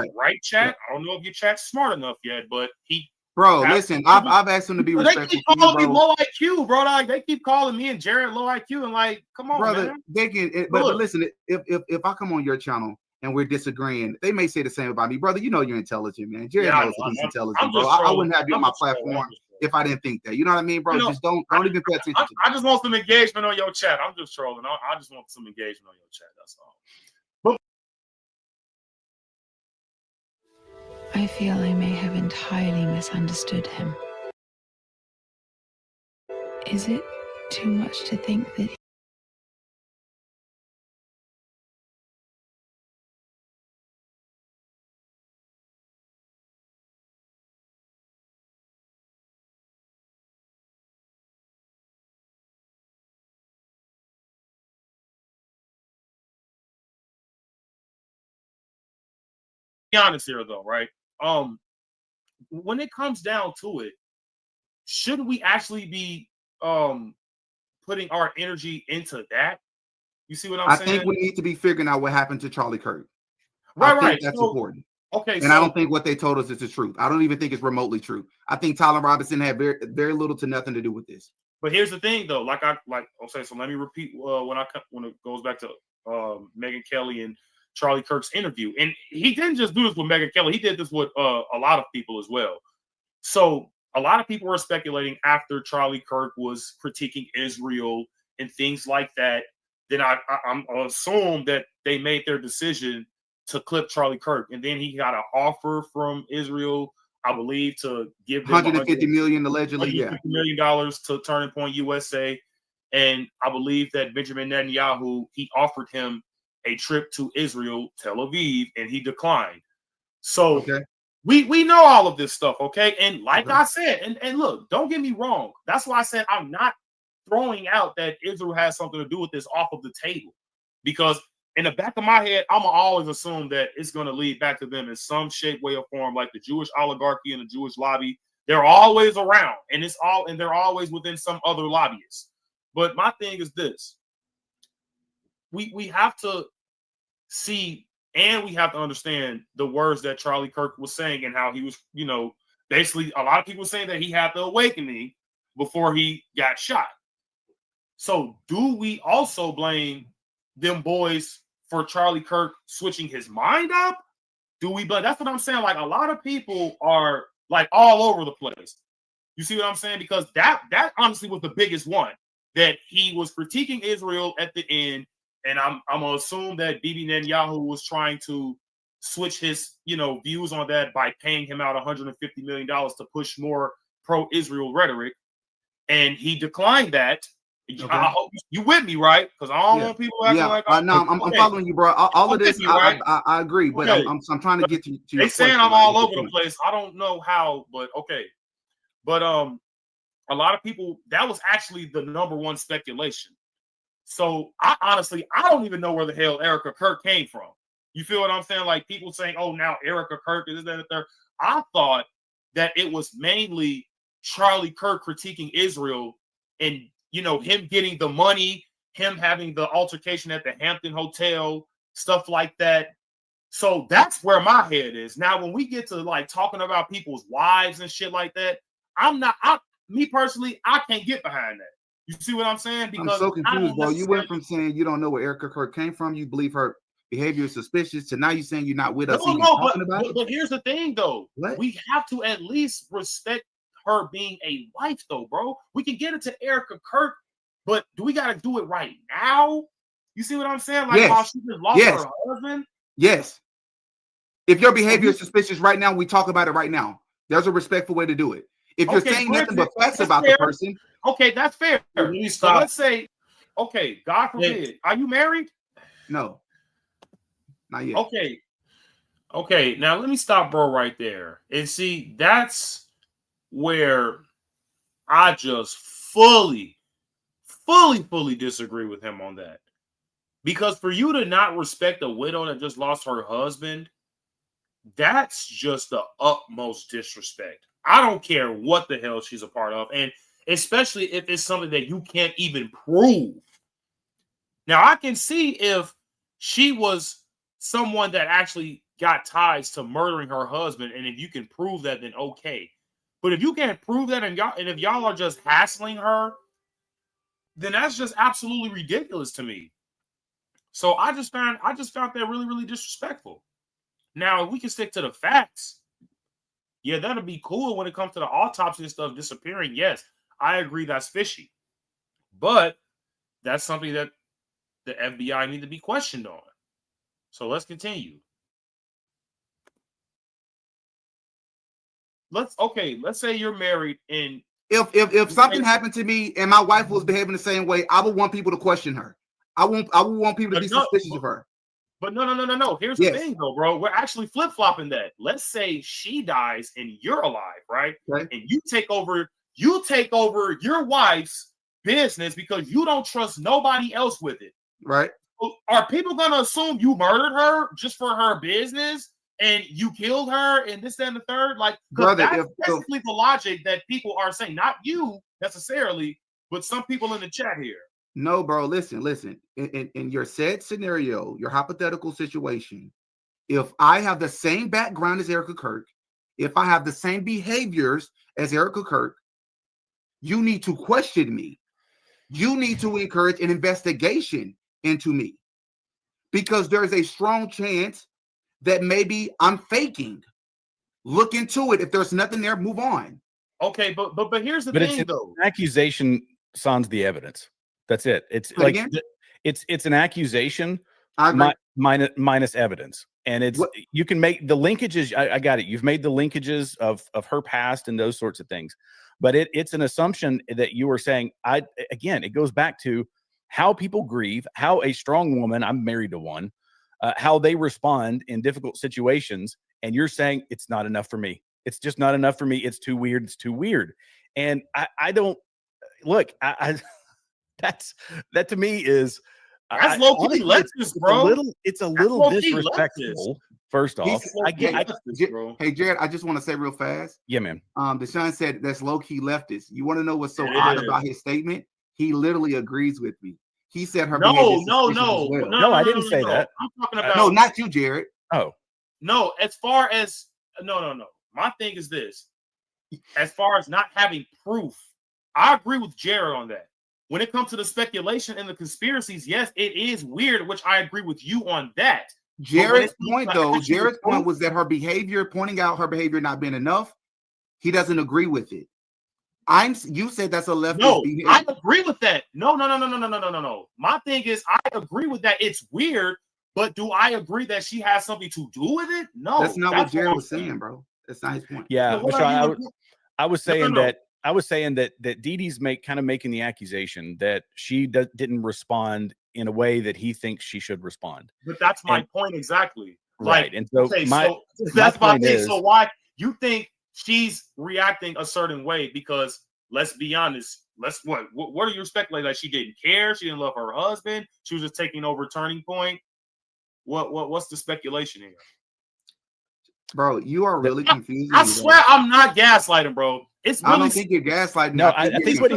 chat. I don't know if your chat's smart enough yet, but he. Bro, listen, I've asked him to be respectful. They keep calling me low IQ, bro. Like, they keep calling me and Jared low IQ, and like, come on, brother. Man. They can, but listen, if I come on your channel and we're disagreeing, they may say the same about me, brother. You know you're intelligent, man. Jared knows that he's intelligent, bro. I wouldn't have you on my platform if I didn't think that. You know what I mean, bro? Just don't even pay attention. I just want some engagement on your chat. I'm just trolling. I just want some engagement on your chat. That's all. I feel I may have entirely misunderstood him. Is it too much to think that be honest here, though, right? When it comes down to it, should we actually be putting our energy into that? You see what I'm saying? I think we need to be figuring out what happened to Charlie Kirk. Right. That's important. Okay. And I don't think what they told us is the truth. I don't even think it's remotely true. I think Tyler Robinson had very, very little to nothing to do with this. But here's the thing, though. Okay, so let me repeat when it goes back to Megyn Kelly and Charlie Kirk's interview. And he didn't just do this with Megyn Kelly. He did this with a lot of people as well. So a lot of people were speculating after Charlie Kirk was critiquing Israel and things like that. Then I'm assume that they made their decision to clip Charlie Kirk, and then he got an offer from Israel, I believe, to give them $150 million allegedly. $150 million to Turning Point USA, and I believe that Benjamin Netanyahu, he offered him a trip to Israel, Tel Aviv, and he declined. So we know all of this stuff, okay? And like I said, and look, don't get me wrong. That's why I said I'm not throwing out that Israel has something to do with this off of the table, because in the back of my head, I'm gonna always assume that it's gonna lead back to them in some shape, way, or form, like the Jewish oligarchy and the Jewish lobby. They're always around, and they're always within some other lobbyists. But my thing is this: we have to see, and we have to understand the words that Charlie Kirk was saying, and how he was, basically a lot of people saying that he had the awakening before he got shot. So do we also blame them boys for Charlie Kirk switching his mind up? Do we? But that's what I'm saying. Like, a lot of people are like all over the place. You see what I'm saying? Because that honestly was the biggest one, that he was critiquing Israel at the end. And I'm gonna assume that Bibi Netanyahu was trying to switch his, views on that by paying him out $150 million to push more pro-Israel rhetoric, and he declined that. Okay. I hope you with me, right? Because I don't want people acting like I'm following you, bro. All of this, right? I agree, but I'm trying to get to your they saying I'm all over the place. I don't know how, but okay. But a lot of people, that was actually the number one speculation. So I don't even know where the hell Erica Kirk came from. You feel what I'm saying? Like, people saying, "Oh, now Erica Kirk is that and the third." I thought that it was mainly Charlie Kirk critiquing Israel, and him getting the money, him having the altercation at the Hampton Hotel, stuff like that. So that's where my head is. Now, when we get to like talking about people's wives and shit like that, me personally, I can't get behind that. You see what I'm saying? Because I'm so confused, bro. You went from saying you don't know where Erica Kirk came from, you believe her behavior is suspicious, to now you're saying you're not with us. But here's the thing, though. What? We have to at least respect her being a wife, though, bro. We can get into Erica Kirk, but do we got to do it right now? You see what I'm saying? Like, while she just lost her husband? Yes. If your behavior is suspicious right now, we talk about it right now. There's a respectful way to do it. If you're saying nothing but facts about the person. Okay, that's fair. So let's say, okay, God forbid, are you married? No, not yet. Okay, now let me stop bro right there. And see, that's where I just fully disagree with him on that. Because for you to not respect a widow that just lost her husband, that's just the utmost disrespect. I don't care what the hell she's a part of, and especially if it's something that you can't even prove. Now, I can see if she was someone that actually got ties to murdering her husband, and if you can prove that, then okay. But if you can't prove that, and if y'all are just hassling her, then that's just absolutely ridiculous to me. So I just found that really, really disrespectful. Now, if we can stick to the facts, yeah, that'll be cool when it comes to the autopsy and stuff disappearing. Yes, I agree that's fishy. But that's something that the FBI need to be questioned on. So let's continue. Let's say you're married, and if something happened to me and my wife was behaving the same way, I would want people to question her. I would want people to be suspicious of her. But no. Here's the thing, though, bro. We're actually flip-flopping that. Let's say she dies and you're alive, right? And you take over your wife's business because you don't trust nobody else with it. Right. Are people gonna assume you murdered her just for her business and you killed her and this, that, and the third? Like, that's basically the logic that people are saying, not you necessarily, but some people in the chat here. No, bro, listen. In your said scenario, your hypothetical situation, if I have the same background as Erica Kirk, if I have the same behaviors as Erica Kirk, you need to question me. You need to encourage an investigation into me, because there's a strong chance that maybe I'm faking. Look into it. If there's nothing there, move on. Okay, but here's the thing, though. An accusation sans the evidence. That's it. It's like it's an accusation I agree. minus evidence. And it's you can make the linkages. I got it. You've made the linkages of her past and those sorts of things. But it's an assumption that you are saying. Again, it goes back to how people grieve, how a strong woman, I'm married to one, how they respond in difficult situations. And you're saying it's not enough for me. It's just not enough for me. It's too weird. It's too weird. And I don't look. That to me is. That's low key leftist, bro. It's a little disrespectful. First off, hey Jared, I just want to say real fast. Yeah, man. Deshaun said that's low key leftist. You want to know what's so odd about his statement? He literally agrees with me. He said her. No, I didn't say that. I'm talking about no, not you, Jared. Oh no. As far as no. My thing is this: as far as not having proof, I agree with Jared on that. When it comes to the speculation and the conspiracies, yes, it is weird, which I agree with you on that. Jared's point was that her behavior, pointing out her behavior not being enough, he doesn't agree with it. You said that's a leftist behavior. I agree with that. No. My thing is, I agree with that. It's weird, but do I agree that she has something to do with it? No. That's not what Jared was saying, bro. That's not his point. Yeah, I was saying that. I was saying that Dee Dee's making the accusation that she didn't respond in a way that he thinks she should respond. But that's my point exactly. Right. And so that's my thing. So why you think she's reacting a certain way? Because let's be honest. What are you speculating? Like she didn't care, she didn't love her husband, she was just taking over Turning Point. What's the speculation here? Bro, you are really confusing. I swear I'm not gaslighting, bro. It's really, I don't think you're gaslighting. No, I think what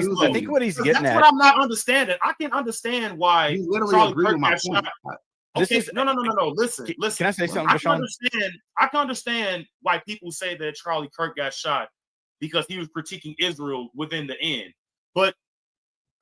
he's getting at. That's what I'm not understanding. I can understand why you literally agree with my point. Okay, no. Listen. Can I say something, Deshaun? I can understand why people say that Charlie Kirk got shot because he was critiquing Israel within the end. But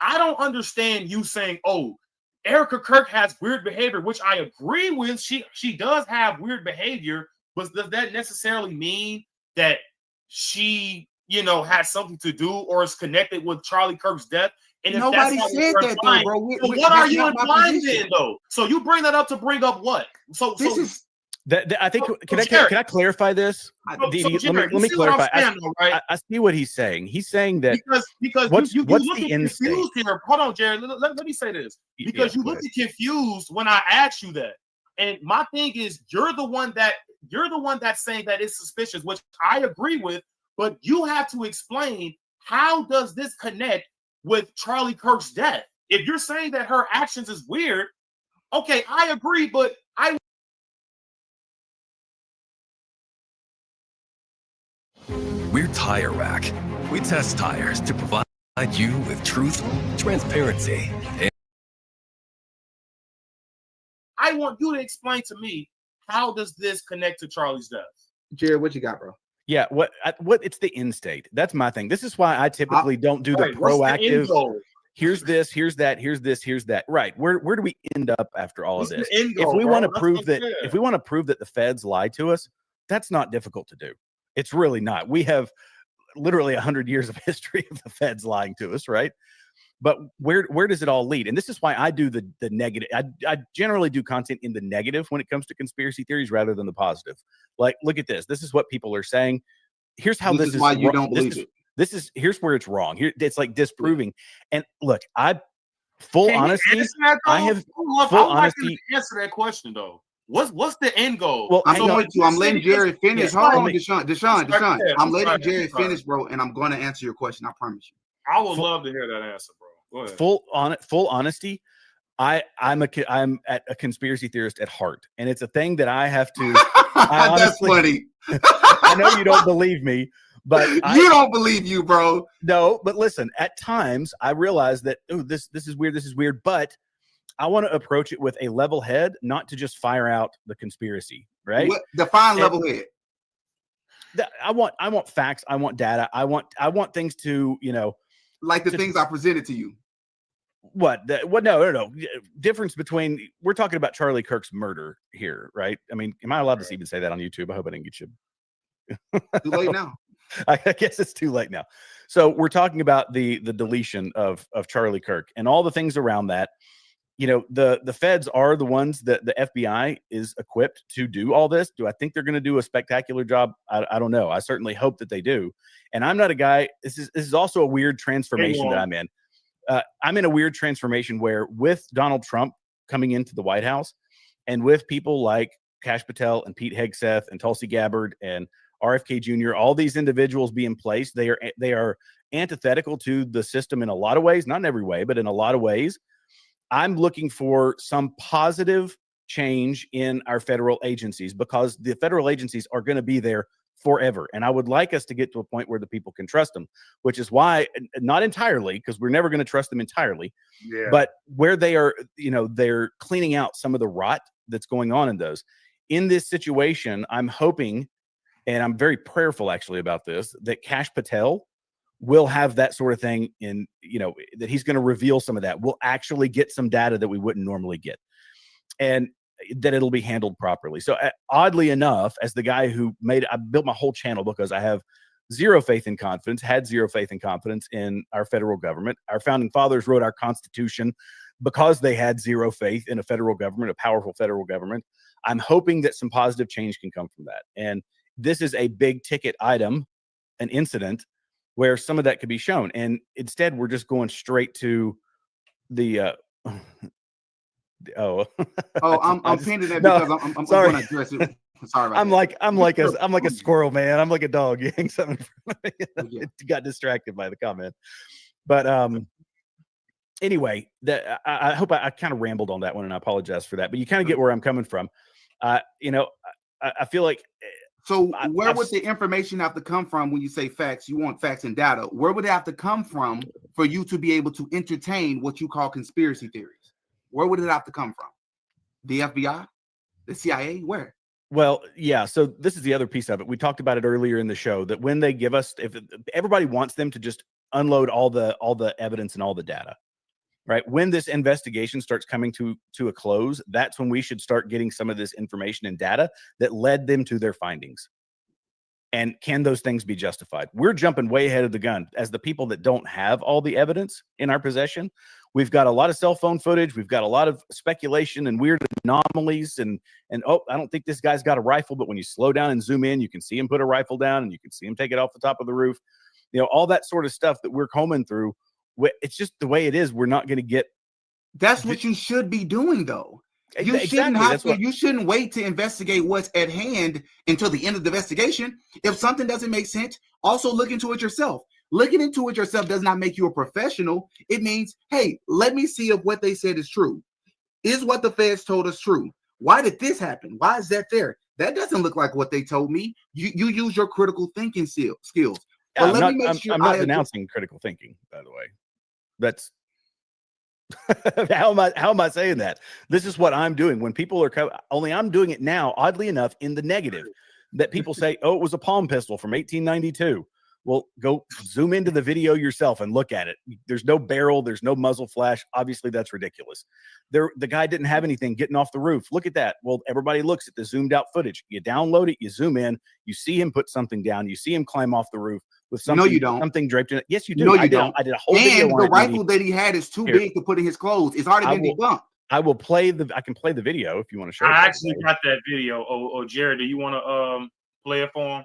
I don't understand you saying, "Oh, Erica Kirk has weird behavior," which I agree with. She does have weird behavior, but does that necessarily mean that she, has something to do or is connected with Charlie Kirk's death? And if nobody said that, though, bro. What are you implying then, though? So you bring that up to bring up what? I think. Can I clarify this? Let me clarify. I see what he's saying. He's saying that because what's the end state? Here. Hold on, Jared. Let me say this because you looked confused when I asked you that. And my thing is, you're the one that's saying that it's suspicious, which I agree with. But you have to explain, how does this connect with Charlie Kirk's death? If you're saying that her actions is weird, okay, I agree, but We're Tire Rack. We test tires to provide you with truth, transparency, and I want you to explain to me, how does this connect to Charlie's death? Jared, what you got, bro? Yeah, what it's the end state. That's my thing. This is why I typically don't do the proactive. Here's this, here's that, here's this, here's that. Right. Where do we end up after all of this? If we want to prove that the feds lied to us, that's not difficult to do. It's really not. We have literally 100 years of history of the feds lying to us, right? But where does it all lead? And this is why I do the negative. I generally do content in the negative when it comes to conspiracy theories rather than the positive. Like, look at this. This is what people are saying. Here's how this is why you don't believe it. Here's where it's wrong. Here it's like disproving. And look, I have full honesty. Answer that question though. What's the end goal? Well, I'm letting Jared finish. Hold on, Deshaun. I'm letting Jared finish, bro, and I'm going to answer your question. I promise you. I would love to hear that answer, bro. Go ahead. Full honesty. I'm a conspiracy theorist at heart, and it's a thing that I have to. That's funny. I know you don't believe me, but you don't believe you, bro. No, but listen. At times, I realize that this is weird. This is weird, but I want to approach it with a level head, not to just fire out the conspiracy. Right? Define level head. I want facts. I want data. I want things to like the things I presented to you. No. Difference between, we're talking about Charlie Kirk's murder here, right? I mean, am I allowed to even say that on YouTube? I hope I didn't get you. Too late now. I guess it's too late now. So we're talking about the deletion of Charlie Kirk and all the things around that. the feds are the ones that the FBI is equipped to do all this. Do I think they're going to do a spectacular job? I don't know. I certainly hope that they do. And I'm not a guy. This is also a weird transformation that I'm in. I'm in a weird transformation where with Donald Trump coming into the White House and with people like Kash Patel and Pete Hegseth and Tulsi Gabbard and RFK Jr., all these individuals be in place. They are antithetical to the system in a lot of ways, not in every way, but in a lot of ways. I'm looking for some positive change in our federal agencies because the federal agencies are going to be there forever. And I would like us to get to a point where the people can trust them, which is why, not entirely, because we're never going to trust them entirely, but where they are, they're cleaning out some of the rot that's going on in those. In this situation, I'm hoping, and I'm very prayerful actually about this, that Kash Patel will have that sort of thing in, that he's going to reveal some of that. We'll actually get some data that we wouldn't normally get, and that it'll be handled properly. So oddly enough, as the guy who I built my whole channel because I have had zero faith and confidence in our federal government. Our founding fathers wrote our Constitution because they had zero faith in a federal government, a powerful federal government. I'm hoping that some positive change can come from that. And this is a big ticket item, an incident where some of that could be shown. And instead, we're just going straight to the I'm painting that because I'm going to address it. Sorry about I'm like a squirrel, man. I'm like a dog. You hang something in front of me. It got distracted by the comment. But anyway, I hope I kind of rambled on that one, and I apologize for that. But you kind of get where I'm coming from. I feel like. So where would the information have to come from when you say facts? You want facts and data. Where would it have to come from for you to be able to entertain what you call conspiracy theories? Where would it have to come from? The FBI? The CIA? Where? Well, yeah. So this is the other piece of it. We talked about it earlier in the show that when they give us, if everybody wants them to just unload all the evidence and all the data, right? When this investigation starts coming to a close, that's when we should start getting some of this information and data that led them to their findings. And can those things be justified? We're jumping way ahead of the gun as the people that don't have all the evidence in our possession. We've got a lot of cell phone footage. We've got a lot of speculation and weird anomalies. And I don't think this guy's got a rifle, but when you slow down and zoom in, you can see him put a rifle down and you can see him take it off the top of the roof. All that sort of stuff that we're combing through. It's just the way it is. We're not going to get. That's what you should be doing, though. You You shouldn't wait to investigate what's at hand until the end of the investigation. If something doesn't make sense, also look into it yourself. Looking into it yourself does not make you a professional. It means, hey, let me see if what they said is true. Is what the feds told us true? Why did this happen? Why is that there? That doesn't look like what they told me. You use your critical thinking skills. Yeah, I'm not denouncing critical thinking, by the way. That's how am I saying that? This is what I'm doing when people are only I'm doing it now, oddly enough, in the negative, that people say, oh, it was a palm pistol from 1892. Well, go zoom into the video yourself and look at it. There's no barrel. There's no muzzle flash. Obviously, that's ridiculous. The guy didn't have anything getting off the roof. Look at that. Well, everybody looks at the zoomed out footage. You download it. You zoom in. You see him put something down. You see him climb off the roof with something. No, you don't. Something draped in it. Yes, you do. No, you don't. I did a whole video on it. And the rifle that he had is too big to put in his clothes. It's already been debunked. I will play I can play the video if you want to show it. I actually got that video. Oh, Jared, do you want to play it for him?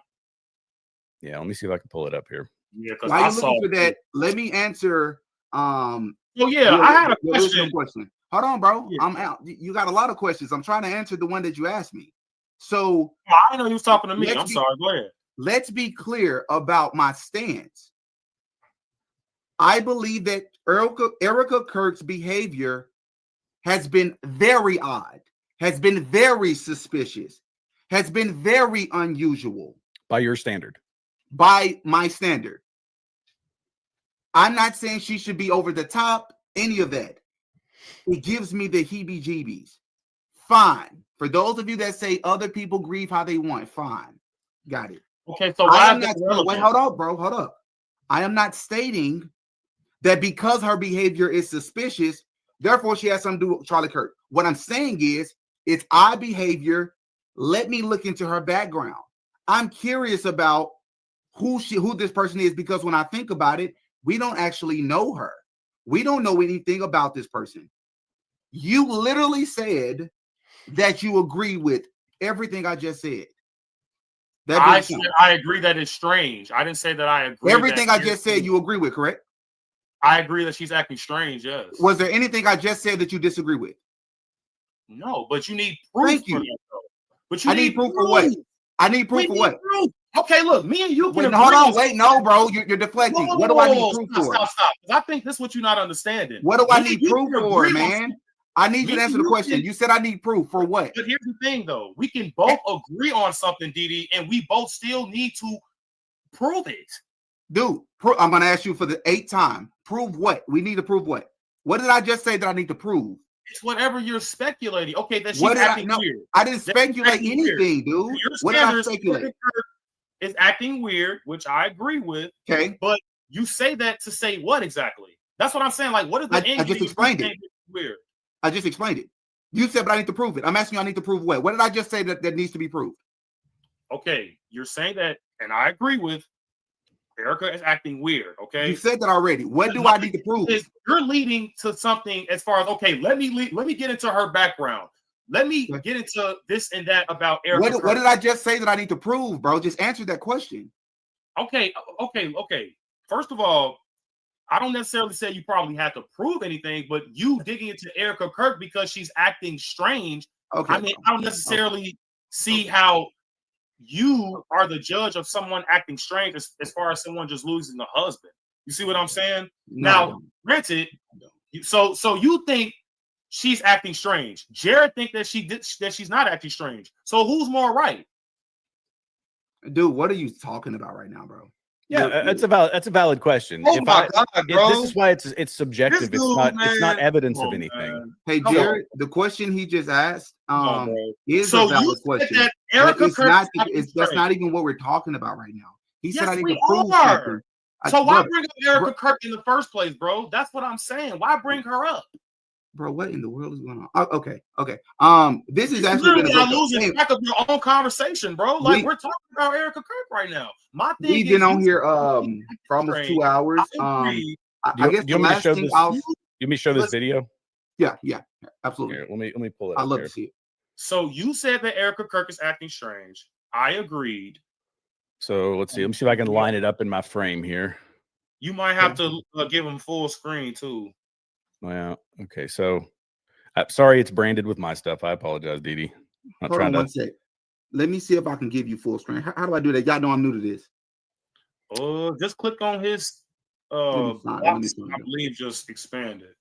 Yeah, let me see if I can pull it up here. Yeah, because while you're looking for that, let me answer. I had a question. Hold on, bro. Yeah. I'm out. You got a lot of questions. I'm trying to answer the one that you asked me. So I know you was talking to me. I'm sorry. Go ahead. Let's be clear about my stance. I believe that Erica Kirk's behavior has been very odd, has been very suspicious, has been very unusual. By your standard. By my standard. I'm not saying she should be over the top, any of that. It gives me the heebie-jeebies. Fine. For those of you that say other people grieve how they want, fine. Got it. Okay, so wait, hold up, bro. Hold up. I am not stating that because her behavior is suspicious, therefore she has something to do with Charlie Kirk. What I'm saying is, it's odd behavior. Let me look into her background. I'm curious about who this person is, because when I think about it, we don't actually know her. We don't know anything about this person. You literally said that you agree with everything I just said. I said I agree that it's strange. I didn't say that I agree. Everything I just said you agree with, correct? I agree that she's acting strange, yes. Was there anything I just said that you disagree with? No, but you need proof for that, though. But you I need proof for what? I need proof for what? Proof. Okay, look, me and you can agree. Hold on, wait, no, bro. You're deflecting. What do I need proof for? Stop. I think this is what you're not understanding. What do I need proof for, man? I need you to answer the question. You said I need proof for what? But here's the thing, though. We can both agree on something, DD, and we both still need to prove it. Dude, I'm going to ask you for the 8th time. Prove what? We need to prove what? What did I just say that I need to prove? It's whatever you're speculating. Okay, that she's acting weird. I didn't speculate anything, dude. What did I speculate? Is acting weird, which I agree with. Okay. But you say that to say what exactly? That's what I'm saying. Like, what is the end? I just explained it. Weird. I just explained it. You said, but I need to prove it. I'm asking you, I need to prove what? What did I just say that needs to be proved? Okay, you're saying that, and I agree with Erica is acting weird. Okay, you said that already. What do I need to prove? You're leading to something as far as let me get into her background. Let me get into this and that about Erica. What did I just say that I need to prove, bro? Just answer that question. Okay. First of all, I don't necessarily say you probably have to prove anything, but you digging into Erica Kirk because she's acting strange. Okay. I mean, I don't necessarily see how you are the judge of someone acting strange as far as someone just losing a husband. You see what I'm saying? No. Now, granted, so you think she's acting strange. Jared think that she's not acting strange. So who's more right? Dude, what are you talking about right now, bro? Yeah, that's a valid question. Oh my God, bro. This is why it's subjective. It's not evidence of anything. Man. Hey, Jared, the question he just asked is a valid question. That Erica that's not even what we're talking about right now. He said I need to prove something. So why bring up Erica Kirk in the first place, bro? That's what I'm saying. Why bring her up? Bro, what in the world is going on? Okay. This is actually losing track of your own conversation, bro. Like we're talking about Erica Kirk right now. My thing we've been on here for almost 2 hours. I guess the last thing you me show this video? Yeah, absolutely. Here, let me pull it. I'd love to see it. So you said that Erica Kirk is acting strange. I agreed. So let's see. Let me see if I can line it up in my frame here. You might have to give them full screen too. Well, okay. So, sorry, it's branded with my stuff. I apologize, Dee. Hold on one sec. Let me see if I can give you full screen. How do I do that? Y'all know I'm new to this. Just click on his box. I believe just expand it.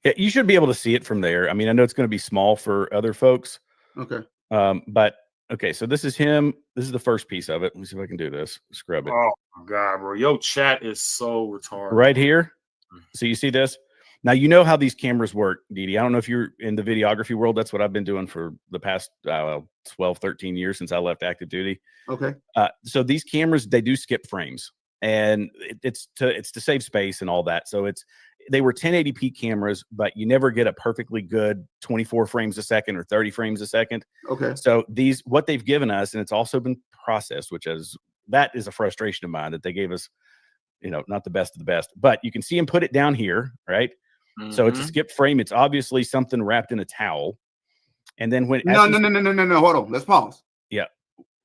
Yeah, you should be able to see it from there. I mean, I know it's going to be small for other folks. Okay. But okay, so this is him. This is the first piece of it. Let me see if I can do this. Scrub it. Oh my God, bro! Your chat is so retarded. Right here. So you see this? Now, you know how these cameras work, Dee. I don't know if you're in the videography world. That's what I've been doing for the past 12, 13 years since I left active duty. Okay. So these cameras, they do skip frames, and it's to save space and all that. So they were 1080p cameras, but you never get a perfectly good 24 frames a second or 30 frames a second. Okay. So what they've given us, and it's also been processed, that is a frustration of mine that they gave us, not the best of the best, but you can see him put it down here, right? Mm-hmm. So it's a skip frame. It's obviously something wrapped in a towel. And then no. Hold on. Let's pause. Yeah.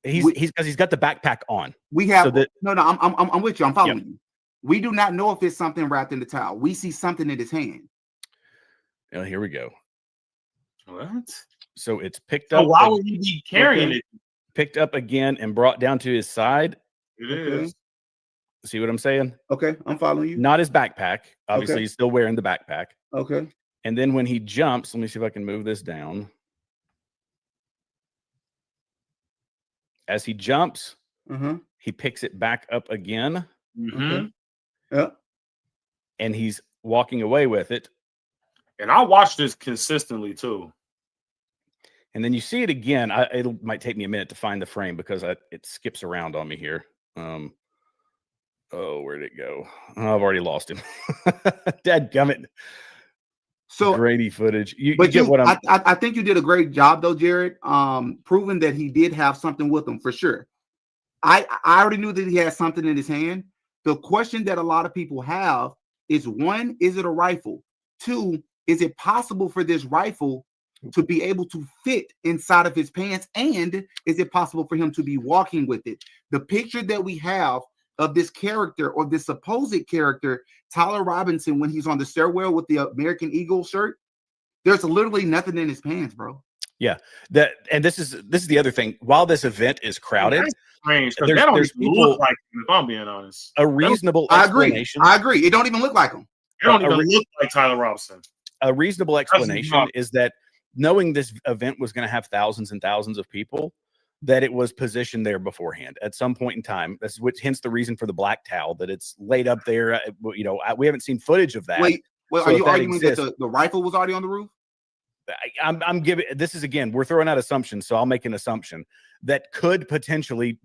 He's got the backpack on. We have I'm with you. I'm following you. We do not know if it's something wrapped in the towel. We see something in his hand. Oh, here we go. What? So it's picked up. Why would he be carrying it? Picked up again and brought down to his side. It is. See what I'm saying? Okay, I'm following you. Not his backpack. Obviously, he's still wearing the backpack. Okay. And then when he jumps, let me see if I can move this down. As he jumps, he picks it back up again. Mm-hmm. Yeah. And he's walking away with it. And I watch this consistently too. And then you see it again. It might take me a minute to find the frame because it skips around on me here. Where'd it go? Oh, I've already lost him. Dadgummit. So grainy footage. I think you did a great job though, Jared. Proving that he did have something with him for sure. I already knew that he had something in his hand. The question that a lot of people have is: one, is it a rifle? Two, is it possible for this rifle to be able to fit inside of his pants? And is it possible for him to be walking with it? The picture that we have of this character, or this supposed character, Tyler Robinson, when he's on the stairwell with the American Eagle shirt, there's literally nothing in his pants, bro. Yeah, and this is the other thing. While this event is crowded, that's strange, because that don't even look like him, if I'm being honest. A reasonable explanation. I agree. It don't even look like him. It don't even look like Tyler Robinson. A reasonable explanation is that, knowing this event was going to have thousands and thousands of people, that it was positioned there beforehand at some point in time. That's hence the reason for the black towel, that it's laid up there. You know, we haven't seen footage of that. Wait, well, so are you arguing that the rifle was already on the roof? I'm giving, this is, again, we're throwing out assumptions, so I'll make an assumption that could potentially.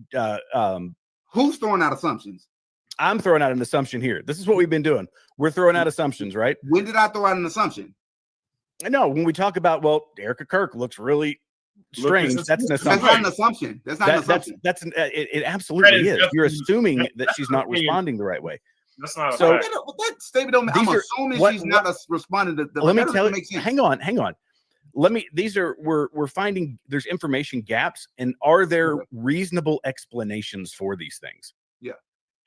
Who's throwing out assumptions? I'm throwing out an assumption here. This is what we've been doing. We're throwing out assumptions, right? When did I throw out an assumption? No, when we talk about, well, Erica Kirk looks really strange. That's an assumption. That's not an assumption. That's not an assumption. It absolutely is. You're assuming that she's not responding the right way. That's not so. That statement don't. I'm assuming she's not responding to the. Let me tell you. Hang on. We're finding there's information gaps, and are there reasonable explanations for these things? Yeah.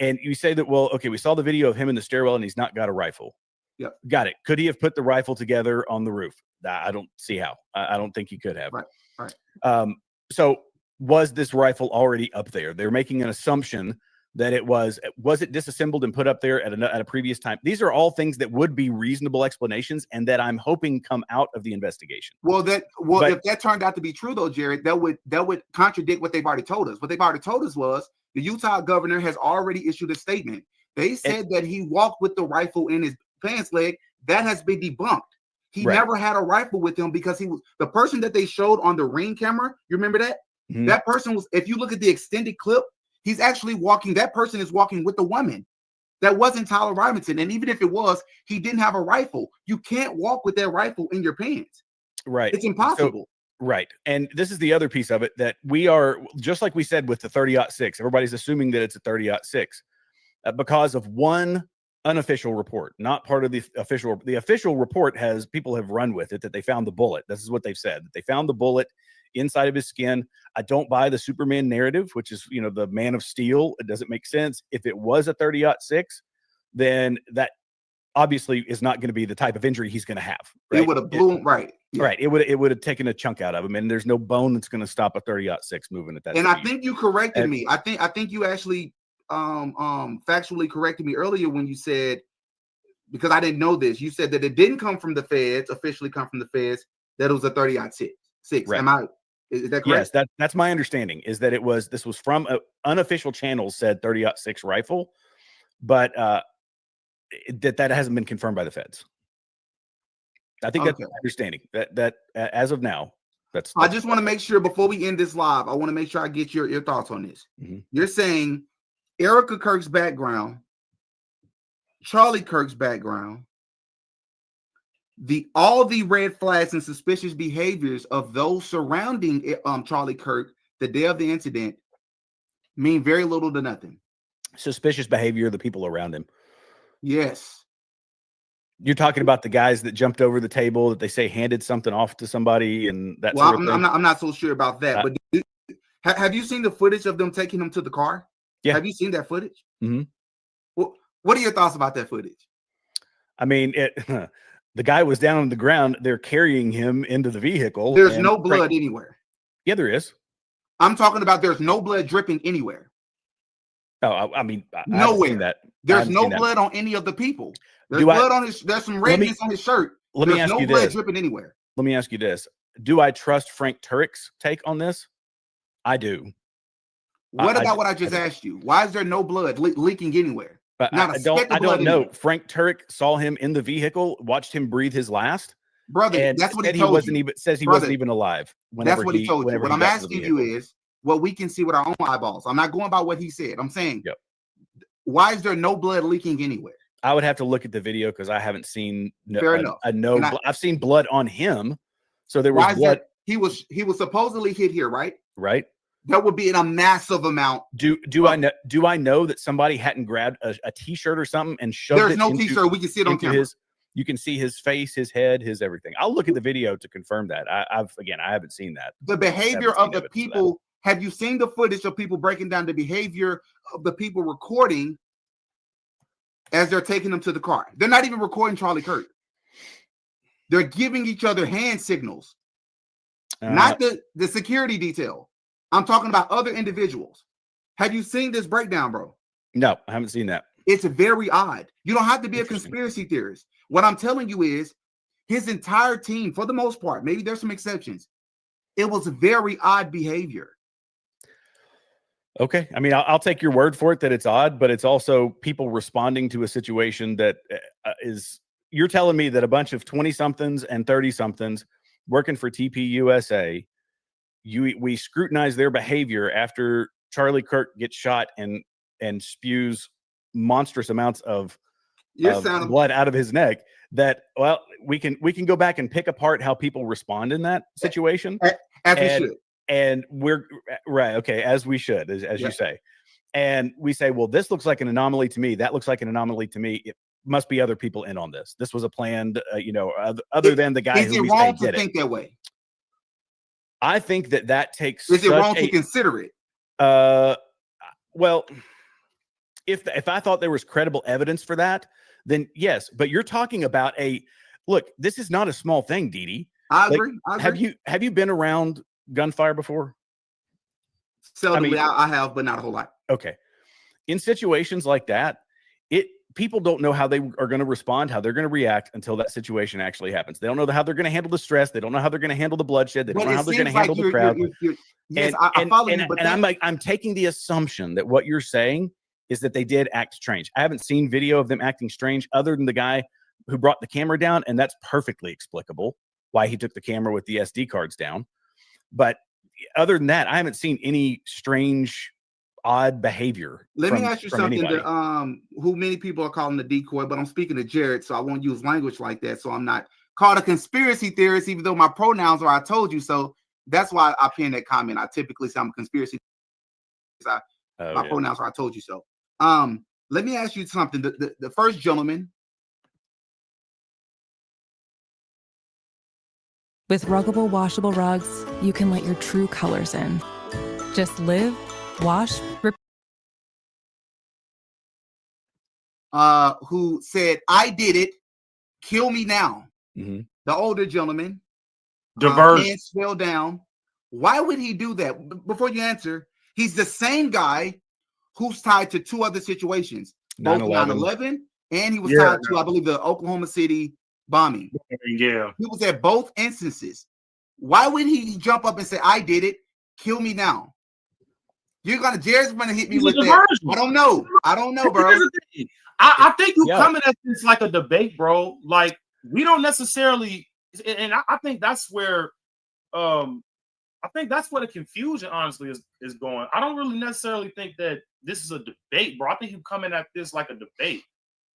And you say that, well, okay, we saw the video of him in the stairwell and he's not got a rifle. Yeah. Got it. Could he have put the rifle together on the roof? I don't see how. I don't think he could have. Right. So was this rifle already up there? They're making an assumption that it was it disassembled and put up there at a previous time? These are all things that would be reasonable explanations, and that I'm hoping come out of the investigation. But if that turned out to be true, though, Jared, that would contradict what they've already told us. What they've already told us was the Utah governor has already issued a statement. They said that he walked with the rifle in his pants leg. That has been debunked. He never had a rifle with him, because he was the person that they showed on the Ring camera. You remember that? Mm-hmm. That person was, if you look at the extended clip, he's actually walking. That person is walking with the woman. That wasn't Tyler Robinson. And even if it was, he didn't have a rifle. You can't walk with that rifle in your pants. Right. It's impossible. Right. And this is the other piece of it, that we are, just like we said with the 30-06, everybody's assuming that it's a 30-06 because of one unofficial report, not part of the official. The official report has, people have run with it, that they found the bullet. This is what they've said, that they found the bullet inside of his skin. I don't buy the Superman narrative, which is, the Man of Steel. It doesn't make sense. If it was a 30-06, then that obviously is not going to be the type of injury he's going to have. Right? It would have blew him, right. Yeah. Right. It would have taken a chunk out of him, and there's no bone that's going to stop a 30-06 moving at that speed. And I think you corrected me. I think you actually factually corrected me earlier when you said, because I didn't know this, you said that it didn't come from the feds, officially come from the feds, that it was a 30-06. Right. Is that correct? Yes, that's my understanding, is that this was from unofficial channels said 30-06 rifle, but that hasn't been confirmed by the feds. I think that's my understanding. That as of now, that's I just want to make sure, before we end this live, I want to make sure I get your thoughts on this. Mm-hmm. You're saying Erica Kirk's background, Charlie Kirk's background, all the red flags and suspicious behaviors of those surrounding Charlie Kirk the day of the incident mean very little to nothing. Suspicious behavior of the people around him. Yes. You're talking about the guys that jumped over the table that they say handed something off to somebody, and that's. Well, I'm not so sure about that. But have you seen the footage of them taking him to the car? Yeah. Have you seen that footage? Mm-hmm. Well, what are your thoughts about that footage? I mean, the guy was down on the ground. They're carrying him into the vehicle. There's no blood anywhere. Yeah, there is. I'm talking about there's no blood dripping anywhere. Oh, I mean, nowhere. There's no blood on any of the people. There's blood on his. There's some redness on his shirt. Let me ask you this. No blood dripping anywhere. Let me ask you this: do I trust Frank Turek's take on this? I do. What about what I just asked you? Why is there no blood leaking anywhere? But I don't know. Anywhere. Frank Turek saw him in the vehicle, watched him breathe his last. Brother, and that's what he told you. Says he wasn't even alive. That's what he told you. What I'm asking you is what we can see with our own eyeballs. I'm not going by what he said. I'm saying, why is there no blood leaking anywhere? I would have to look at the video because I haven't seen. Fair enough. I've seen blood on him, so there was blood. He was supposedly hit here, right? Right. That would be in a massive amount. Do I know that somebody hadn't grabbed a T-shirt or something and shoved it? There's no T-shirt. We can see it on camera. You can see his face, his head, his everything. I'll look at the video to confirm that. I haven't seen that. The behavior of the people. Have you seen the footage of people breaking down the behavior of the people recording as they're taking them to the car? They're not even recording Charlie Kirk. They're giving each other hand signals, not the security detail. I'm talking about other individuals. Have you seen this breakdown, bro? No, I haven't seen that. It's very odd. You don't have to be a conspiracy theorist. What I'm telling you is his entire team, for the most part, maybe there's some exceptions, it was very odd behavior. Okay. I mean, I'll take your word for it that it's odd, but it's also people responding to a situation that is, you're telling me that a bunch of 20-somethings and 30-somethings working for TPUSA, we scrutinize their behavior after Charlie Kirk gets shot and spews monstrous amounts of blood out of his neck, that, well, we can go back and pick apart how people respond in that situation. And we're right. Okay. As we should, as you say. And we say, well, this looks like an anomaly to me. That looks like an anomaly to me. It must be other people in on this. This was a planned, other than the guy who we say did it. Is it wrong to think that way? I think that takes. Is it wrong to consider it? Well, if I thought there was credible evidence for that, then yes. But you're talking about look, this is not a small thing, Dee. I agree. Have you been around gunfire before? Seldomly, I have, but not a whole lot. Okay. In situations like that, people don't know how they are going to respond, how they're going to react until that situation actually happens. They don't know how they're going to handle the stress. They don't know how they're going to handle the bloodshed. They don't know how they're going to handle the crowd. Yes, I follow you. But I'm taking the assumption that what you're saying is that they did act strange. I haven't seen video of them acting strange other than the guy who brought the camera down, and that's perfectly explicable why he took the camera with the SD cards down. But other than that, I haven't seen any strange, odd behavior. Let me ask you something that who many people are calling the decoy, but I'm speaking to Jared, so I won't use language like that. So I'm not called a conspiracy theorist, even though my pronouns are "I told you so." That's why I pinned that comment. I typically say I'm a conspiracy theorist. My pronouns are "I told you so." Let me ask you something. The first gentleman. With Ruggable washable rugs, you can let your true colors in. Just live, wash, repeat. Who said, "I did it, kill me now." Mm-hmm. The older gentleman. Hands fell down. Why would he do that? Before you answer, he's the same guy who's tied to two other situations, both 9/11, and he was tied to, I believe, the Oklahoma City bombing. Yeah. He was at both instances. Why would he jump up and say, "I did it, kill me now"? Jared's gonna hit me with that. I don't know, bro. I think you're coming at this like a debate, bro. Like, we don't necessarily, and I think that's where the confusion honestly is going. I don't really necessarily think that this is a debate, bro. I think you're coming at this like a debate.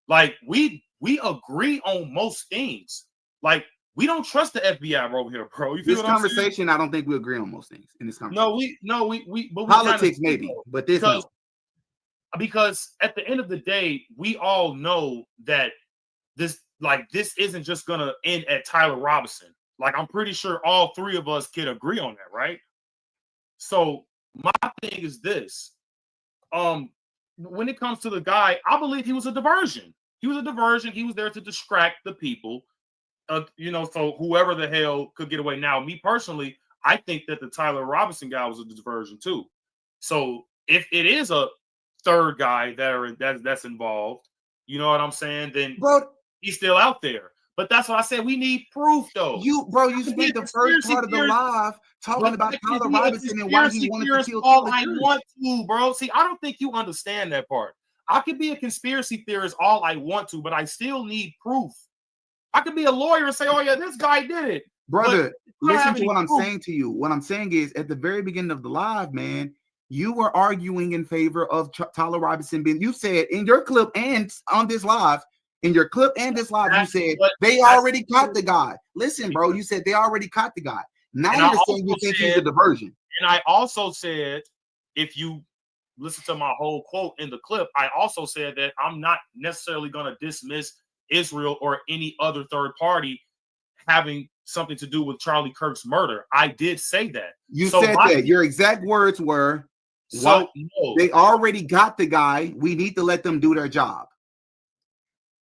Like, we agree on most things. Like, we don't trust the FBI over here, bro. You feel this conversation, I don't think we agree on most things in this conversation. But politics maybe, but this because at the end of the day, we all know that this isn't just gonna end at Tyler Robinson. Like, I'm pretty sure all three of us can agree on that, right? So my thing is this. When it comes to the guy, I believe he was a diversion. He was a diversion. He was there to distract the people. So whoever the hell could get away. Now, me personally, I think that the Tyler Robinson guy was a diversion too. So if it is a third guy that's involved, you know what I'm saying? Then he's still out there. But that's what I said. We need proof, though. You spent the first part of the live talking about Tyler Robinson and why he wanted to kill all I want to, bro. See, I don't think you understand that part. I could be a conspiracy theorist all I want to, but I still need proof. I could be a lawyer and say, "Oh yeah, this guy did it." Brother, listen to what I'm saying to you. What I'm saying is, at the very beginning of the live, man, you were arguing in favor of Tyler Robinson being. You said in your clip and on this live. In your clip and this live, you said they already caught the guy. Listen, bro, you said they already caught the guy. Now you're saying you think he's a diversion. And I also said, if you listen to my whole quote in the clip, I also said that I'm not necessarily going to dismiss Israel or any other third party having something to do with Charlie Kirk's murder. I did say that. You said that. Your exact words were, no. They already got the guy. We need to let them do their job.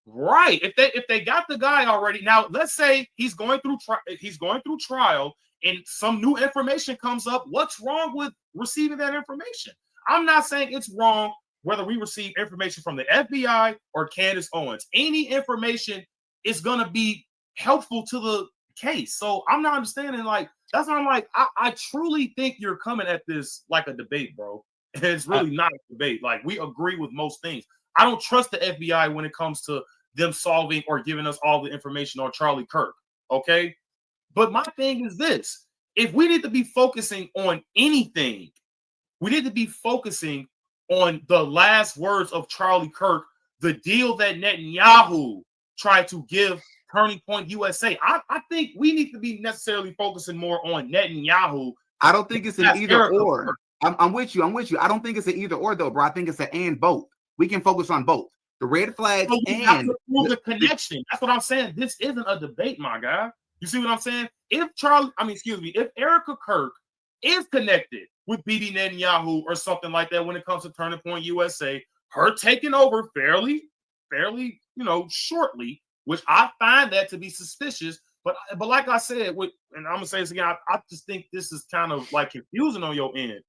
Right. If they got the guy already, now let's say he's going through trial and some new information comes up. What's wrong with receiving that information? I'm not saying it's wrong whether we receive information from the FBI or Candace Owens. Any information is going to be helpful to the case. So I'm not understanding, like, that's why I'm like, I truly think you're coming at this like a debate, bro. And it's really not a debate. Like, we agree with most things. I don't trust the FBI when it comes to them solving or giving us all the information on Charlie Kirk. Okay. But my thing is this: if we need to be focusing on anything, we need to be focusing on the last words of Charlie Kirk, the deal that Netanyahu tried to give Turning Point USA. I think we need to be necessarily focusing more on Netanyahu. I don't think it's an either or. I'm with you. I don't think it's an either or though, bro. I think it's an and both. We can focus on both. The red flags and the connection. That's what I'm saying. This isn't a debate, my guy. You see what I'm saying? If Erica Kirk is connected with Bibi Netanyahu or something like that when it comes to Turning Point USA, her taking over fairly, shortly, which I find that to be suspicious. But like I said, and I'm gonna say this again, I just think this is kind of like confusing on your end.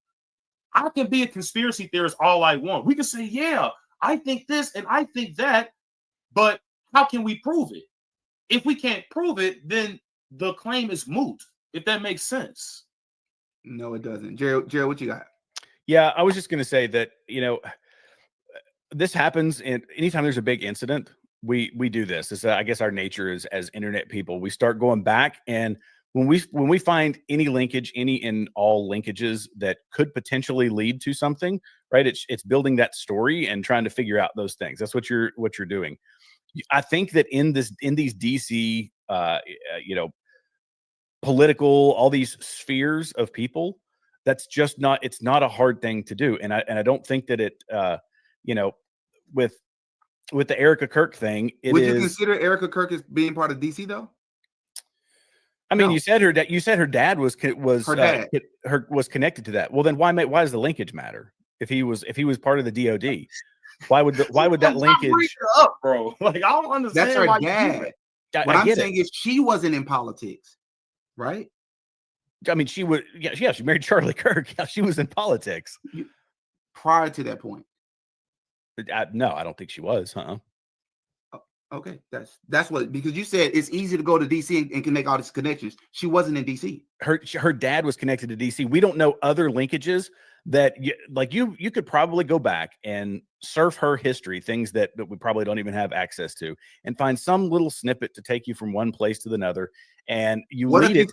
I can be a conspiracy theorist all I want. We can say, yeah, I think this and I think that, but how can we prove it? If we can't prove it, then the claim is moot, if that makes sense. No, it doesn't. Jared, what you got? Yeah, I was just going to say that, this happens, and anytime there's a big incident, we do this. It's, I guess our nature is as internet people. We start going back, and when we find any linkage, any and all linkages that could potentially lead to something, right? It's building that story and trying to figure out those things. That's what you're doing. I think that in these DC, political, all these spheres of people, that's just not. It's not a hard thing to do, and I don't think that it, with the Erica Kirk thing, would you consider Erica Kirk as being part of DC though? I mean, no. You said her dad was connected to that. Well, then why does the linkage matter? If he was part of the DOD, why would that linkage up, bro? Like, I don't understand. That's her dad. What I'm saying is she wasn't in politics, right? I mean, she would. Yeah, she married Charlie Kirk. Yeah, she was in politics prior to that point. No, I don't think she was. Okay, that's what, because you said it's easy to go to DC and can make all these connections. She wasn't in DC. Her dad was connected to DC. We don't know other linkages that you could probably go back and surf her history, things that we probably don't even have access to, and find some little snippet to take you from one place to another. And you lead it.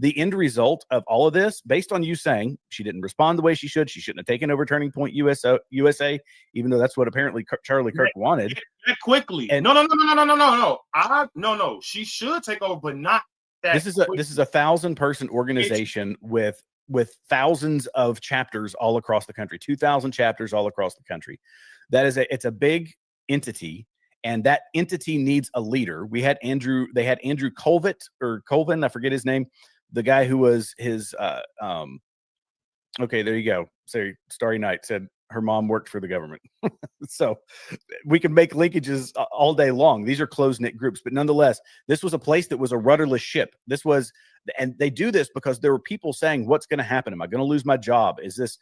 The end result of all of this, based on you saying she didn't respond the way she should, she shouldn't have taken over Turning Point USA, even though that's what apparently Charlie Kirk wanted. Quickly. And no. She should take over, but not that. This is a 1,000-person organization with thousands of chapters all across the country, 2,000 chapters all across the country. It's a big entity. And that entity needs a leader. They had Andrew Colvin, I forget his name. The guy who was his, okay, there you go. So Starry Night said her mom worked for the government. So we can make linkages all day long. These are close-knit groups, but nonetheless, this was a place that was a rudderless ship. And they do this because there were people saying, what's going to happen? Am I going to lose my job? Is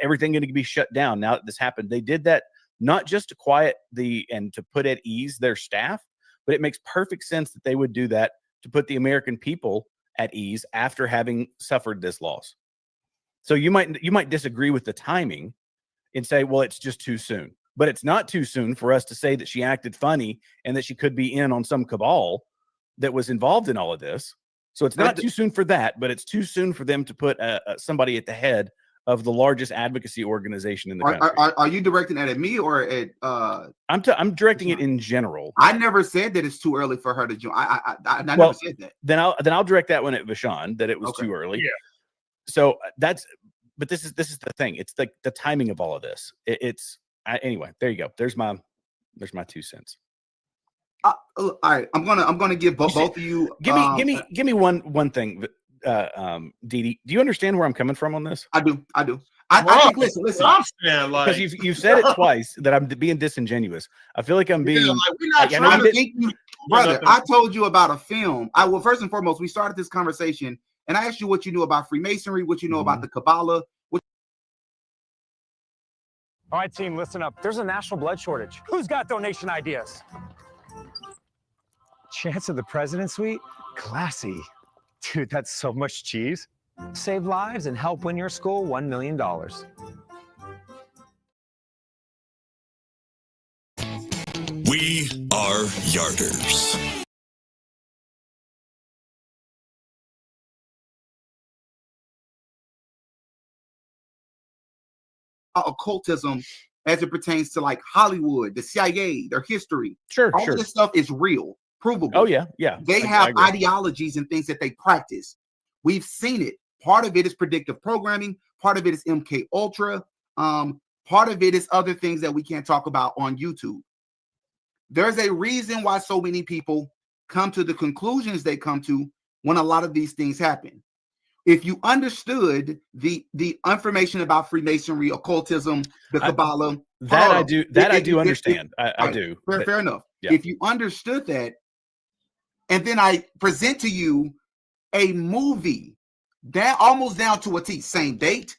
everything going to be shut down now that this happened? They did that not just to quiet and to put at ease their staff, but it makes perfect sense that they would do that to put the American people at ease after having suffered this loss. So you might disagree with the timing and say, well, it's just too soon. But it's not too soon for us to say that she acted funny and that she could be in on some cabal that was involved in all of this. So it's not too soon for that, but it's too soon for them to put somebody at the head of the largest advocacy organization in the country. Are you directing that at me or at? I'm directing it in general. I never said that it's too early for her to join. I never said that. Then I'll direct that one at Vashon, that it was too early. Yeah. So but this is the thing. It's the timing of all of this. Anyway. There you go. There's my There's my 2 cents. All right, I'm gonna give both of you. Give me one thing. Dee, do you understand where I'm coming from on this? I do. I think listen. I'm saying, like, because you've said it twice that I'm being disingenuous. I feel like I'm being. like, we're not trying to think you, brother. I told you about a film. Well, first and foremost, we started this conversation, and I asked you what you knew about Freemasonry, what you know about the Kabbalah. All right, team, listen up. There's a national blood shortage. Who's got donation ideas? Chance of the President Suite? Classy. Dude, that's so much cheese. Save lives and help win your school $1 million. We are Yarders. Occultism as it pertains to like Hollywood, the CIA, their history. Sure. All of this stuff is real, provable. Oh, yeah. They have ideologies and things that they practice. We've seen it. Part of it is predictive programming. Part of it is MK Ultra. Part of it is other things that we can't talk about on YouTube. There's a reason why so many people come to the conclusions they come to when a lot of these things happen. If you understood the information about Freemasonry, occultism, the Kabbalah, I do understand. I do. Fair enough. Yeah. If you understood that, and then I present to you a movie that almost down to a T, same date,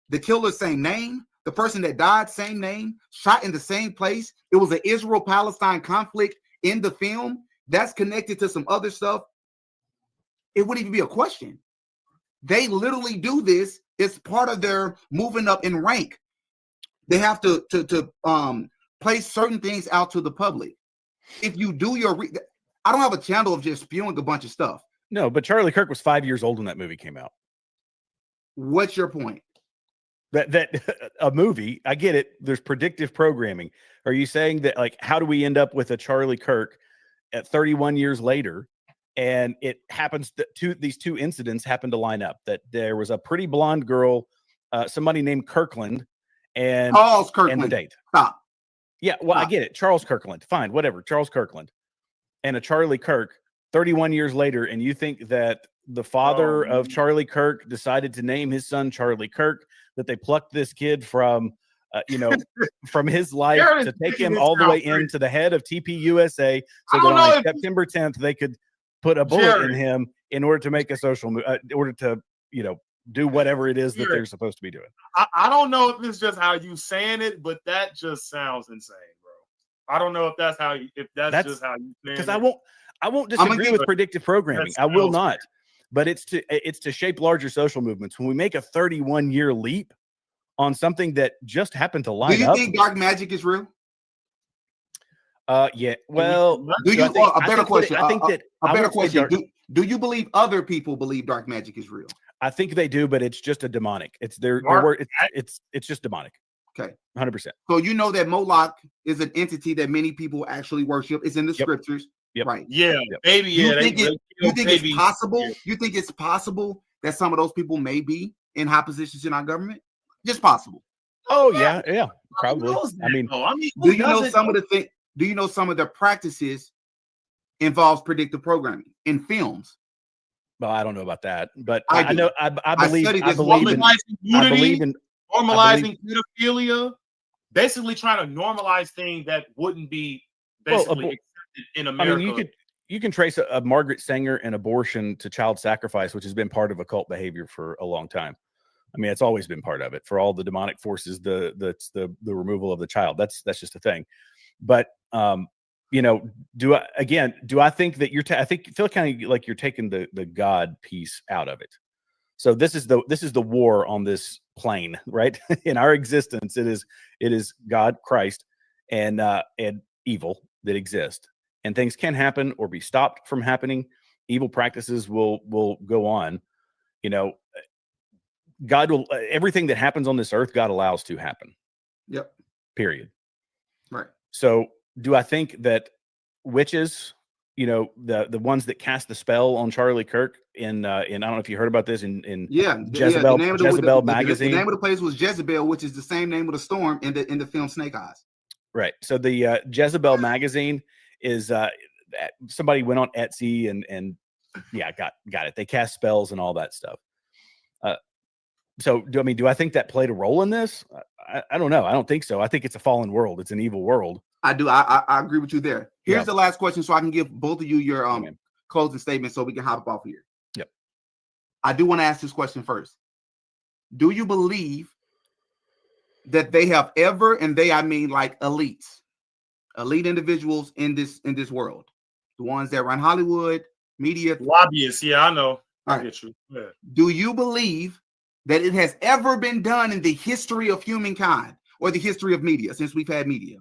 the killer, same name, the person that died, same name, shot in the same place. It was an Israel-Palestine conflict in the film that's connected to some other stuff. It wouldn't even be a question. They literally do this. It's part of their moving up in rank. They have to place certain things out to the public. If you do your, I don't have a channel of just spewing a bunch of stuff. No, but Charlie Kirk was 5 years old when that movie came out. What's your point? That a movie, I get it. There's predictive programming. Are you saying that, like, how do we end up with a Charlie Kirk at 31 years later? And it happens that these two incidents happen to line up. That there was a pretty blonde girl, somebody named Kirkland, and Charles Kirkland. And the date. Stop. Yeah, well, I get it. Charles Kirkland. Fine, whatever. Charles Kirkland and a Charlie Kirk 31 years later, and you think that the father of Charlie Kirk decided to name his son Charlie Kirk, that they plucked this kid from, from his life to take him all the way into the head of TPUSA so that on September 10th they could put a bullet in him in order to make a social move, in order to, do whatever it is that they're supposed to be doing. I don't know if it's just how you saying it, but that just sounds insane, bro. I don't know if that's just how you saying it. Because I won't disagree with predictive programming. I will not. But it's to shape larger social movements. When we make a 31-year leap on something that just happened to line up. Do you think dark magic is real? Yeah. Well, a better question. I think that a better question. Do you believe other people believe dark magic is real? I think they do, but it's just a demonic. It's it's just demonic. Okay. 100%. So you know that Moloch is an entity that many people actually worship. It's in the scriptures. Yep. Right. Yeah, baby. Yeah. You think it's possible? Yeah. You think it's possible that some of those people may be in high positions in our government? Just possible. Oh yeah, probably. I mean, do you know some of the things? Do you know some of the practices involves predictive programming in films? Well, I don't know about that, but I know. I believe in normalizing pedophilia, basically trying to normalize things that wouldn't be basically accepted in America. I mean, you can trace a Margaret Sanger and abortion to child sacrifice, which has been part of occult behavior for a long time. I mean, it's always been part of it for all the demonic forces. The removal of the child. That's just a thing. But do I think that I feel kind of like you're taking the God piece out of it. So this is the war on this plane, right? In our existence, it is God, Christ, and evil that exist, and things can happen or be stopped from happening. Evil practices will go on. God will everything that happens on this earth, God allows to happen. Yep. Period. Right. So do I think that witches, the ones that cast the spell on Charlie Kirk in I don't know if you heard about this in Jezebel, Jezebel magazine. The name of the place was Jezebel, which is the same name of the storm in the film Snake Eyes. Right. So the Jezebel magazine is somebody went on Etsy and yeah, got it. They cast spells and all that stuff. So do I think that played a role in this? I don't know. I don't think so. I think it's a fallen world. It's an evil world. I do. I agree with you there. Here's the last question, so I can give both of you your closing statement, so we can hop off here. Yep. I do want to ask this question first. Do you believe that they have ever, and they I mean like elite individuals in this world, the ones that run Hollywood, media, lobbyists? Yeah, I know. I right. get you. Yeah. Do you believe that it has ever been done in the history of humankind or the history of media, since we've had media,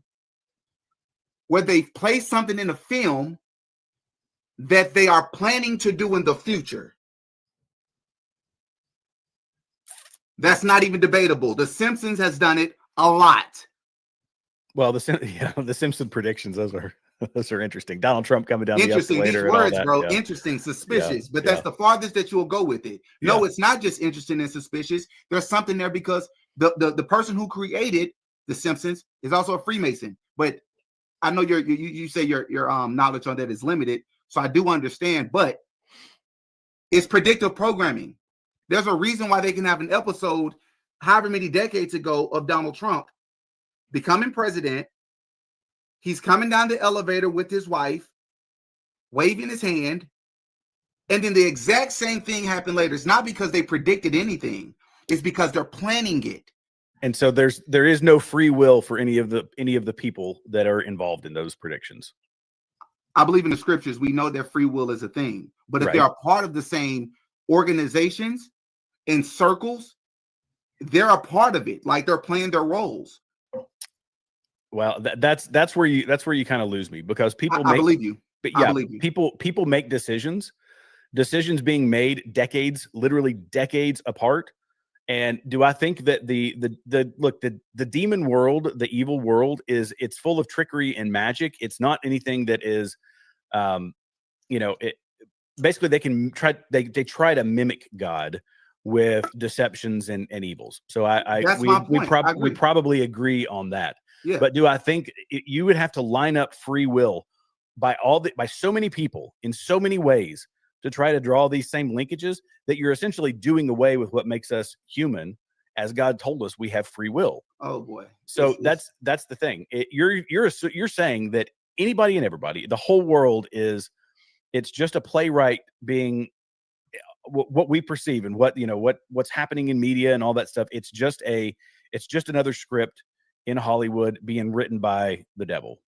where they've placed something in a film that they are planning to do in the future? That's not even debatable. The Simpsons has done it a lot. Well, the Simpson predictions, those are interesting. Donald Trump coming down the escalator. These words, bro. Yeah. Interesting, suspicious. But that's the farthest that you'll go with it. No, it's not just interesting and suspicious. There's something there, because the person who created the Simpsons is also a Freemason. But I know you say your knowledge on that is limited, so I do understand. But it's predictive programming. There's a reason why they can have an episode however many decades ago of Donald Trump becoming president. He's coming down the elevator with his wife, waving his hand, and then the exact same thing happened later. It's not because they predicted anything. It's because they're planning it. And so there is no free will for any of the people that are involved in those predictions. I believe in the scriptures. We know that free will is a thing. But if they are part of the same organizations and circles, they're a part of it. Like, they're playing their roles. Well, that's where you kind of lose me, because people I believe you. But yeah, people make decisions being made literally decades apart. And do I think that the demon world, the evil world, it's full of trickery and magic? It's not anything that is, basically they try to mimic God with deceptions and evils. So we probably agree on that. Yeah. But do I think you would have to line up free will by so many people in so many ways to try to draw these same linkages, that you're essentially doing away with what makes us human, as God told us we have free will. Oh boy. So that's the thing. You're saying that anybody and everybody, the whole world it's just a playwright being what we perceive and what's happening in media and all that stuff. It's just another script in Hollywood being written by the devil.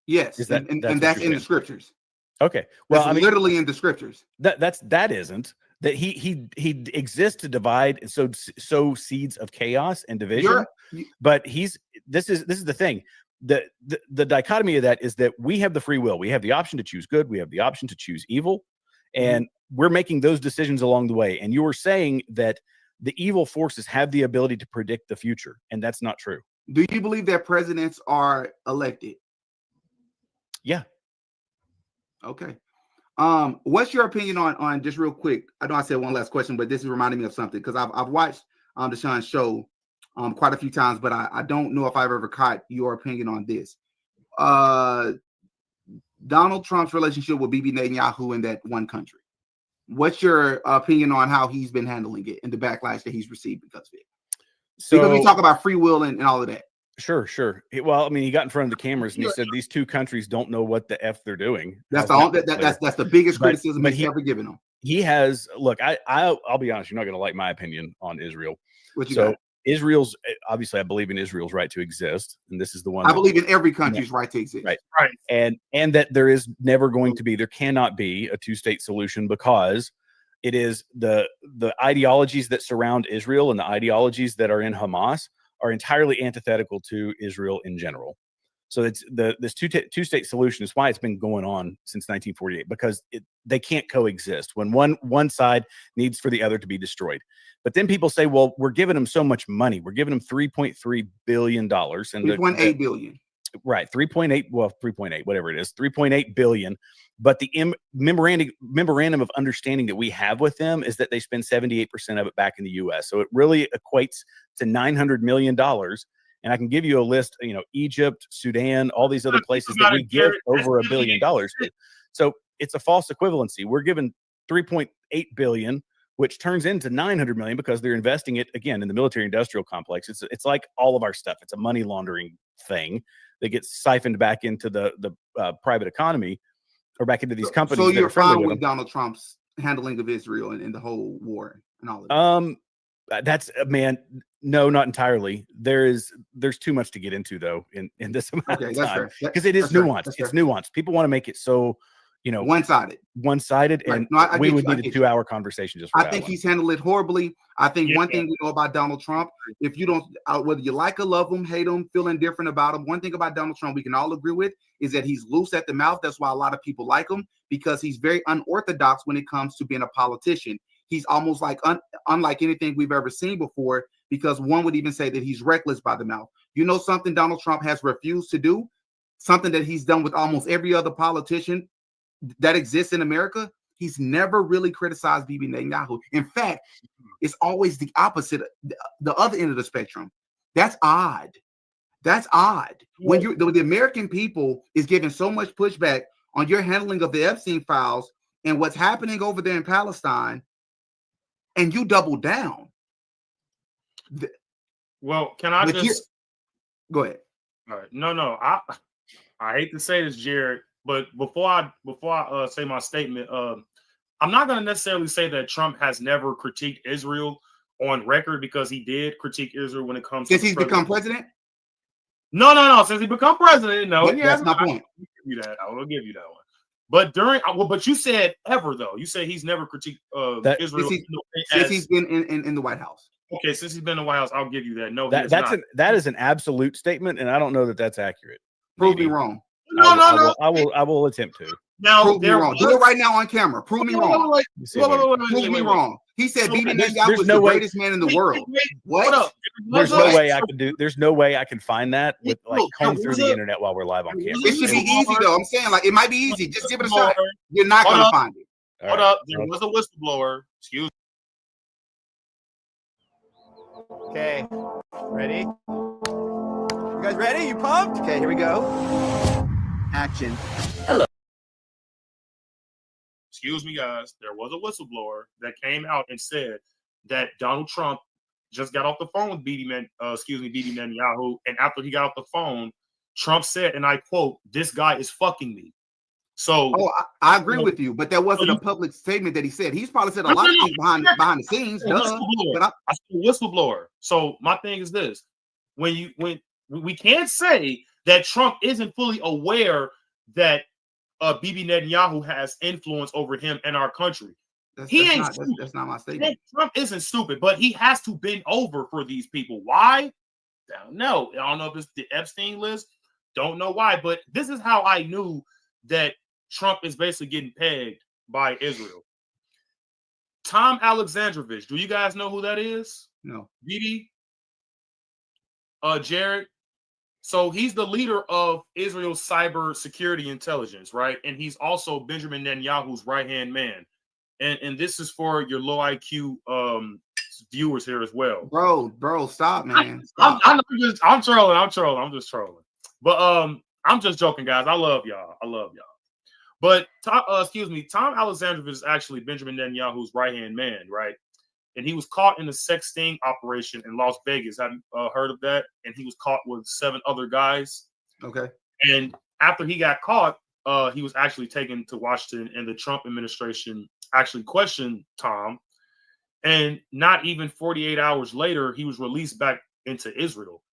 Yes, and that's in the scriptures. Okay, well, that's literally in the scriptures. That isn't that he exists to divide and sow seeds of chaos and division. But this is the thing. The dichotomy of that is that we have the free will. We have the option to choose good. We have the option to choose evil, and we're making those decisions along the way. And you were saying that the evil forces have the ability to predict the future, and that's not true. Do you believe that presidents are elected? Yeah. Okay. What's your opinion on just real quick? I know I said one last question, but this is reminding me of something, because I've watched Deshaun's show quite a few times, but I don't know if I've ever caught your opinion on this. Donald Trump's relationship with Bibi Netanyahu in that one country. What's your opinion on how he's been handling it and the backlash that he's received because of it? Because we talk about free will and all of that. Sure. Well, I mean, he got in front of the cameras and he said these two countries don't know what the F they're doing. That's the biggest criticism he's ever given them. He has. Look, I'll be honest. You're not going to like my opinion on Israel. What you got? Israel's obviously, I believe in Israel's right to exist, and this is the one I believe in every country's right to exist. Right. And that there is never going to be, there cannot be a two-state solution, because it is the ideologies that surround Israel and the ideologies that are in Hamas are entirely antithetical to Israel in general. So it's this two-state solution is why it's been going on since 1948, because they can't coexist when one side needs for the other to be destroyed. But then people say, well, we're giving them so much money. We're giving them $3.3 billion. And 3.8 billion. Right. 3.8, whatever it is, 3.8 billion. But the memorandum of understanding that we have with them is that they spend 78% of it back in the U.S. So it really equates to $900 million. And I can give you a list, Egypt, Sudan, all these other places that we give over $1 billion to. So it's a false equivalency. We're given 3.8 billion, which turns into 900 million because they're investing it again in the military industrial complex. It's like all of our stuff. It's a money laundering thing that gets siphoned back into the private economy or back into these companies. So that you're are friendly fine with with Donald Trump's handling of Israel and the whole war and all of that? That's no, not entirely. There's too much to get into though in this amount of time because it is nuanced. It's nuanced. People want to make it so one-sided, Right. and No, I we get would you. I need a get you. 2-hour conversation just for I that think one. he's handled it horribly. I think one thing we know about Donald Trump, if you don't, whether you like or love him, hate him, feel indifferent about him, one thing about Donald Trump we can all agree with is that he's loose at the mouth. That's why a lot of people like him, because he's very unorthodox when it comes to being a politician. He's almost like unlike anything we've ever seen before, because one would even say that he's reckless by the mouth. You know something Donald Trump has refused to do, something that he's done with almost every other politician that exists in America? He's never really criticized Bibi Netanyahu. In fact, it's always the opposite, the other end of the spectrum. That's odd. That's odd. When the American people is giving so much pushback on your handling of the Epstein files and what's happening over there in Palestine, and you double down. Well, can I just go ahead? All right. No. I hate to say this, Jared, but before I say my statement, I'm not going to necessarily say that Trump has never critiqued Israel on record, because he did critique Israel when it comes since to he's become president. No. Since he become president, no. That's my point. I'll give you that. I will give you that one. But but you said ever though. You said he's never critiqued Israel since he's been in the White House. Okay, since he's been in the White House, I'll give you that. No, that is an absolute statement, and I don't know that that's accurate. Prove me wrong. No. I will attempt to. Now, prove me wrong. Do it right now on camera. Prove me wrong. Prove me wrong. He said Bibi Netanyahu was the greatest man in the world. What? There's no way I can do. There's no way I can find that with comb through the internet while we're live on camera. It should be easy though. I'm saying it might be easy. Just give it a shot. You're not going to find it. Hold up. There was a whistleblower. Excuse me. Okay. Ready? You guys ready? You pumped? Okay, here we go. Action. Hello. Excuse me, guys. There was a whistleblower that came out and said that Donald Trump just got off the phone with Bibi Netanyahu, and after he got off the phone, Trump said, and I quote, "This guy is fucking me." So, I agree with you, but that wasn't a public statement that he said. He's probably said a lot of things behind the scenes. But I said whistleblower. So my thing is this: when we can't say that Trump isn't fully aware that Bibi Netanyahu has influence over him and our country. That's not my statement. Trump isn't stupid, but he has to bend over for these people. Why? I don't know. I don't know if it's the Epstein list. Don't know why, but this is how I knew that Trump is basically getting pegged by Israel. Tom Alexandrovich. Do you guys know who that is? No. Bibi? Jared? So he's the leader of Israel's cyber security intelligence, right? And he's also Benjamin Netanyahu's right-hand man. And this is for your low IQ viewers here as well. Bro, stop, man. Stop. I'm trolling. I'm just trolling. But I'm just joking, guys. I love y'all. But Tom Alexandrovich is actually Benjamin Netanyahu's right-hand man, right? And he was caught in a sex sting operation in Las Vegas. Have you heard of that? And he was caught with 7 other guys. Okay. And after he got caught, he was actually taken to Washington, and the Trump administration actually questioned Tom. And not even 48 hours later, he was released back into Israel.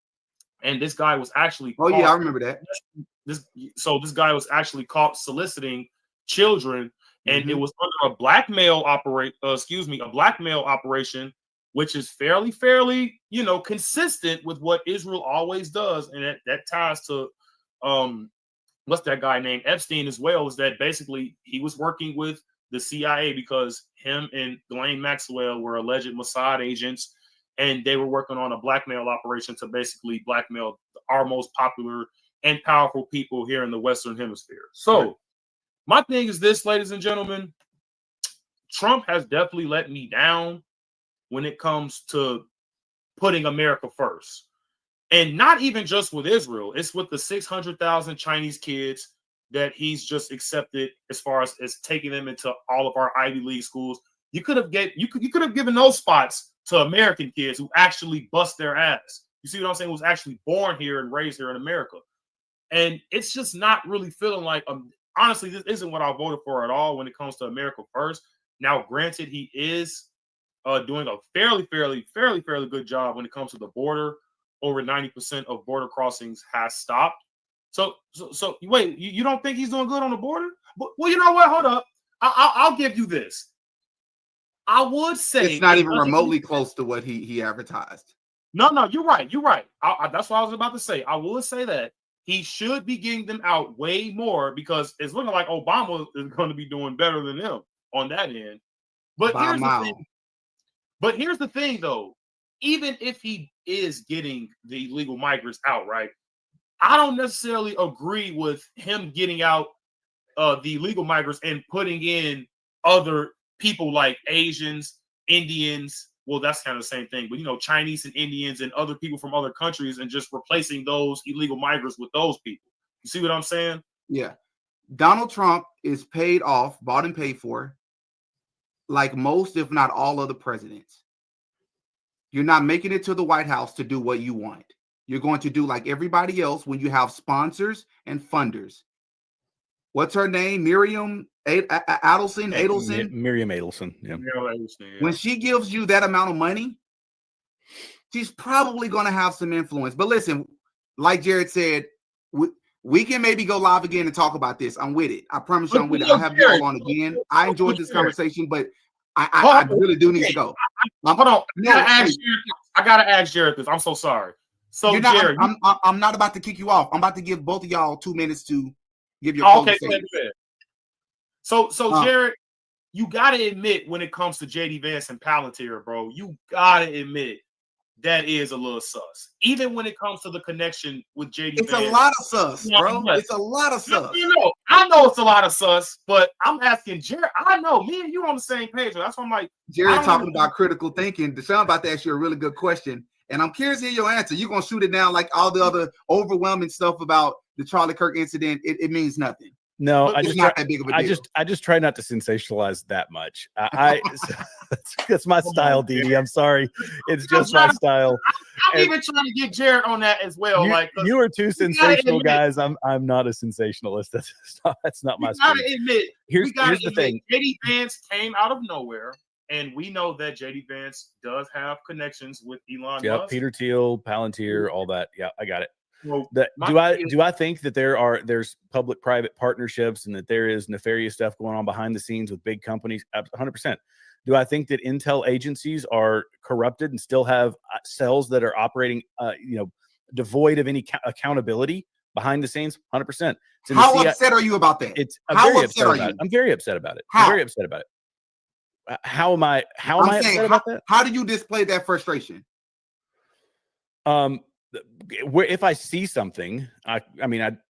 And this guy was actually I remember that. This guy was actually caught soliciting children, and it was under a blackmail operation, which is fairly, consistent with what Israel always does, and that ties to what's that guy named Epstein as well. Is that basically he was working with the CIA because him and Ghislaine Maxwell were alleged Mossad agents, and they were working on a blackmail operation to basically blackmail our most popular and powerful people here in the Western Hemisphere. So my thing is this, ladies and gentlemen, Trump has definitely let me down when it comes to putting America first. And not even just with Israel, it's with the 600,000 Chinese kids that he's just accepted as far as taking them into all of our Ivy League schools. You could have given those spots to American kids who actually bust their ass. You see what I'm saying? Who's actually born here and raised here in America. And it's just not really feeling like, honestly, this isn't what I voted for at all when it comes to America First. Now, granted, he is doing a fairly good job when it comes to the border. Over 90% of border crossings has stopped. So wait, you don't think he's doing good on the border? Well, you know what? Hold up. I'll give you this. I would say it's not even remotely close to what he advertised. No, you're right. You're right. That's what I was about to say. I would say that he should be getting them out way more because it's looking like Obama is going to be doing better than him on that end. But here's the thing, though. Even if he is getting the illegal migrants out, right? I don't necessarily agree with him getting out the illegal migrants and putting in other people like Asians, Indians. Well, that's kind of the same thing, but Chinese and Indians and other people from other countries and just replacing those illegal migrants with those people. You see what I'm saying? Yeah. Donald Trump is paid off, bought and paid for, like most, if not all, of the presidents. You're not making it to the White House to do what you want. You're going to do like everybody else when you have sponsors and funders. What's her name? Miriam Adelson? Miriam Adelson. Yeah. When she gives you that amount of money, she's probably going to have some influence. But listen, like Jared said, we can maybe go live again and talk about this. I'm with it. I promise you I'm with it. I'll have you all on again. I enjoyed this conversation, but I really do need to go. Hold on. I gotta ask Jared this. I'm so sorry. So Jared, I'm not about to kick you off. I'm about to give both of y'all 2 minutes to give your closing statement. So Jared, you gotta admit when it comes to JD Vance and Palantir, bro, you gotta admit that is a little sus. Even when it comes to the connection with JD It's Vance, a lot of sus, bro. It's a lot of sus. I know it's a lot of sus, but I'm asking Jared. I know me and you on the same page. That's why I'm like, Jared talking about critical thinking. Deshaun about to ask you a really good question, and I'm curious to hear your answer. You're gonna shoot it down like all the other overwhelming stuff about the Charlie Kirk incident. It means nothing. No, It's not that big of a deal. I just try not to sensationalize that much. That's my style, Didi. I'm sorry. It's just my style. I'm even trying to get Jared on that as well. You are two sensational guys. I'm not a sensationalist. That's not my style. Here's the thing. JD Vance came out of nowhere, and we know that JD Vance does have connections with Elon Musk. Peter Thiel, Palantir, all that. Yeah, I got it. Well, do I think that there's public-private partnerships and that there is nefarious stuff going on behind the scenes with big companies? 100%. Do I think that intel agencies are corrupted and still have cells that are operating, devoid of any accountability behind the scenes? 100%. How upset are you about that? I'm very upset about it. I'm very upset about it. I'm very upset about it. How am I upset about that? How do you display that frustration? If I see something, I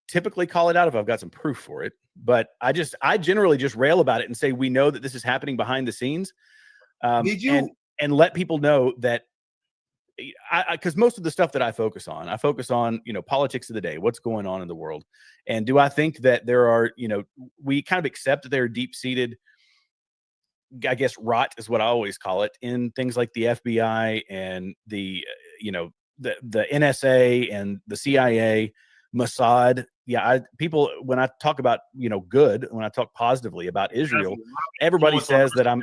typically call it out if I've got some proof for it, but I generally just rail about it and say, we know that this is happening behind the scenes. And let people know that because most of the stuff that I focus on, politics of the day, what's going on in the world. And do I think that there are, we kind of accept that there are deep-seated, I guess, rot is what I always call it, in things like the FBI and the NSA and the CIA, Mossad. Yeah, people, when I talk about, good, when I talk positivly about Israel, everybody says that I'm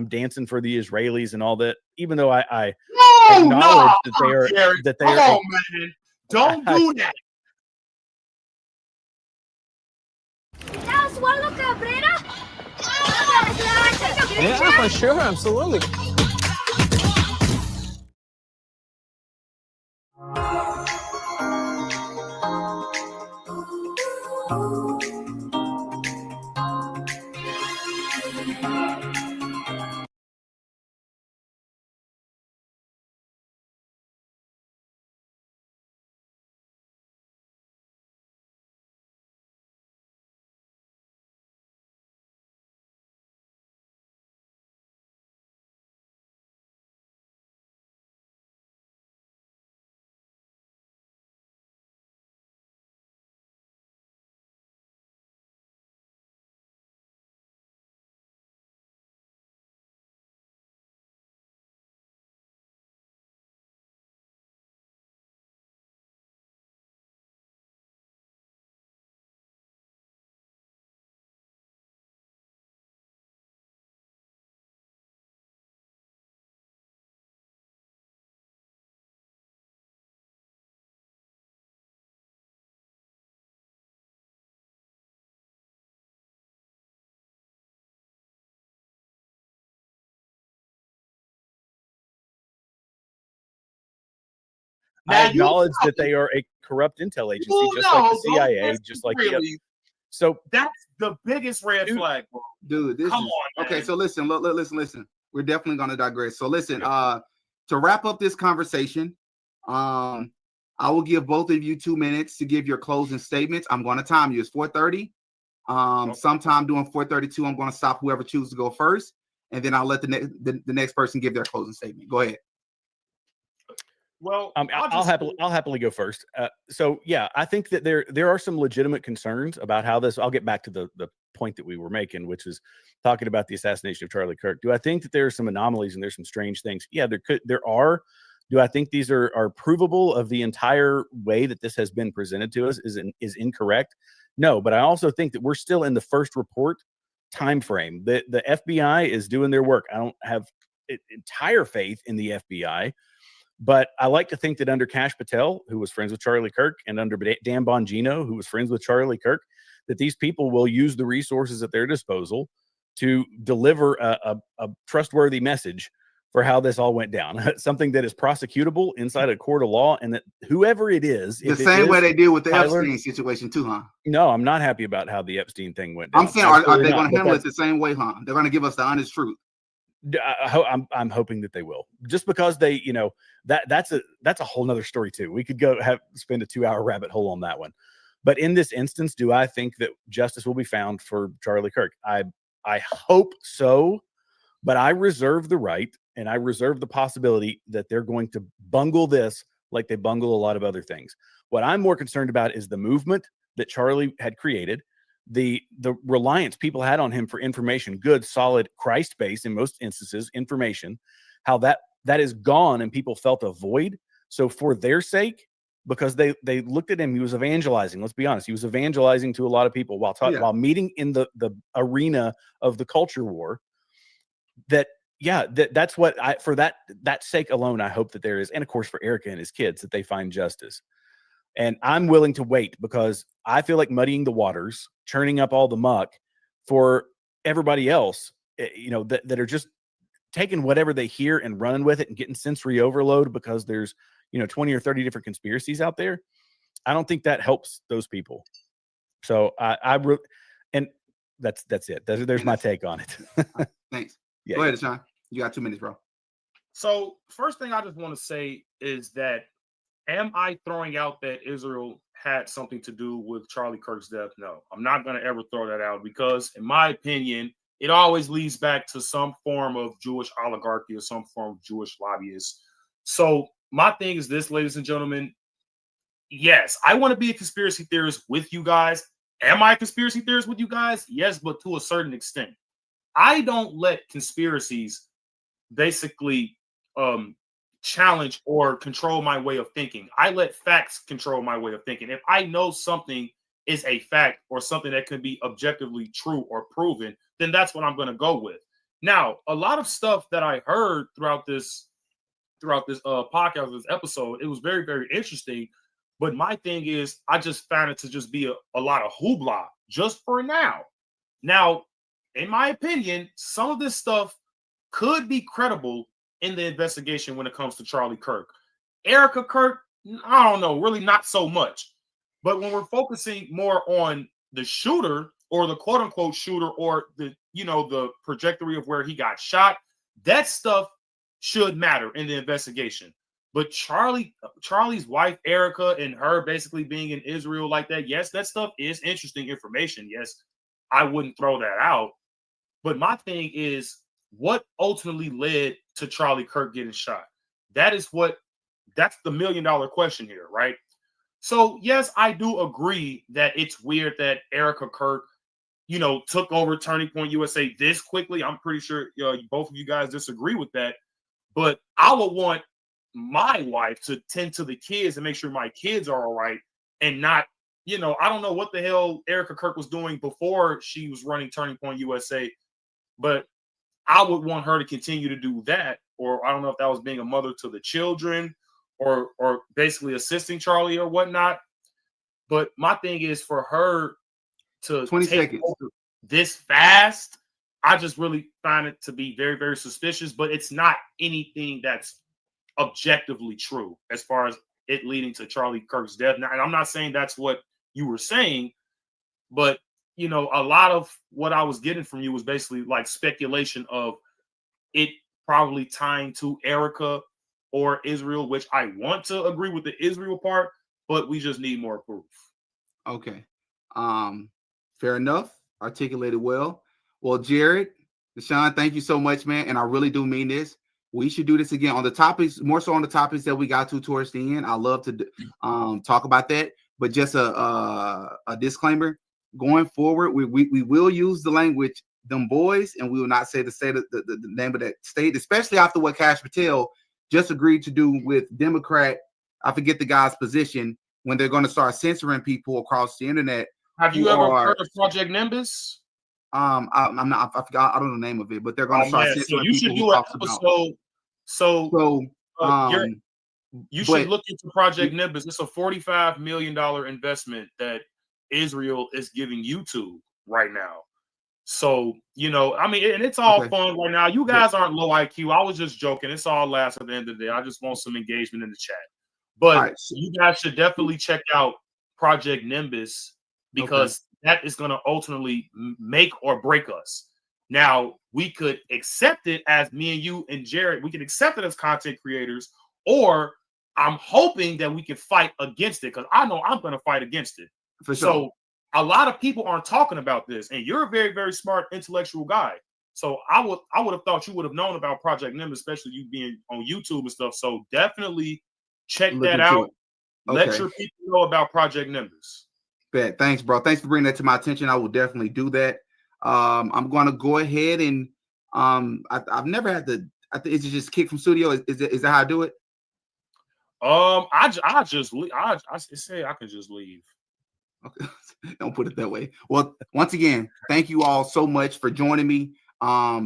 dancing for the Israelis and all that, even though I acknowledge that they are. Come on, man. Don't do that. Yeah, for sure, absolutely. I acknowledge that they are a corrupt intel agency, just like the CIA, just like the. So that's the biggest red flag, bro. Dude, Come on, man. okay. So listen, listen. We're definitely going to digress. So listen, to wrap up this conversation, I will give both of you 2 minutes to give your closing statements. I'm going to time you. It's 4:30. Sometime during 4:32, I'm going to stop whoever chooses to go first, and then I'll let the next person give their closing statement. Go ahead. Well, I'll happily go first. So yeah, I think that there are some legitimate concerns about how this. I'll get back to the point that we were making, which is talking about the assassination of Charlie Kirk. Do I think that there are some anomalies and there's some strange things? Yeah, there are. Do I think these are provable of the entire way that this has been presented to us is incorrect? No, but I also think that we're still in the first report time frame. The FBI is doing their work. I don't have entire faith in the FBI. But I like to think that under Kash Patel, who was friends with Charlie Kirk, and under Dan Bongino, who was friends with Charlie Kirk, that these people will use the resources at their disposal to deliver a trustworthy message for how this all went down. Something that is prosecutable inside a court of law, and that whoever it is, the same way they did with the Epstein situation too, huh? No, I'm not happy about how the Epstein thing went down. I'm saying, are they going to handle it the same way, huh? They're going to give us the honest truth. I'm hoping that they will, just because they, that's a whole nother story too. We could spend a 2-hour rabbit hole on that one. But in this instance, do I think that justice will be found for Charlie Kirk? I hope so, but I reserve the right and I reserve the possibility that they're going to bungle this like they bungle a lot of other things. What I'm more concerned about is the movement that Charlie had created, the reliance people had on him for information, good, solid, Christ-based in most instances, information, how that is gone and people felt a void. So for their sake, because they looked at him, he was evangelizing. Let's be honest. He was evangelizing to a lot of people while meeting in the arena of the culture war. That's what for that sake alone, I hope that there is. And of course, for Erica and his kids, that they find justice. And I'm willing to wait because I feel like muddying the waters, churning up all the muck for everybody else, that are just taking whatever they hear and running with it and getting sensory overload because there's, 20 or 30 different conspiracies out there. I don't think that helps those people. So and that's it. There's my take on it. Thanks. Go ahead, Sean. You got 2 minutes, bro. So first thing I just want to say is that, am I throwing out that Israel had something to do with Charlie Kirk's death? No, I'm not going to ever throw that out because, in my opinion, it always leads back to some form of Jewish oligarchy or some form of Jewish lobbyists. So my thing is this, ladies and gentlemen. Yes, I want to be a conspiracy theorist with you guys. Am I a conspiracy theorist with you guys? Yes, but to a certain extent. I don't let conspiracies basically challenge or control my way of thinking. I let facts control my way of thinking. If I know something is a fact or something that can be objectively true or proven, then that's what I'm going to go with. Now, a lot of stuff that I heard throughout this podcast, this episode, it was very, very interesting. But my thing is, I just found it to just be a lot of hoopla just for now. Now, in my opinion, some of this stuff could be credible in the investigation when it comes to Charlie Kirk. Erica Kirk, I don't know, really not so much. But when we're focusing more on the shooter or the quote unquote shooter or the trajectory of where he got shot, that stuff should matter in the investigation. But Charlie's wife, Erica, and her basically being in Israel like that, yes, that stuff is interesting information. Yes, I wouldn't throw that out. But my thing is, what ultimately led to Charlie Kirk getting shot? That's the $1 million question here, right? So, yes, I do agree that it's weird that Erica Kirk, took over Turning Point USA this quickly. I'm pretty sure both of you guys disagree with that. But I would want my wife to tend to the kids and make sure my kids are all right and not, I don't know what the hell Erica Kirk was doing before she was running Turning Point USA, but I would want her to continue to do that. Or I don't know if that was being a mother to the children or basically assisting Charlie or whatnot. But my thing is for her to 20 take seconds over this fast, I just really find it to be very, very suspicious, but it's not anything that's objectively true as far as it leading to Charlie Kirk's death. Now, and I'm not saying that's what you were saying, but you know, a lot of what I was getting from you was basically like speculation of it probably tying to Erica or Israel, which I want to agree with the Israel part, but we just need more proof. Okay. Fair enough. Articulated well. Well, Jared, Deshaun, thank you so much, man. And I really do mean this. We should do this again on the topics, more so on the topics that we got to towards the end. I love to talk about that. But just a disclaimer, going forward, we will use the language them boys, and we will not say the state of the name of that state, especially after what Kash Patel just agreed to do with Democrat. I forget the guy's position when they're going to start censoring people across the internet. Have you ever heard of Project Nimbus? I'm not. I forgot. I don't know the name of it, but they're going to start censoring you should people. do an episode. You should look into Project Nimbus. It's a $45 million investment that Israel is giving YouTube right now. So, you know, I mean, and it's all fun right now. You guys aren't low IQ. I was just joking. It's all laughs at the end of the day. I just want some engagement in the chat. But you guys should definitely check out Project Nimbus because that is going to ultimately make or break us. Now, we could accept it as me and you and Jared. We can accept it as content creators, or I'm hoping that we can fight against it because I know I'm going to fight against it. For sure. So a lot of people aren't talking about this, and you're a very, very smart, intellectual guy. So I would have thought you would have known about Project Nimbus, especially you being on YouTube and stuff. So definitely check that out. Let your people know about Project Nimbus. Bet. Thanks, bro. Thanks for bringing that to my attention. I will definitely do that. I'm going to go ahead and I've never had to. I think it's just kick from studio. Is that how I do it? I say I can just leave. Okay. Don't put it that way. Well, once again, thank you all so much for joining me. I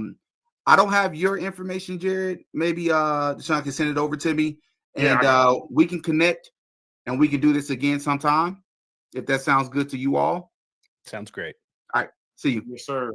don't have your information, Jared. Maybe Deshaun can send it over to me, and we can connect, and we can do this again sometime if that sounds good to you all. Sounds great. All right. See you. Yes, sir.